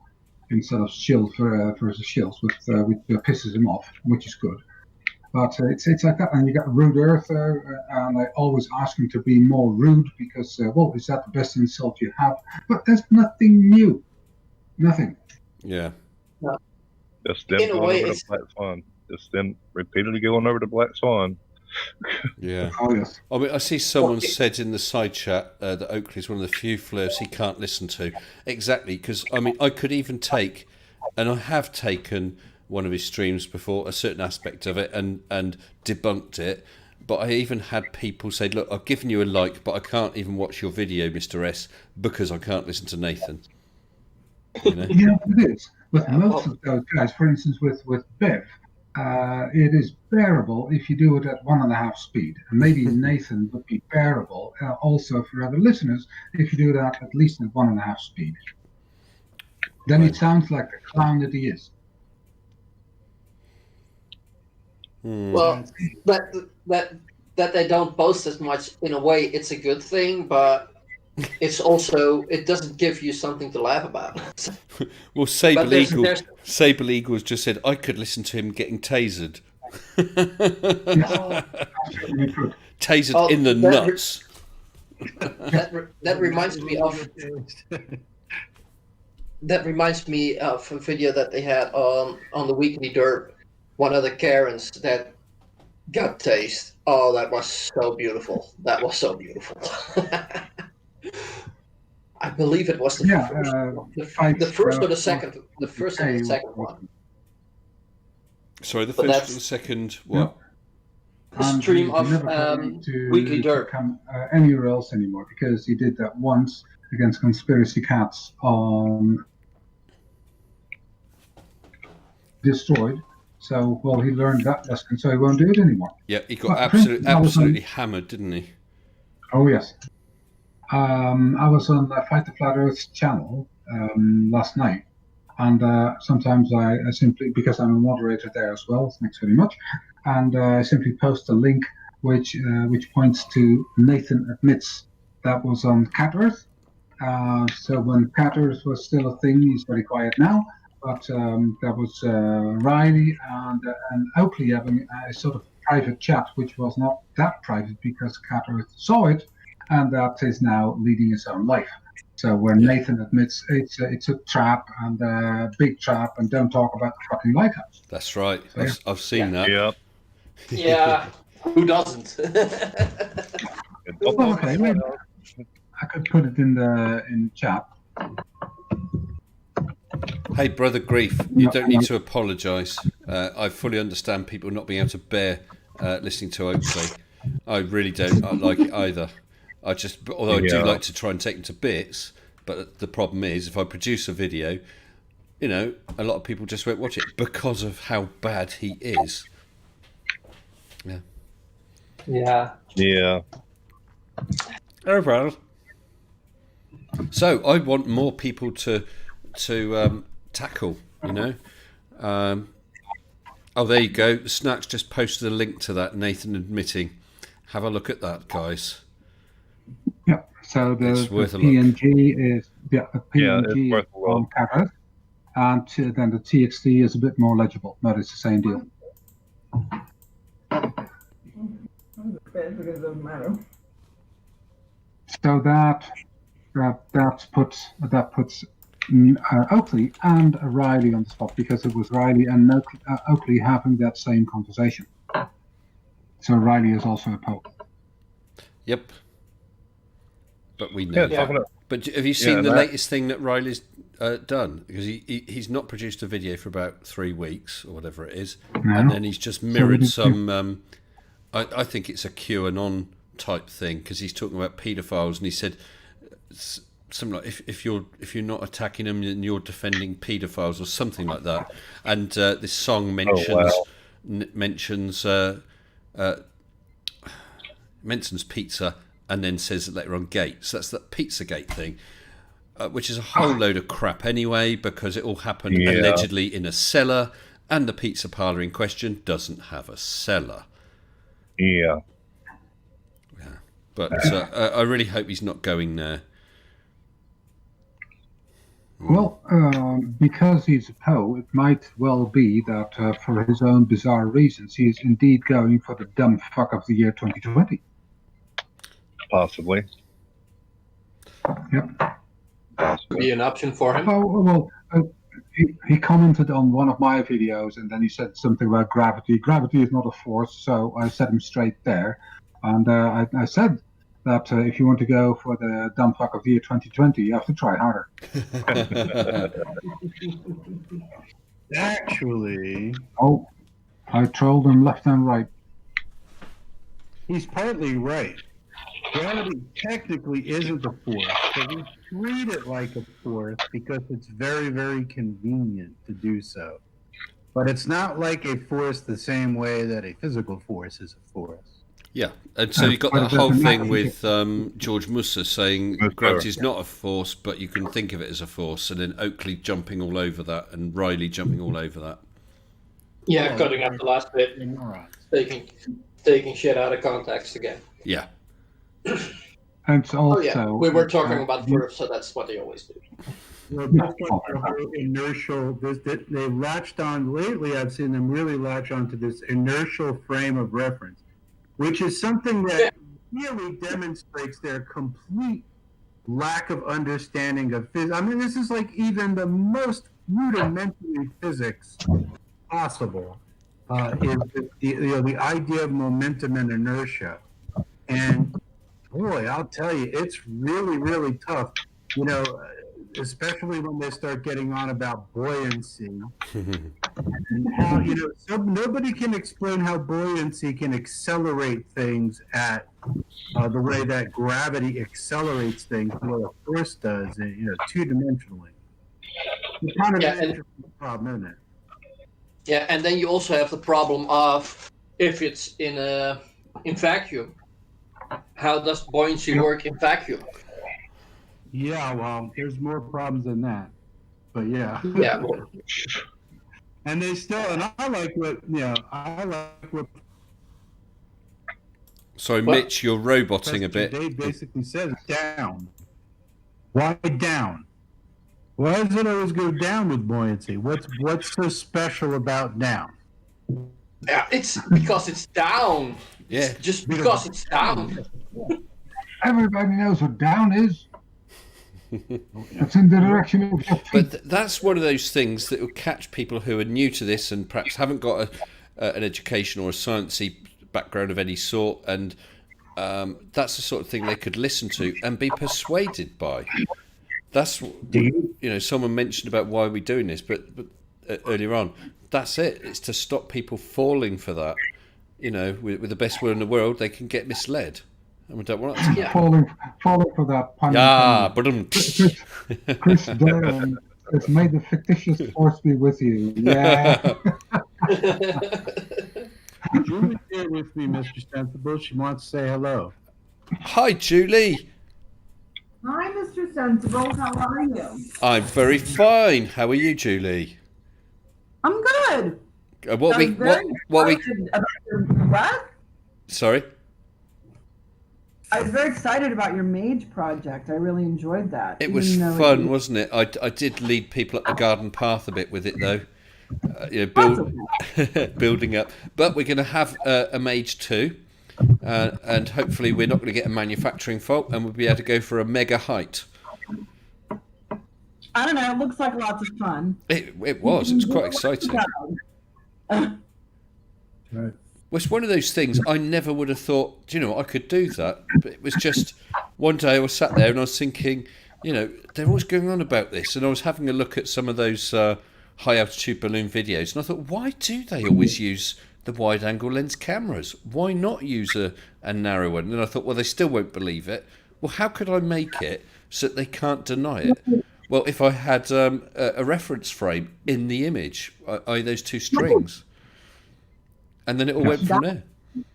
instead of shills versus shills, which pisses him off, which is good. But it's like that. And you got Rude Earther, and I always ask him to be more rude because, is that the best insult you have? But there's nothing new. Nothing. Yeah. Just them In a going way, over to Black Swan. Just them repeatedly going over to Black Swan. Yeah. Oh, yes. I mean, I see someone said in the side chat that Oakley's one of the few flirts he can't listen to. Exactly, because, I mean, I could even take, and I have taken one of his streams before, a certain aspect of it, and debunked it. But I even had people say, look, I've given you a like, but I can't even watch your video, Mr. S, because I can't listen to Nathan. You know? Yeah, it is. With most of those guys, for instance, with Bev, it is bearable if you do it at 1.5 speed. And maybe Nathan would be bearable also for other listeners if you do that at least at 1.5 speed. Then it sounds like the clown that he is. Well, that they don't post as much, in a way, it's a good thing, but it's also, it doesn't give you something to laugh about. Well, Sable But there's- Eagle, there's- Sable Eagles just said I could listen to him getting tasered, Absolutely true. tasered Oh, in the that- nuts. that reminds me of a video that they had on the Weekly Derp. One of the Karens that got tased. Oh, that was so beautiful. That was so beautiful. I believe it was the Yeah, first, fights, the first or the uh, second, the first and the second one. Sorry, the But first that's- or the second. What? The stream he's of never going to Weekly Derp. come anywhere else anymore because he did that once against Conspiracy Cats on Destroyed. So, well, he learned that lesson, so he won't do it anymore. Yeah, he got But I think absolutely hammered, didn't he? Oh, yes. I was on Fight the Flat Earth's channel last night, and sometimes I simply, because I'm a moderator there as well, thanks very much, and I simply post a link which points to Nathan Admits. That was on Cat Earth. So when Cat Earth was still a thing, he's very quiet now, but there was Riley and Oakley having a sort of private chat, which was not that private because Cat Earth saw it, and that is now leading its own life. So where Nathan admits it's a trap and a big trap, and don't talk about the fucking lighthouse. That's right. So, yeah. I've seen that. Yeah. Yeah, who doesn't? Well, okay, maybe I could put it in the chat. Hey, brother Grief, you don't need to apologise. I fully understand people not being able to bear listening to Oakley. I really don't like it either. Although I do like to try and take them to bits, but the problem is if I produce a video, a lot of people just won't watch it because of how bad he is. Yeah. Yeah. Yeah. Oh well. So I want more people to tackle. Oh, there you go. Snacks just posted a link to that. Nathan admitting. Have a look at that, guys. Yeah. So the worth a look. PNG is the Yeah, PNG it's worth a look. on Cat and then the TXT is a bit more legible, but it's the same deal. Because it doesn't matter. So that puts Oakley and Riley on the spot because it was Riley and Oakley having that same conversation. So Riley is also a poet. Yep. But we know Yeah, that. But have you seen the latest thing that Riley's done? Because he's not produced a video for about 3 weeks or whatever it is, and then he's just mirrored some. I think it's a QAnon type thing because he's talking about paedophiles, and he said something like if you're not attacking them, then you're defending paedophiles or something like that. And this song mentions pizza, and then says later on Gates. That's that Pizzagate thing. Which is a whole load of crap anyway, because it all happened allegedly in a cellar, and the pizza parlour in question doesn't have a cellar. Yeah. But I really hope he's not going there. Well, because he's a Poe, it might well be that for his own bizarre reasons, he is indeed going for the dumb fuck of the year 2020. Possibly. Yep. Be an option for him. Oh, well, he commented on one of my videos, and then he said something about gravity. Gravity is not a force, so I set him straight there. And I said that if you want to go for the dumb fuck of the year 2020, you have to try harder. Actually, Oh, I trolled him left and right. he's partly right. Gravity technically isn't a force, but we treat it like a force because it's very, very convenient to do so. But it's not like a force the same way that a physical force is a force. Yeah, and so you've got that whole thing with George Musa saying gravity is not a force, but you can think of it as a force, and then Oakley jumping all over that, and Riley jumping all over that. Yeah, cutting up the last bit, taking shit out of context again. Yeah. And also, Oh yeah, we were talking about verbs, so that's what they always do. Well, just like the whole inertial, they latched on lately. I've seen them really latch onto this inertial frame of reference, which is something that really demonstrates their complete lack of understanding of physics. I mean, this is like even the most rudimentary physics possible. Is the idea of momentum and inertia, and boy, I'll tell you, it's really, really tough. Especially when they start getting on about buoyancy. And how, nobody can explain how buoyancy can accelerate things at the way that gravity accelerates things, what a force does, two-dimensionally. It's kind of an interesting problem, isn't it? Yeah, and then you also have the problem of if it's in vacuum, how does buoyancy work in vacuum? Yeah, well, there's more problems than that, but yeah. Yeah. And they still, and I like what. Sorry, Mitch, you're roboting a bit. Dave basically says down. Why down? Why does it always go down with buoyancy? What's so special about down? Yeah, it's because it's down. Yeah. Just because it's down. Everybody knows what down is. It's in the direction of your feet. But that's one of those things that will catch people who are new to this and perhaps haven't got an education or a sciencey background of any sort, and that's the sort of thing they could listen to and be persuaded by. That's someone mentioned about why we're doing this, but earlier on, that's it. It's to stop people falling for that. With the best will in the world, they can get misled. And we don't want that to happen. Falling for that pun. Chris Doyle has made the fictitious force be with you. Yeah. Julie's here with me, Mr. Sensible. She wants to say hello. Hi, Julie. Hi, Mr. Sensible. How are you? I'm very fine. How are you, Julie? I'm good. What? Sorry? I was very excited about your Mage project. I really enjoyed that. It was fun, wasn't it? I did lead people up the garden path a bit with it, though. Building up. But we're going to have a Mage 2, and hopefully we're not going to get a manufacturing fault, and we'll be able to go for a mega height. I don't know. It looks like lots of fun. It was. It was quite exciting. Right. Well, it's one of those things I never would have thought, I could do that. But it was just one day I was sat there and I was thinking, they're always going on about this. And I was having a look at some of those high-altitude balloon videos. And I thought, why do they always use the wide-angle lens cameras? Why not use a narrow one? And I thought, well, they still won't believe it. Well, how could I make it so that they can't deny it? Well, if I had a reference frame in the image, i.e. those two strings. And then it all went from there. It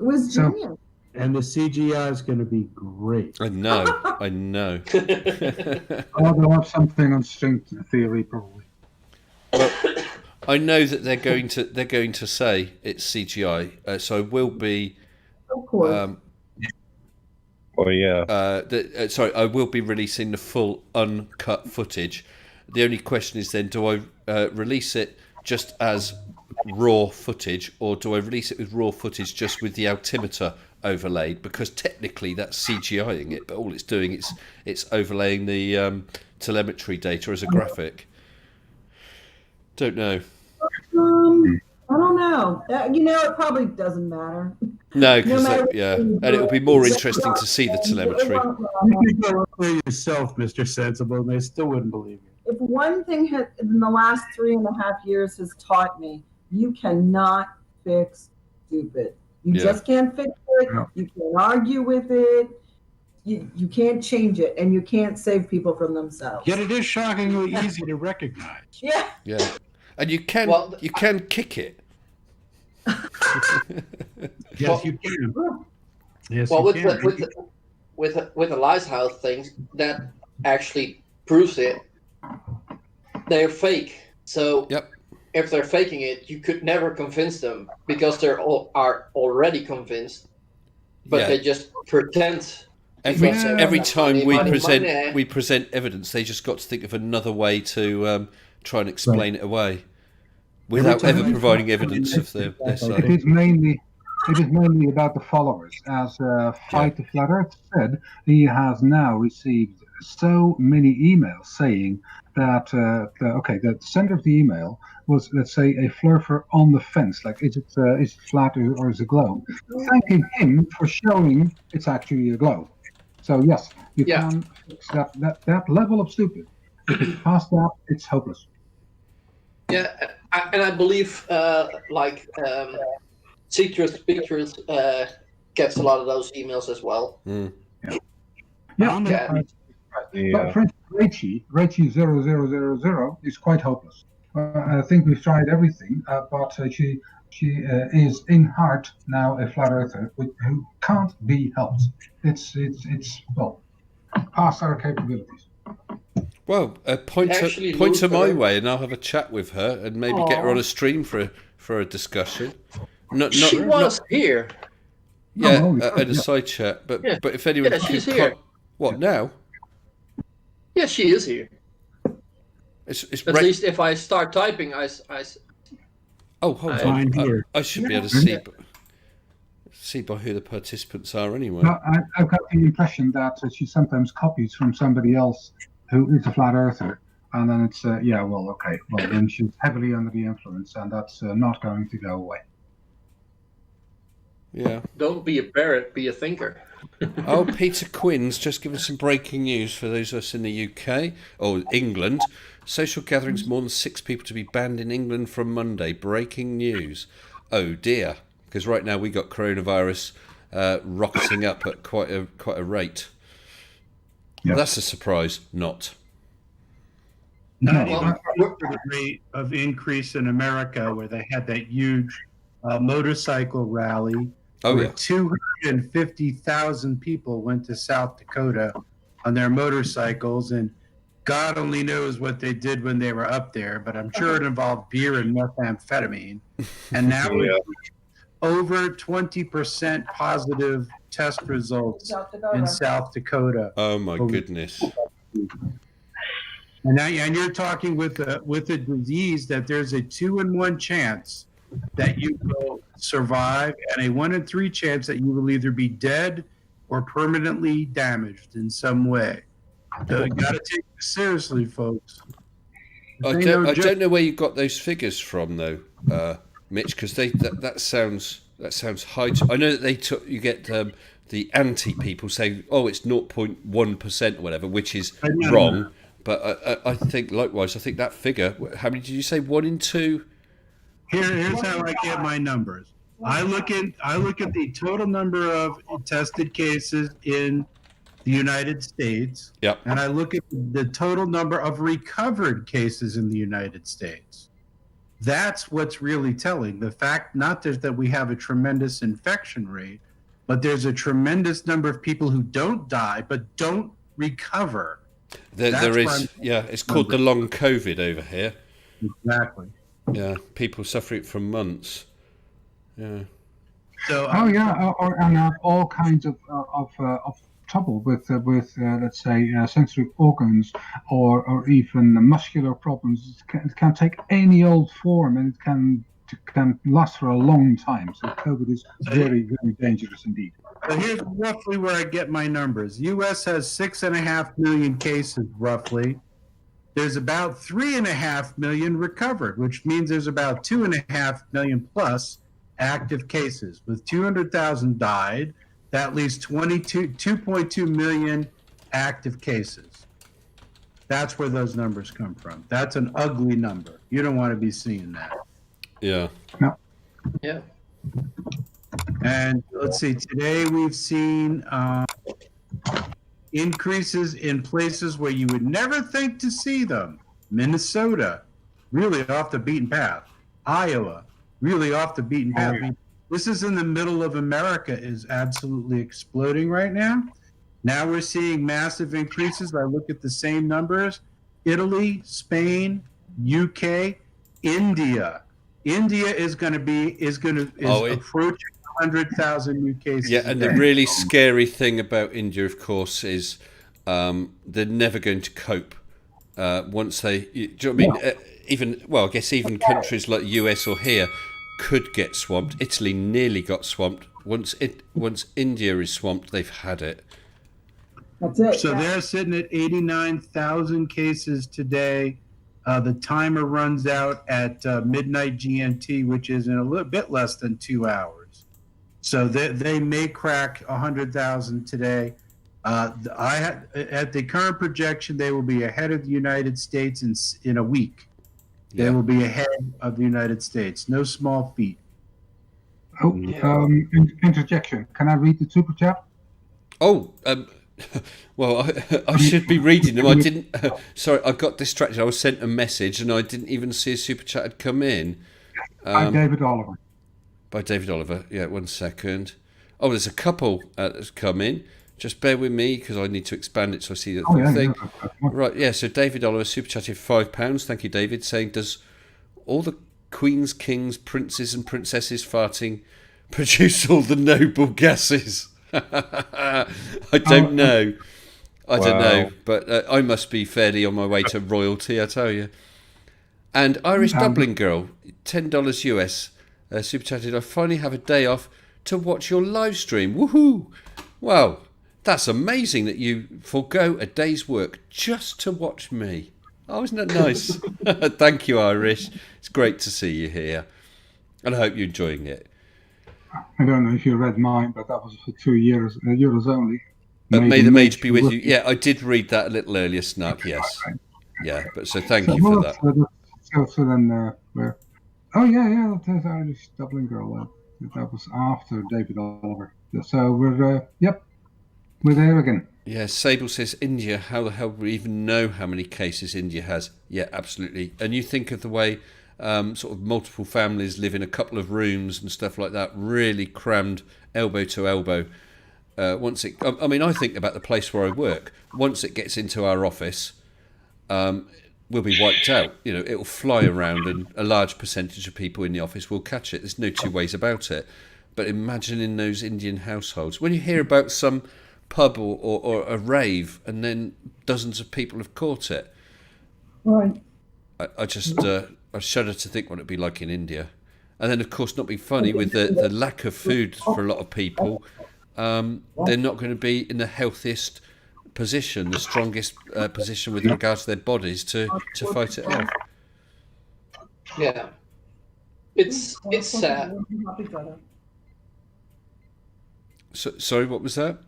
was genius. And the CGI is going to be great. I know. They'll have something on string theory, probably. Well, I know that they're going to say it's CGI, so I will be. Of course. I will be releasing the full uncut footage. The only question is then, do I release it just as raw footage, or do I release it with raw footage just with the altimeter overlaid? Because technically that's CGIing it, but all it's doing it's overlaying the telemetry data as a graphic. Don't know. I don't know. It probably doesn't matter. No, because and it will be more interesting to see the telemetry. You can go for yourself, Mr. Sensible, and they still wouldn't believe you. If one thing in the last 3.5 years has taught me, you cannot fix stupid. You just can't fix it. You can't argue with it. You can't change it, and you can't save people from themselves. Yet it is shockingly easy to recognize. Yeah. Yeah. And you can kick it. Yes, you can. Yes, well, you can. with the lighthouse things, that actually proves it. They're fake. So if they're faking it, you could never convince them because they're are already convinced, but they just pretend. Every time we money. present evidence, they just got to think of another way to try and explain it away, without ever providing evidence of their side. It is mainly about the followers. As Fight the Flat Earth said, he has now received so many emails saying that the sender of the email was, let's say, a flurfer on the fence, like is it flat or is it globe, thanking him for showing it's actually a globe. So yes, you can fix that level of stupid. If it's past that, it's hopeless. Yeah, and I believe Citrus Pictures gets a lot of those emails as well. Mm. But for instance, Rachie 0000 is quite hopeless. I think we've tried everything, but she is in heart now a flat earther who can't be helped. It's past our capabilities. Well, point her my way, and I'll have a chat with her, and maybe get her on a stream for a discussion. She was here. Yeah, at a side chat. But if anyone, she's here. What now? Yeah, she is here. It's at least if I start typing, Oh, hold on. I should be able to see by who the participants are anyway. No, I've got the impression that she sometimes copies from somebody else who is a flat earther, and then it's then she's heavily under the influence, and that's not going to go away. Yeah. Don't be a parrot, be a thinker. Oh, Peter Quinn's just given some breaking news for those of us in the UK or England. Social gatherings more than 6 people to be banned in England from Monday. Breaking news. Oh dear, because right now we got coronavirus rocketing up at quite a rate. Yep. That's a surprise. Not even the rate of increase in America, where they had that huge motorcycle rally. Oh, yeah. 250,000 people went to South Dakota on their motorcycles, and God only knows what they did when they were up there, but I'm sure it involved beer and methamphetamine. And now over 20% positive test results in South Dakota. Oh my goodness. And you're talking with a disease that there's a 2 in 1 chance that you will survive, and a 1 in 3 chance that you will either be dead or permanently damaged in some way. So you got to take it seriously, folks. I don't know where you got those figures from, though, Mitch, because that sounds high. I know that you get the anti people saying, "Oh, it's 0.1% or whatever," which is wrong. But I think likewise. I think that figure. How many did you say? 1 in 2. Here's how I get my numbers. I look at the total number of tested cases in the United States, and I look at the total number of recovered cases in the United States. That's what's really telling. The fact not just that we have a tremendous infection rate, but there's a tremendous number of people who don't die but don't recover. There is, it's called the long COVID over here. Exactly. Yeah, people suffering from months. Yeah. So, and have all kinds of trouble with let's say sensory organs or even muscular problems. It can take any old form, and it can last for a long time. So COVID is very, very dangerous indeed. So here's roughly where I get my numbers. U.S. has 6.5 million cases, roughly. There's about 3.5 million recovered, which means there's about 2.5 million plus active cases. With 200,000 died, that leaves 2.2 million active cases. That's where those numbers come from. That's an ugly number. You don't want to be seeing that. Yeah. No. Yeah. And let's see, today we've seen increases in places where you would never think to see them. Minnesota, really off the beaten path. Iowa, really off the beaten path. This is in the middle of America, is absolutely exploding right now. Now we're seeing massive increases. I look at the same numbers. Italy, Spain, UK, India is going to be approaching 100,000 new cases. Yeah, and the really scary thing about India, of course, is they're never going to cope once they. Do you know what I mean? I guess even countries like the US or here could get swamped. Italy nearly got swamped. Once India is swamped, they've had it. That's it. So they're sitting at 89,000 cases today. The timer runs out at midnight GMT, which is in a little bit less than 2 hours. So they may crack 100,000 today. At the current projection, they will be ahead of the United States in a week. Yeah. They will be ahead of the United States. No small feat. Interjection. Can I read the super chat? Oh, well, I should be reading them. I didn't. Sorry, I got distracted. I was sent a message and I didn't even see a super chat had come in. By David Oliver. By David Oliver. Yeah, 1 second. Oh, there's a couple that's come in. Just bear with me because I need to expand it so I see the thing. Yeah. Right, yeah, so David Oliver super chatted £5. Thank you, David, saying, does all the queens, kings, princes and princesses farting produce all the noble gases? I don't know. I don't know, but I must be fairly on my way to royalty, I tell you. And Irish Dublin Girl, $10 US, super chatted, I finally have a day off to watch your live stream. Woohoo! Wow, that's amazing that you forego a day's work just to watch me. Oh, isn't that nice? Thank you, Irish. It's great to see you here. And I hope you're enjoying it. I don't know if you read mine, but that was for 2 years, euros only. May the Mage be with you. Yeah, I did read that a little earlier, Snark, yes. Yeah, but so thank you for that. So then, there's Irish Dublin Girl. That was after David Oliver. So we're there again. Yeah, Sable says, India, how the hell do we even know how many cases India has? Yeah, absolutely. And you think of the way sort of multiple families live in a couple of rooms and stuff like that, really crammed elbow to elbow. I think about the place where I work. Once it gets into our office, we'll be wiped out. You know, it'll fly around and a large percentage of people in the office will catch it. There's no two ways about it. But imagine in those Indian households, when you hear about some pub or a rave and then dozens of people have caught it. Right. I shudder to think what it'd be like in India. And then, of course, not be funny with the lack of food for a lot of people. They're not going to be in the healthiest position, the strongest position with regards to their bodies to fight it off. Yeah, it's sad. So, sorry, what was that?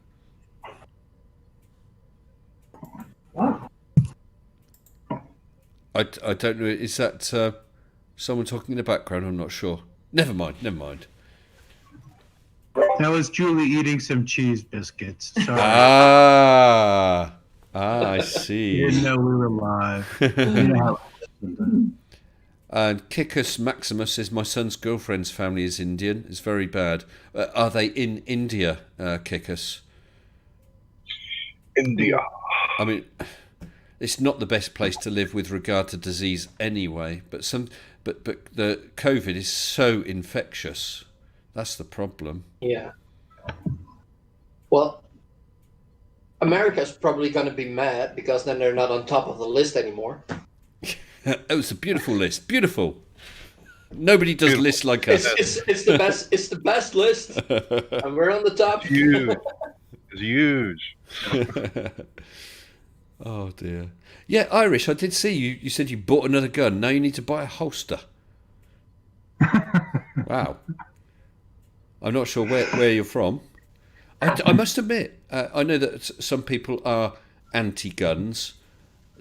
I don't know. Is that someone talking in the background? I'm not sure. Never mind. That was Julie eating some cheese biscuits. Sorry. I see. You didn't know we were live. And Kickus Maximus says, my son's girlfriend's family is Indian. It's very bad. Are they in India, Kickus? India. I mean, it's not the best place to live with regard to disease anyway. But the COVID is so infectious. That's the problem. Yeah. Well, America's probably going to be mad because then they're not on top of the list anymore. It's a beautiful list. Beautiful. Nobody does lists like us. It's the best. It's the best list, and we're on the top. It's huge. Oh dear. Yeah, Irish. I did see you. You said you bought another gun. Now you need to buy a holster. Wow. I'm not sure where you're from. I must admit, I know that some people are anti-guns.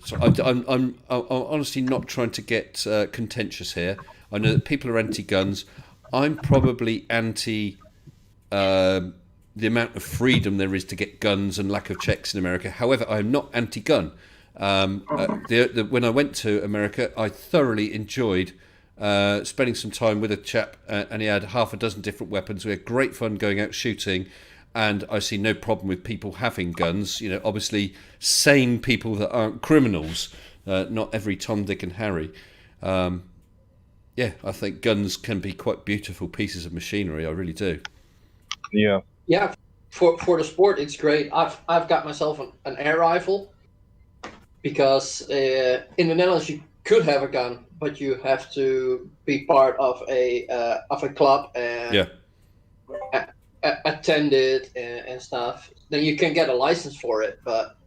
So I'm honestly not trying to get contentious here. I know that people are anti-guns. I'm probably anti the amount of freedom there is to get guns and lack of checks in America. However, I'm not anti-gun. When I went to America, I thoroughly enjoyed spending some time with a chap, and he had half a dozen different weapons. We had great fun going out shooting, and I see no problem with people having guns. You know, obviously sane people that aren't criminals, not every Tom, Dick and Harry. yeah, I think guns can be quite beautiful pieces of machinery. I really do. Yeah. Yeah, for the sport, it's great. I've got myself an air rifle because in the Netherlands you could have a gun, but you have to be part of a club and Yeah. attend it and stuff. Then you can get a license for it, but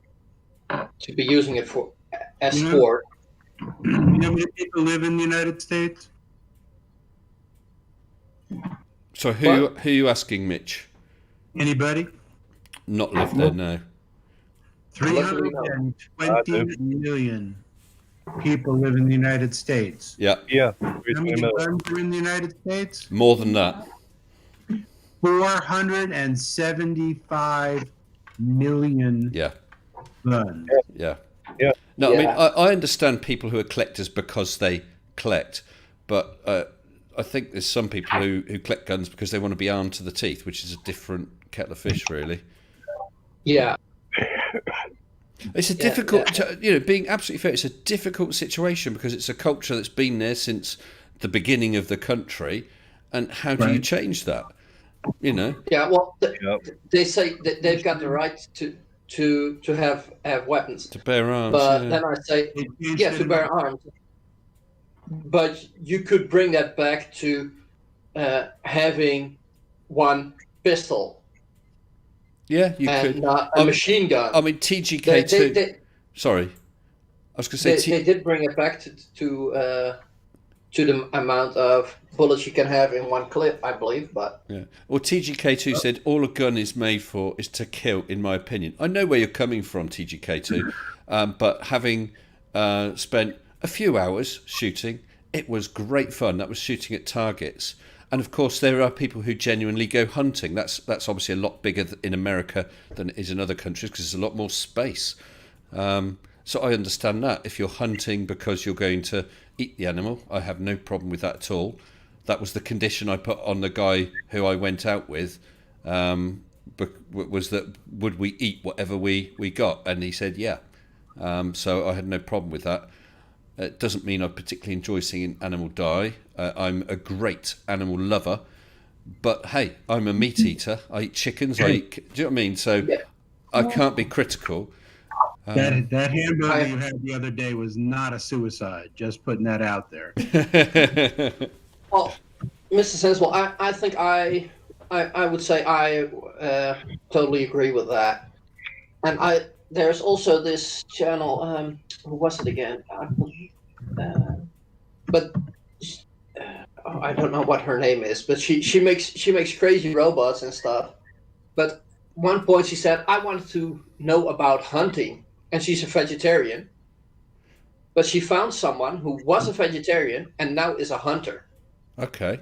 to be using it for as sport. You know how many people live in the United States? So who are you asking, Mitch? Anybody? Not live there, no. 320 million people live in the United States. Yeah. Yeah. How many guns are in the United States? More than that. 475 million Yeah. guns. Yeah. Yeah. No, Yeah. I mean, I understand people who are collectors because they collect, but I think there's some people who collect guns because they want to be armed to the teeth, which is a different kettle of fish, really. Yeah. It's a difficult, being absolutely fair, it's a difficult situation because it's a culture that's been there since the beginning of the country, and how do you change that? You know? Yeah. Well, they say that they've got the right to have weapons, To bear arms. but then I say, to bear arms. But you could bring that back to having one pistol. Yeah, you and could. Not a machine gun. I mean, TGK2. Sorry, I was going to say they did bring it back to the amount of bullets you can have in one clip, I believe. But yeah, well, TGK2 said all a gun is made for is to kill. In my opinion, I know where you're coming from, TGK2, but having spent a few hours shooting, it was great fun. That was shooting at targets. And of course, there are people who genuinely go hunting. That's obviously a lot bigger in America than it is in other countries because there's a lot more space. So I understand that. If you're hunting because you're going to eat the animal, I have no problem with that at all. That was the condition I put on the guy who I went out with, was that would we eat whatever we got? And he said, yeah. So I had no problem with that. It doesn't mean I particularly enjoy seeing an animal die. I'm a great animal lover, but hey, I'm a meat eater. I eat chickens. Do you know what I mean? So I can't be critical. That hamburger you had the other day was not a suicide. Just putting that out there. Well, Mr. Sensible, I think I would say I totally agree with that. And there's also this channel. Who was it again? I don't know what her name is, but she makes crazy robots and stuff. But one point she said, I wanted to know about hunting, and she's a vegetarian. But she found someone who was a vegetarian and now is a hunter. Okay.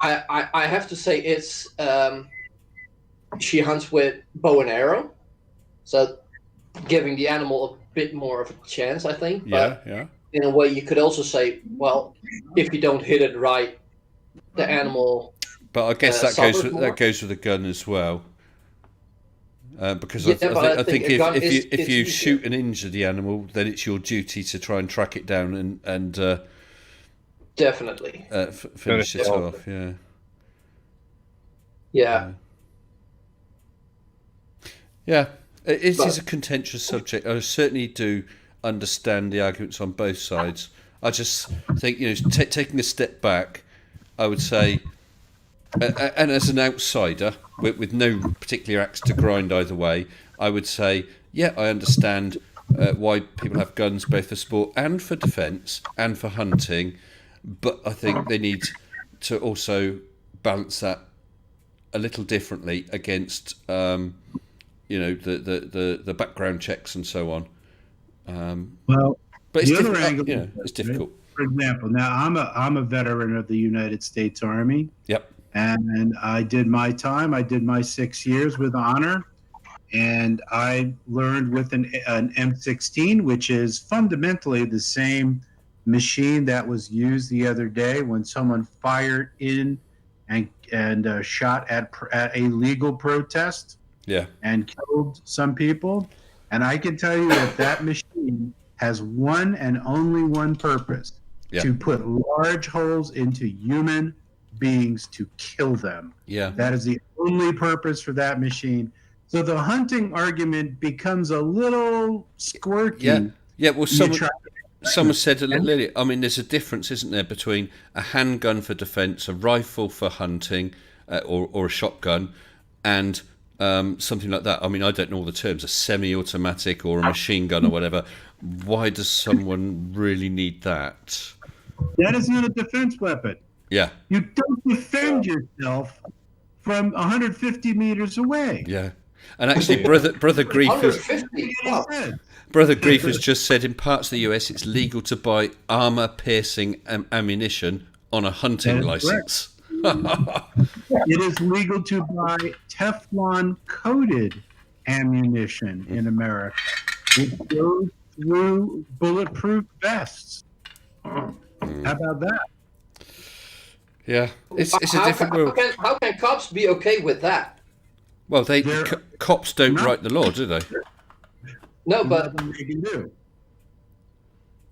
I have to say it's she hunts with bow and arrow, so giving the animal a bit more of a chance, I think. But yeah. In a way, you could also say, well, if you don't hit it right, the animal. But I guess that goes with a gun as well. Because I think if you shoot and injure the animal, then it's your duty to try and track it down and definitely finish it off. Yeah. Yeah. It is a contentious subject. I certainly do understand the arguments on both sides. I just think, taking a step back, I would say, and as an outsider, with no particular axe to grind either way, I would say, yeah, I understand why people have guns both for sport and for defence and for hunting, but I think they need to also balance that a little differently against the background checks and so on. Well, but it's the other angle, it's difficult. For example, now I'm a veteran of the United States Army. Yep. And I did my time. I did my 6 years with honor, and I learned with an M16, which is fundamentally the same machine that was used the other day when someone fired in and shot at a legal protest. Yeah. And killed some people. And I can tell you that machine has one and only one purpose. to put large holes into human beings to kill them. Yeah. That is the only purpose for that machine. So the hunting argument becomes a little squirky. Yeah. Yeah. Well, someone said a little earlier, I mean, there's a difference, isn't there, between a handgun for defense, a rifle for hunting, or a shotgun, and something like that. I mean, I don't know all the terms, a semi-automatic or a machine gun or whatever. Why does someone really need that? That is not a defense weapon. Yeah. You don't defend yourself from 150 meters away. Yeah. And actually, Brother Grief has just said in parts of the US it's legal to buy armor-piercing ammunition on a hunting license. It is legal to buy Teflon-coated ammunition in America. It goes through bulletproof vests. How about that? Yeah, it's a different world. How can cops be okay with that? Well, cops don't write the law, do they? No, but they can do.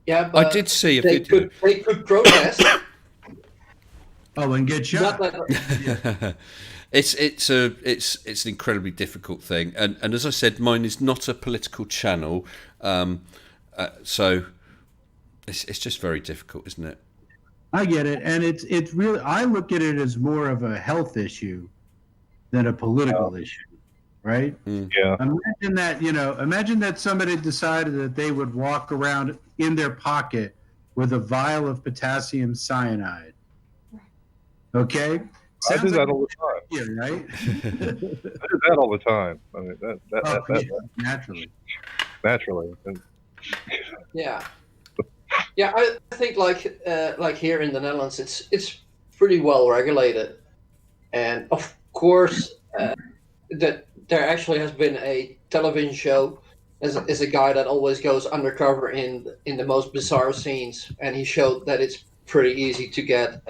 Yeah, but I did see they could protest. And get shot. It's an incredibly difficult thing, and as I said, mine is not a political channel, so it's just very difficult, isn't it? I get it, and it's really, I look at it as more of a health issue than a political issue, right? Yeah. Imagine that somebody decided that they would walk around in their pocket with a vial of potassium cyanide. Okay? I do that all the time. Yeah, right? I do that all the time. I mean, naturally. Naturally. Yeah. Yeah, I think like here in the Netherlands, it's pretty well regulated, and of course that there actually has been a television show as a guy that always goes undercover in the most bizarre scenes, and he showed that it's pretty easy to get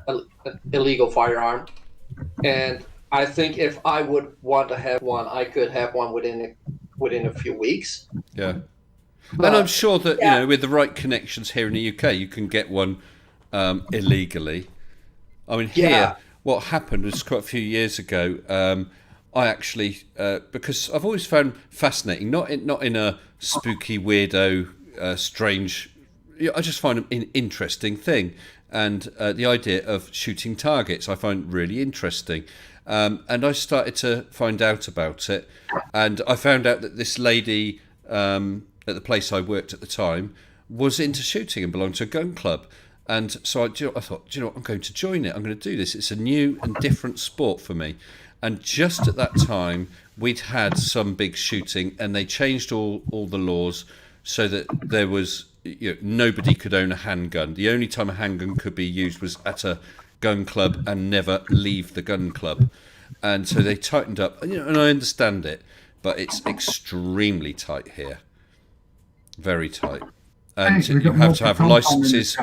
an illegal firearm, and I think if I would want to have one, I could have one within a few weeks. Yeah. And I'm sure that with the right connections here in the UK, you can get one illegally. I mean, here, what happened was quite a few years ago. I actually, because I've always found fascinating, not in a spooky, weirdo, strange. I just find them an interesting thing, and the idea of shooting targets I find really interesting. And I started to find out about it, and I found out that this lady at the place I worked at the time was into shooting and belonged to a gun club. And so I thought, I'm going to join it. I'm going to do this. It's a new and different sport for me. And just at that time, we'd had some big shooting, and they changed all the laws so that there was nobody could own a handgun. The only time a handgun could be used was at a gun club and never leave the gun club. And so they tightened up. And I understand it, but it's extremely tight here. Very tight. And you have to have licenses.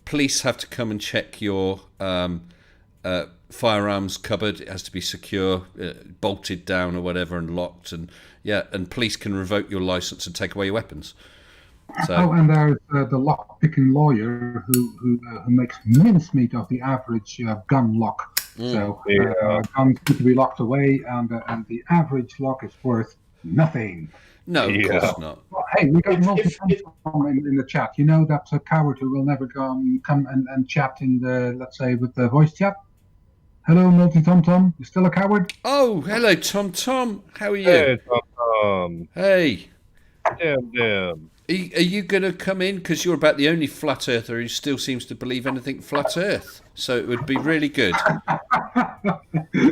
Police have to come and check your firearms cupboard. It has to be secure, bolted down or whatever, and locked. And police can revoke your license and take away your weapons. So. And there's the lock-picking lawyer who makes mincemeat of the average gun lock. So guns need to be locked away, and the average lock is worth nothing. No, of course not. Well, hey, we got multi-tom in the chat. You know that coward who will never come and chat in the, let's say, with the voice chat? Hello, multi-tom. You still a coward? Oh, hello, Tom. How are you? Hey, Tom. Hey. Damn. Are you going to come in? Because you're about the only flat earther who still seems to believe anything flat earth. So it would be really good.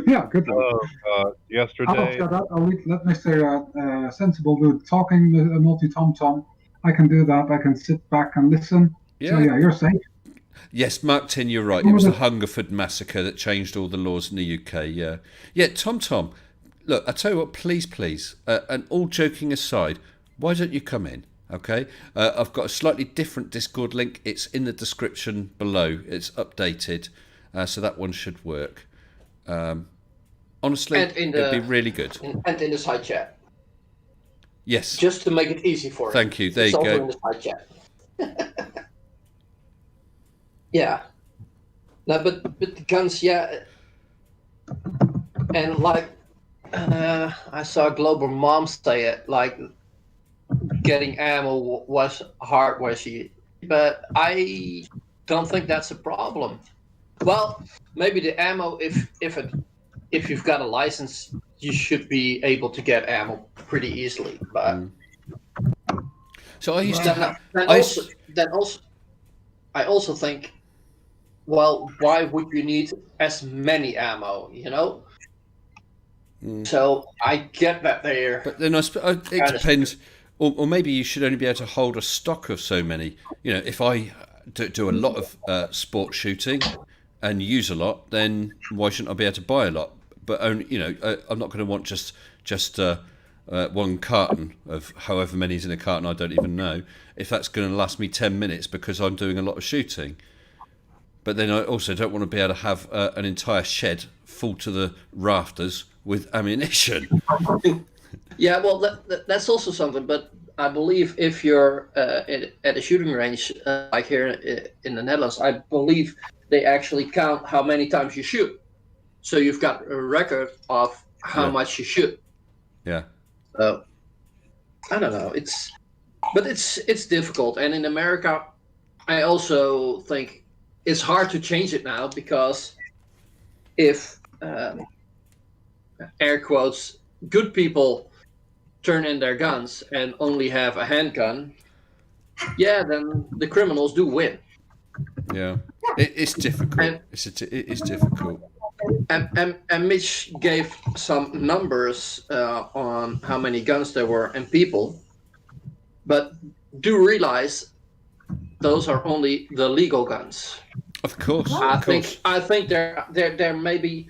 Yeah, good. Oh, God. Yesterday. I'll let Mr. Sensible do talking, multi-tom. I can do that. I can sit back and listen. Yeah. So, you're safe. Yes, Mark 10, you're right. It was the Hungerford massacre that changed all the laws in the UK, Yeah, Tom, look, I tell you what, please, and all joking aside, why don't you come in? Okay, I've got a slightly different Discord link. It's in the description below. It's updated, so that one should work. Honestly, it'd be really good. And in the side chat. Yes. Just to make it easy for you. Thank you. There you go. Also in the side chat. Yeah. No, but the guns, yeah. And like, I saw Global Mom say it, like getting ammo was hard, was she? But I don't think that's a problem. Well, maybe the ammo, if you've got a license, you should be able to get ammo pretty easily. But So I used to have. I also think, well, why would you need as many ammo? You know. So I get that there. But then it depends, or maybe you should only be able to hold a stock of so many. You know, if I do a lot of sport shooting and use a lot, then why shouldn't I be able to buy a lot? But only, you know, I'm not going to want just one carton of however many's in a carton. I don't even know if that's going to last me 10 minutes because I'm doing a lot of shooting. But then I also don't want to be able to have an entire shed full to the rafters with ammunition. Yeah, well, that's also something. But I believe if you're at a shooting range, like here in the Netherlands, I believe they actually count how many times you shoot. So you've got a record of how much you shoot. Yeah. So I don't know. It's difficult. And in America, I also think it's hard to change it now because if air quotes good people turn in their guns and only have a handgun, yeah, then the criminals do win. Yeah, it's difficult. It's difficult. And Mitch gave some numbers on how many guns there were and people, but do realize those are only the legal guns. Of course. I think there may be.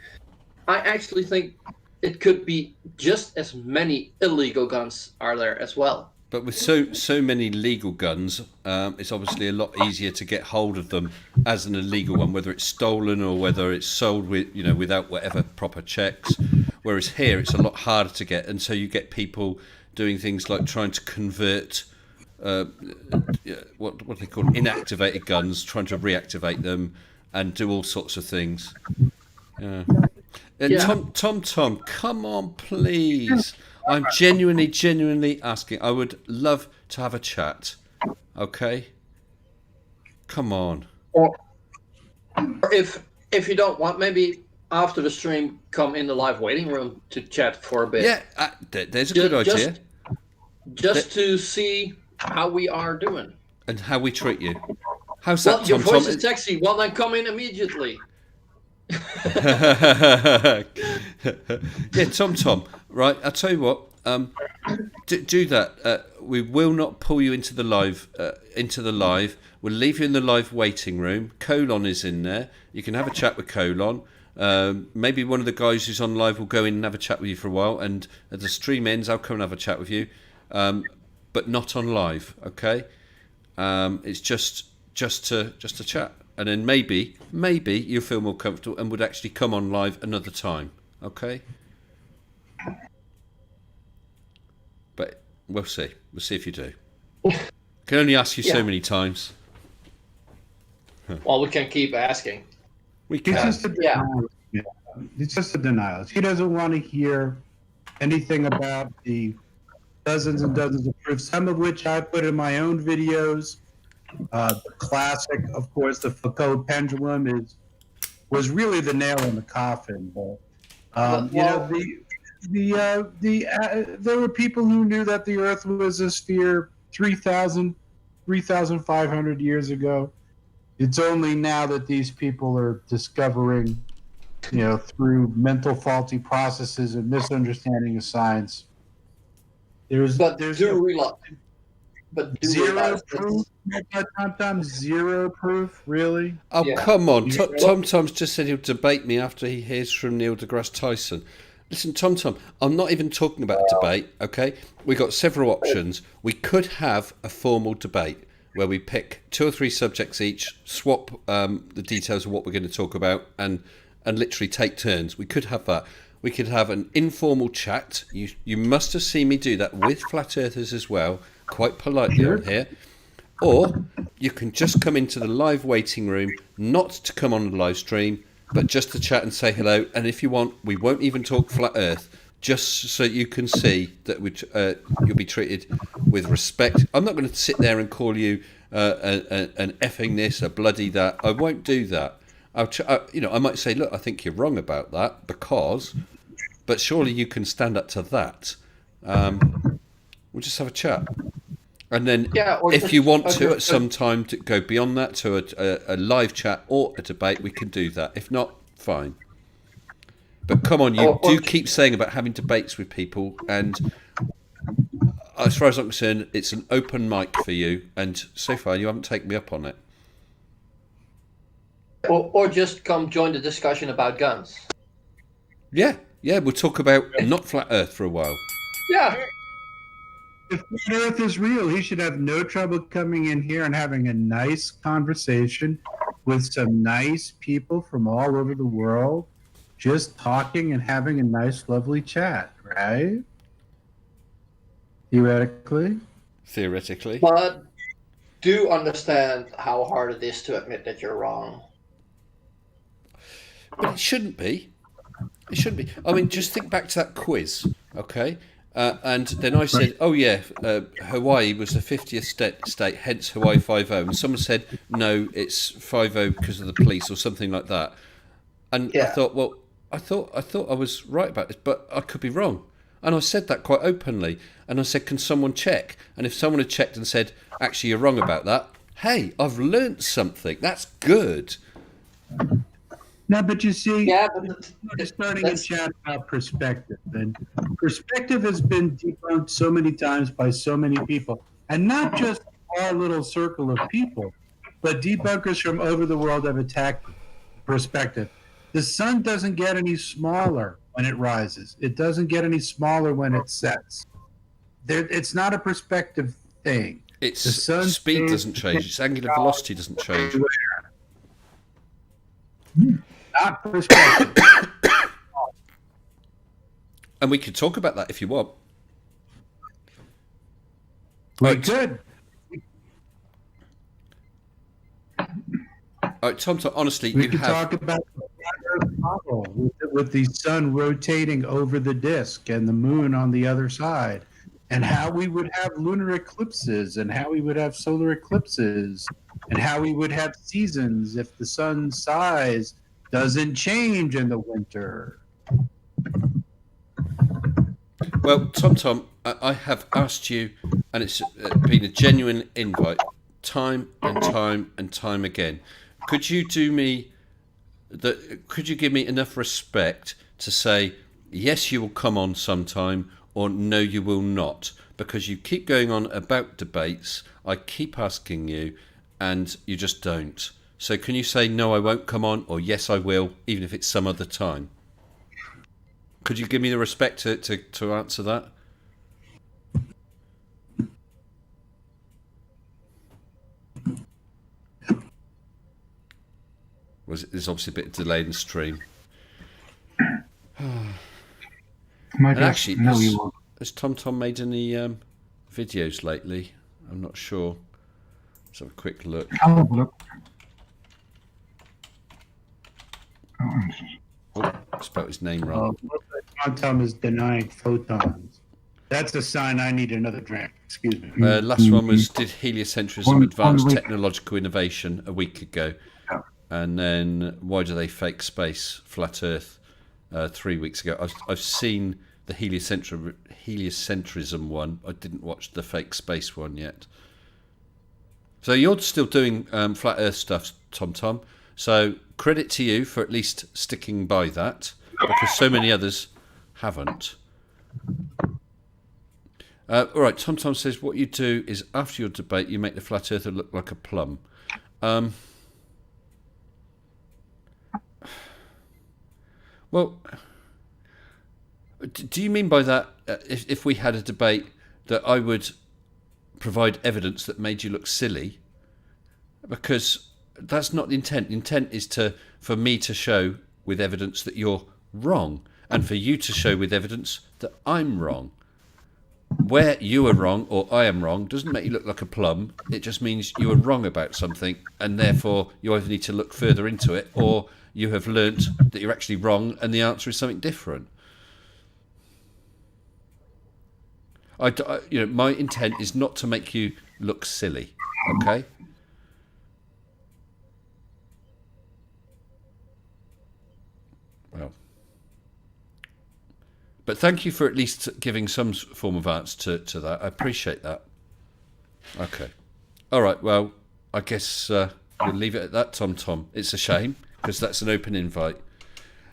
I actually think it could be just as many illegal guns are there as well. But with so many legal guns, it's obviously a lot easier to get hold of them as an illegal one, whether it's stolen or whether it's sold without whatever proper checks. Whereas here, it's a lot harder to get, and so you get people doing things like trying to convert what they call inactivated guns, trying to reactivate them, and do all sorts of things. Yeah. Tom, come on, please. I'm genuinely asking. I would love to have a chat. Okay? Come on. Or if you don't want, maybe after the stream, come in the live waiting room to chat for a bit. Yeah, there's a good idea. Just to see how we are doing. And how we treat you. How's that, Tom? Your voice is sexy. Well, then come in immediately. Yeah, Tom. Right, I'll tell you what. Do that. We will not pull you into the live. We'll leave you in the live waiting room. Colon is in there. You can have a chat with Colon. Maybe one of the guys who's on live will go in and have a chat with you for a while. And at the stream ends, I'll come and have a chat with you, but not on live. Okay? It's just to chat. And then maybe you'll feel more comfortable and would actually come on live another time. Okay? But we'll see. We'll see if you do. Can only ask you so many times. Well, we can keep asking. We can. It's just a denial. He doesn't want to hear anything about the dozens and dozens of proofs, some of which I put in my own videos. The classic, of course, the Foucault pendulum was really the nail in the coffin. But there were people who knew that the Earth was a sphere 3,500 years ago. It's only now that these people are discovering, through mental faulty processes and misunderstanding of science. There's zero proof. Zero proof, really? Oh, yeah. Come on. Tom's just said he'll debate me after he hears from Neil deGrasse Tyson. Listen, Tom, I'm not even talking about a debate, okay? We've got several options. We could have a formal debate where we pick 2 or 3 subjects each, swap the details of what we're going to talk about, and literally take turns. We could have that. We could have an informal chat. You must have seen me do that with flat earthers as well, quite politely on here. Or you can just come into the live waiting room, not to come on the live stream, but just to chat and say hello. And if you want, we won't even talk flat earth, just so you can see that you'll be treated with respect. I'm not going to sit there and call you an effing this, a bloody that. I won't do that. I might say, look, I think you're wrong about that but surely you can stand up to that. We'll just have a chat. And then if you want to at some time to go beyond that to a live chat or a debate, we can do that. If not, fine. But come on, you do keep saying about having debates with people, and as far as I'm concerned, it's an open mic for you, and so far you haven't taken me up on it. Or just come join the discussion about guns. Yeah, we'll talk about not flat earth for a while. Yeah. If flat earth is real, he should have no trouble coming in here and having a nice conversation with some nice people from all over the world, just talking and having a nice, lovely chat, right? Theoretically. But do understand how hard it is to admit that you're wrong. But it shouldn't be. I mean, just think back to that quiz, okay? And then I said, Hawaii was the 50th state, hence Hawaii 5-0. And someone said, no, it's 5-0 because of the police or something like that. And I thought, well, I thought I was right about this, but I could be wrong. And I said that quite openly. And I said, can someone check? And if someone had checked and said, actually, you're wrong about that, hey, I've learnt something. That's good. No, but you see, but starting a chat about perspective, and perspective has been debunked so many times by so many people, and not just our little circle of people, but debunkers from over the world have attacked perspective. The sun doesn't get any smaller when it rises. It doesn't get any smaller when it sets. It's not a perspective thing. Its speed doesn't change. Its angular velocity doesn't change. Not perspective. And we could talk about that if you want. Like, good. All right, Tom, honestly, we could talk about the flat Earth model with the sun rotating over the disk and the moon on the other side, and how we would have lunar eclipses, and how we would have solar eclipses, and how we would have seasons if the sun's size doesn't change in the winter. Well, Tom, I have asked you, and it's been a genuine invite, time and time and time again. Could you give me enough respect to say, yes, you will come on sometime, or no, you will not? Because you keep going on about debates, I keep asking you, and you just don't. So can you say, no, I won't come on, or yes, I will, even if it's some other time? Could you give me the respect to answer that? There's obviously a bit of delay in the stream. And actually, has Tom made any videos lately? I'm not sure. Let's have a quick look. I'll have a look. Oh, I spelled his name wrong. Tom is denying photons. That's a sign I need another drink. Excuse me. Last one was, did heliocentrism advance technological innovation a week ago? Yeah. And then, why do they fake space, flat Earth, 3 weeks ago? I've seen the heliocentrism one. I didn't watch the fake space one yet. So you're still doing flat Earth stuff, Tom. So credit to you for at least sticking by that, because so many others haven't. All right, Tom says, what you do is after your debate, you make the flat earther look like a plum. Well, do you mean by that, if we had a debate, that I would provide evidence that made you look silly? Because that's not the intent. The intent is for me to show with evidence that you're wrong, and for you to show with evidence that I'm wrong. where you are wrong or I am wrong doesn't make you look like a plum. It just means you are wrong about something, and therefore you either need to look further into it, or you have learnt that you're actually wrong and the answer is something different. My intent is not to make you look silly, okay? Well, but thank you for at least giving some form of answer to that. I appreciate that. Okay. All right, well, I guess we'll leave it at that, Tom. It's a shame, because that's an open invite.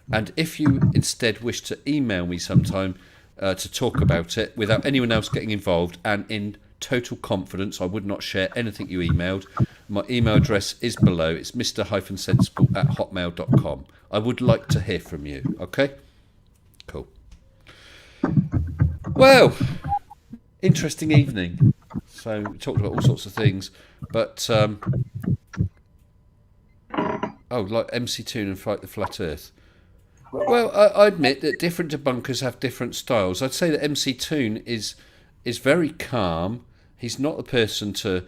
And if you instead wish to email me sometime to talk about it without anyone else getting involved and in total confidence, I would not share anything you emailed. My email address is below. It's mr-sensible@hotmail.com. I would like to hear from you. Okay? Cool. Well, interesting evening. So we talked about all sorts of things, but like MC Toon and Fight the Flat Earth. Well, I admit that different debunkers have different styles. I'd say that MC Toon is very calm. He's not the person to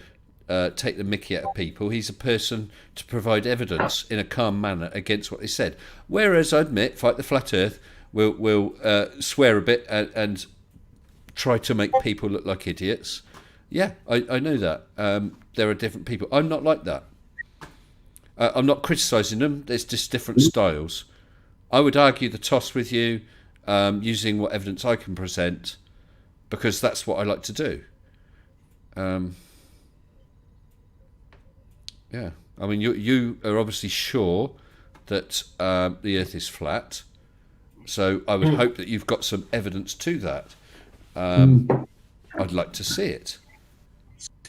take the mickey out of people. He's a person to provide evidence in a calm manner against what they said. Whereas I admit, Fight the Flat Earth will swear a bit and try to make people look like idiots. Yeah, I know that. There are different people. I'm not like that. I'm not criticising them. There's just different styles. I would argue the toss with you using what evidence I can present, because that's what I like to do. Yeah, I mean, you are obviously sure that the Earth is flat, so I would hope that you've got some evidence to that. I'd like to see it.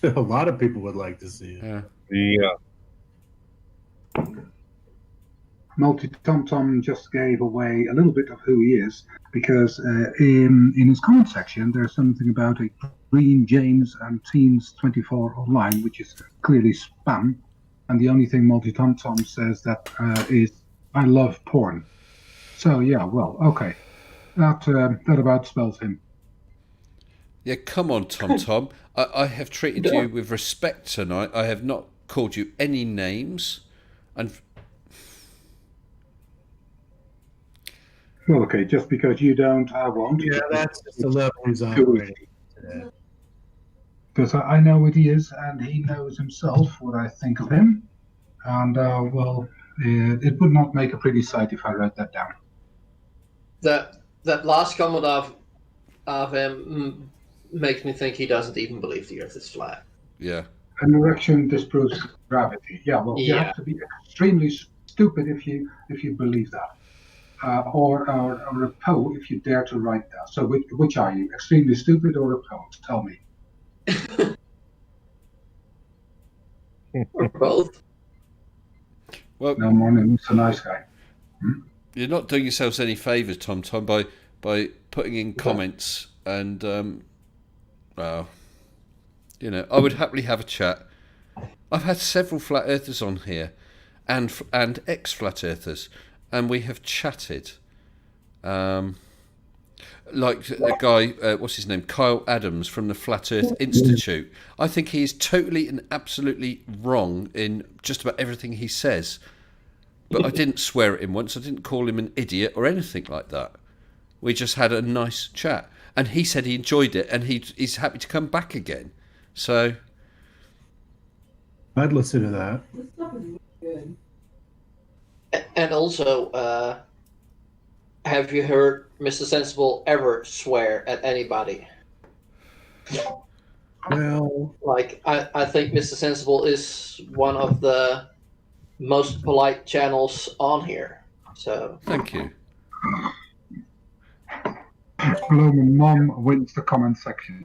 A lot of people would like to see it. Yeah. Multi-Tom just gave away a little bit of who he is, because in his comment section there's something about a Green James and Teams 24 online, which is clearly spam, and the only thing Multi-Tom says that is "I love porn." So yeah, well, okay, that about spells him. Yeah, come on, Tom. I have treated you with respect tonight. I have not called you any names, and well, okay, just because you don't, I won't. Yeah, that's just the level he's operating today. Because I know what he is, and he knows himself what I think of him, and it would not make a pretty sight if I wrote that down. That last comment of him makes me think he doesn't even believe the Earth is flat. Yeah. An erection disproves gravity. Yeah, well, you have to be extremely stupid if you believe that. Or a poet if you dare to write that. So which are you? Extremely stupid or a poet? Tell me. Or both. Well, no morning. He's a nice guy. You're not doing yourselves any favours, Tom, by putting in comments and I would happily have a chat. I've had several flat earthers on here, and ex-flat earthers, and we have chatted. Like the guy, what's his name? Kyle Adams from the Flat Earth Institute. I think he is totally and absolutely wrong in just about everything he says. But I didn't swear at him once. I didn't call him an idiot or anything like that. We just had a nice chat. And he said he enjoyed it, and he's happy to come back again. So I'd listen to that. This stuff is really good. And also, have you heard Mr. Sensible ever swear at anybody? Well, Like, I think Mr. Sensible is one of the most polite channels on here. So thank you. Blooming mom wins the comment section.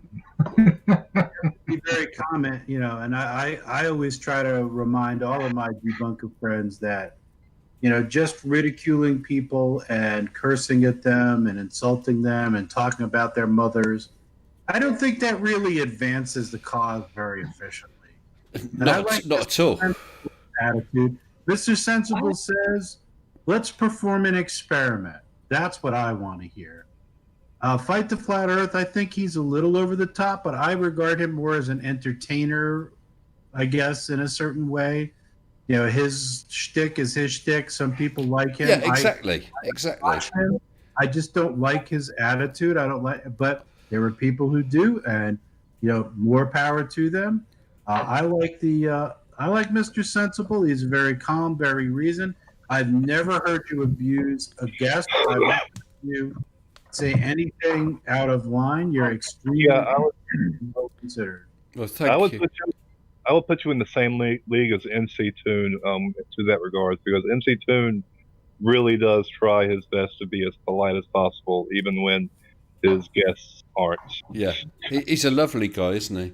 be very comment, and I always try to remind all of my debunker friends that, just ridiculing people and cursing at them and insulting them and talking about their mothers, I don't think that really advances the cause very efficiently. Not at all. Attitude. Mr. Sensible says, let's perform an experiment. That's what I want to hear. Fight the Flat Earth, I think he's a little over the top, but I regard him more as an entertainer, I guess, in a certain way. You know, his shtick is his shtick. Some people like him. Yeah, exactly. I just don't like his attitude. I don't like, but there are people who do, and you know, more power to them. I like Mr. Sensible. He's very calm, very reasoned. I've never heard you abuse a guest. I've never heard you say anything out of line. You're extremely well considered. Well, thank you. I would put you in the same league as MC Toon to that regard, because MC Toon really does try his best to be as polite as possible, even when his guests aren't. Yeah, he's a lovely guy, isn't he?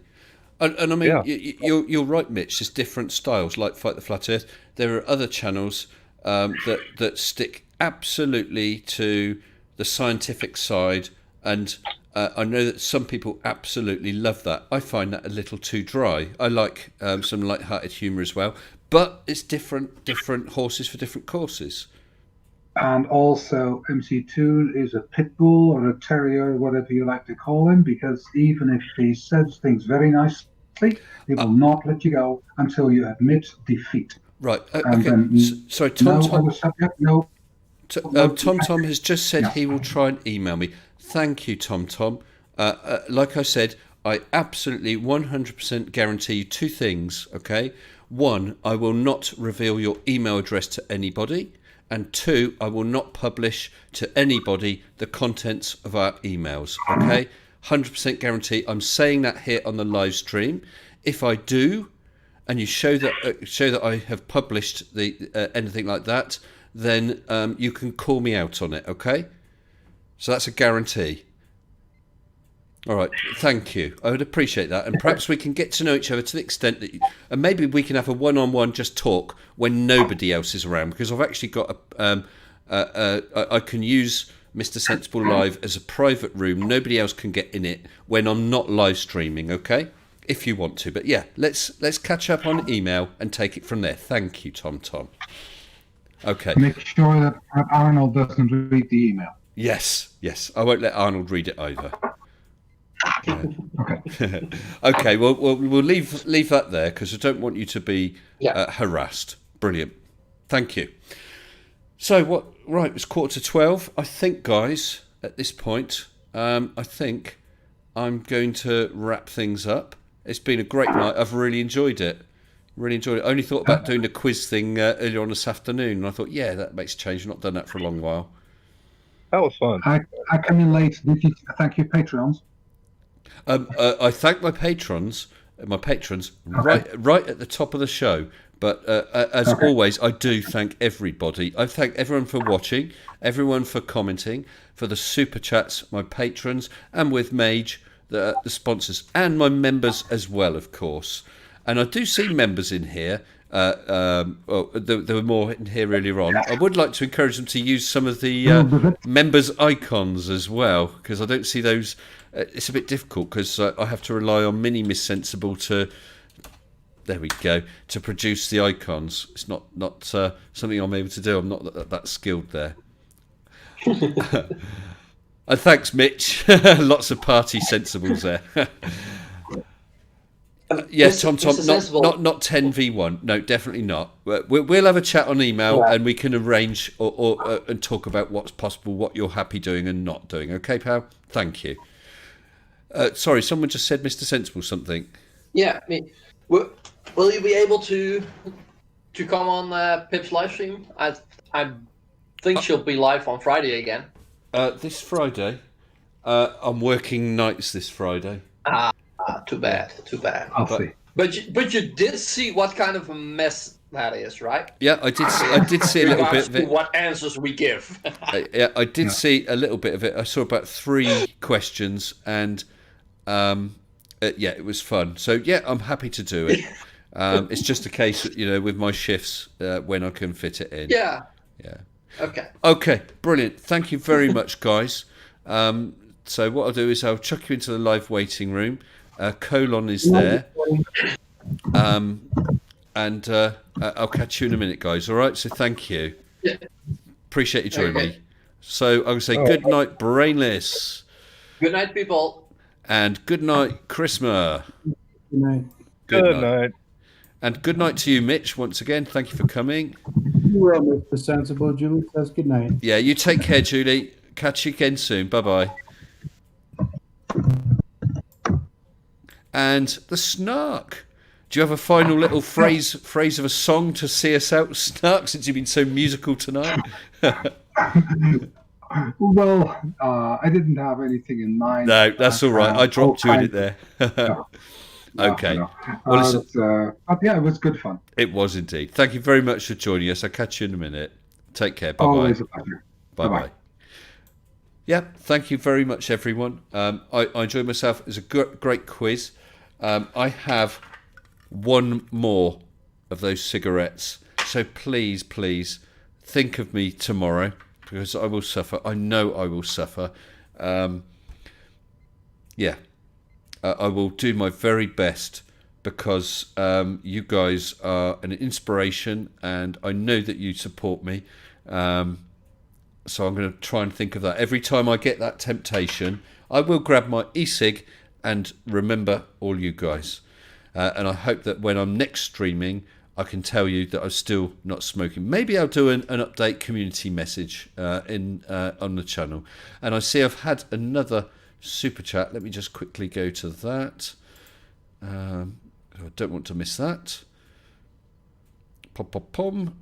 And I mean, you're right, Mitch. There's different styles, like Fight the Flat Earth. There are other channels that stick absolutely to the scientific side, and I know that some people absolutely love that. I find that a little too dry. I like some light-hearted humour as well, but it's different horses for different courses. And also, MC Toon is a pit bull or a terrier, whatever you like to call him, because even if he says things very nicely, he will not let you go until you admit defeat. Right. And okay. Sorry, Tom. Tom has just said he will try and email me. Thank you, Tom. Like I said, I absolutely 100% guarantee you two things. Okay. One, I will not reveal your email address to anybody. And two, I will not publish to anybody the contents of our emails, okay? 100% guarantee. I'm saying that here on the live stream. If I do, and you show that I have published the anything like that, then you can call me out on it, okay? So that's a guarantee. All right, thank you. I would appreciate that, and perhaps we can get to know each other to the extent that, and maybe we can have a one-on-one just talk when nobody else is around. Because I've actually got I can use Mr. Sensible Live as a private room. Nobody else can get in it when I'm not live streaming. Okay, if you want to, but yeah, let's catch up on email and take it from there. Thank you, Tom. Okay. Make sure that Arnold doesn't read the email. Yes, I won't let Arnold read it either. Yeah. Okay. Okay. Well, we'll leave that there because I don't want you to be harassed. Brilliant. Thank you. So what? Right, it's 11:45. I think, guys, at this point, I think I'm going to wrap things up. It's been a great night. I've really enjoyed it. I only thought about doing the quiz thing earlier on this afternoon, and I thought, yeah, that makes a change. I've not done that for a long while. That was fun. I came in late. Did you thank your patrons? I thank my patrons right at the top of the show. But as always, I do thank everybody. I thank everyone for watching, everyone for commenting, for the super chats, my patrons, and with Mage, the sponsors, and my members as well, of course. And I do see members in here. There were more in here earlier on. I would like to encourage them to use some of the members' icons as well, because I don't see those. It's a bit difficult because I have to rely on Mini Miss Sensible to. There we go, to produce the icons. It's not something I'm able to do. I'm not that skilled there. And thanks, Mitch. Lots of party sensibles there. Yes, Tom, not 10v1. No, definitely not. We'll have a chat on email and we can arrange or and talk about what's possible, what you're happy doing and not doing. Okay, pal? Thank you. Sorry, someone just said Mr. Sensible something. Yeah, will you be able to come on Pip's live stream? I think she'll be live on Friday again. This Friday? I'm working nights this Friday. Too bad. I'll see. But you did see what kind of a mess that is, right? Yeah, I did see a little bit of it. What answers we give. Yeah, I did see a little bit of it. I saw about 3 questions, and it was fun. So yeah, I'm happy to do it. It's just a case, with my shifts when I can fit it in. Yeah. Okay, brilliant. Thank you very much, guys. So what I'll do is I'll chuck you into the live waiting room. Colon is there. And I'll catch you in a minute, guys. All right? So thank you. Yeah. Appreciate you joining me. So I'm going to say good night, Brainless. Good night, people. And good night, Chrisma. Good night. Good night. And good night to you, Mitch, once again. Thank you for coming. You will, Mr. Sensible. Julie says good night. Yeah, you take care, Julie. Catch you again soon. Bye-bye. And the Snark. Do you have a final little phrase of a song to see us out, Snark, since you've been so musical tonight? Well, I didn't have anything in mind. No, that's all right. I dropped you in it there. Okay. No. Well, but yeah, it was good fun. it was indeed. Thank you very much for joining us. I'll catch you in a minute. Take care. Bye-bye. Always a pleasure. Bye-bye. Yeah, thank you very much, everyone. I enjoyed myself. It was a great quiz. I have one more of those cigarettes. So please, please think of me tomorrow, because I will suffer. I know I will suffer. Yeah. I will do my very best, because you guys are an inspiration and I know that you support me. So I'm going to try and think of that. Every time I get that temptation, I will grab my e-cig and remember all you guys. And I hope that when I'm next streaming, I can tell you that I'm still not smoking. Maybe I'll do an update community message on the channel. And I see I've had another super chat. Let me just quickly go to that. I don't want to miss that. Pom.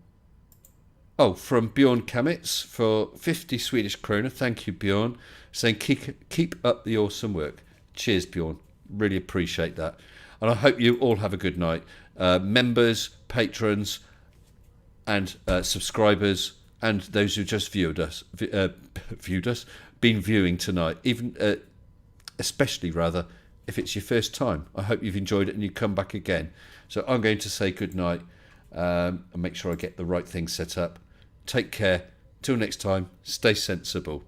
Oh, from Bjorn Kamitz for 50 Swedish krona. Thank you, Bjorn. Saying keep up the awesome work. Cheers, Bjorn. Really appreciate that. And I hope you all have a good night. Members, patrons, and subscribers, and those who just viewed us, been viewing tonight, even especially rather if it's your first time. I hope you've enjoyed it and you come back again. So I'm going to say good night and make sure I get the right thing set up. Take care. Till next time, stay sensible.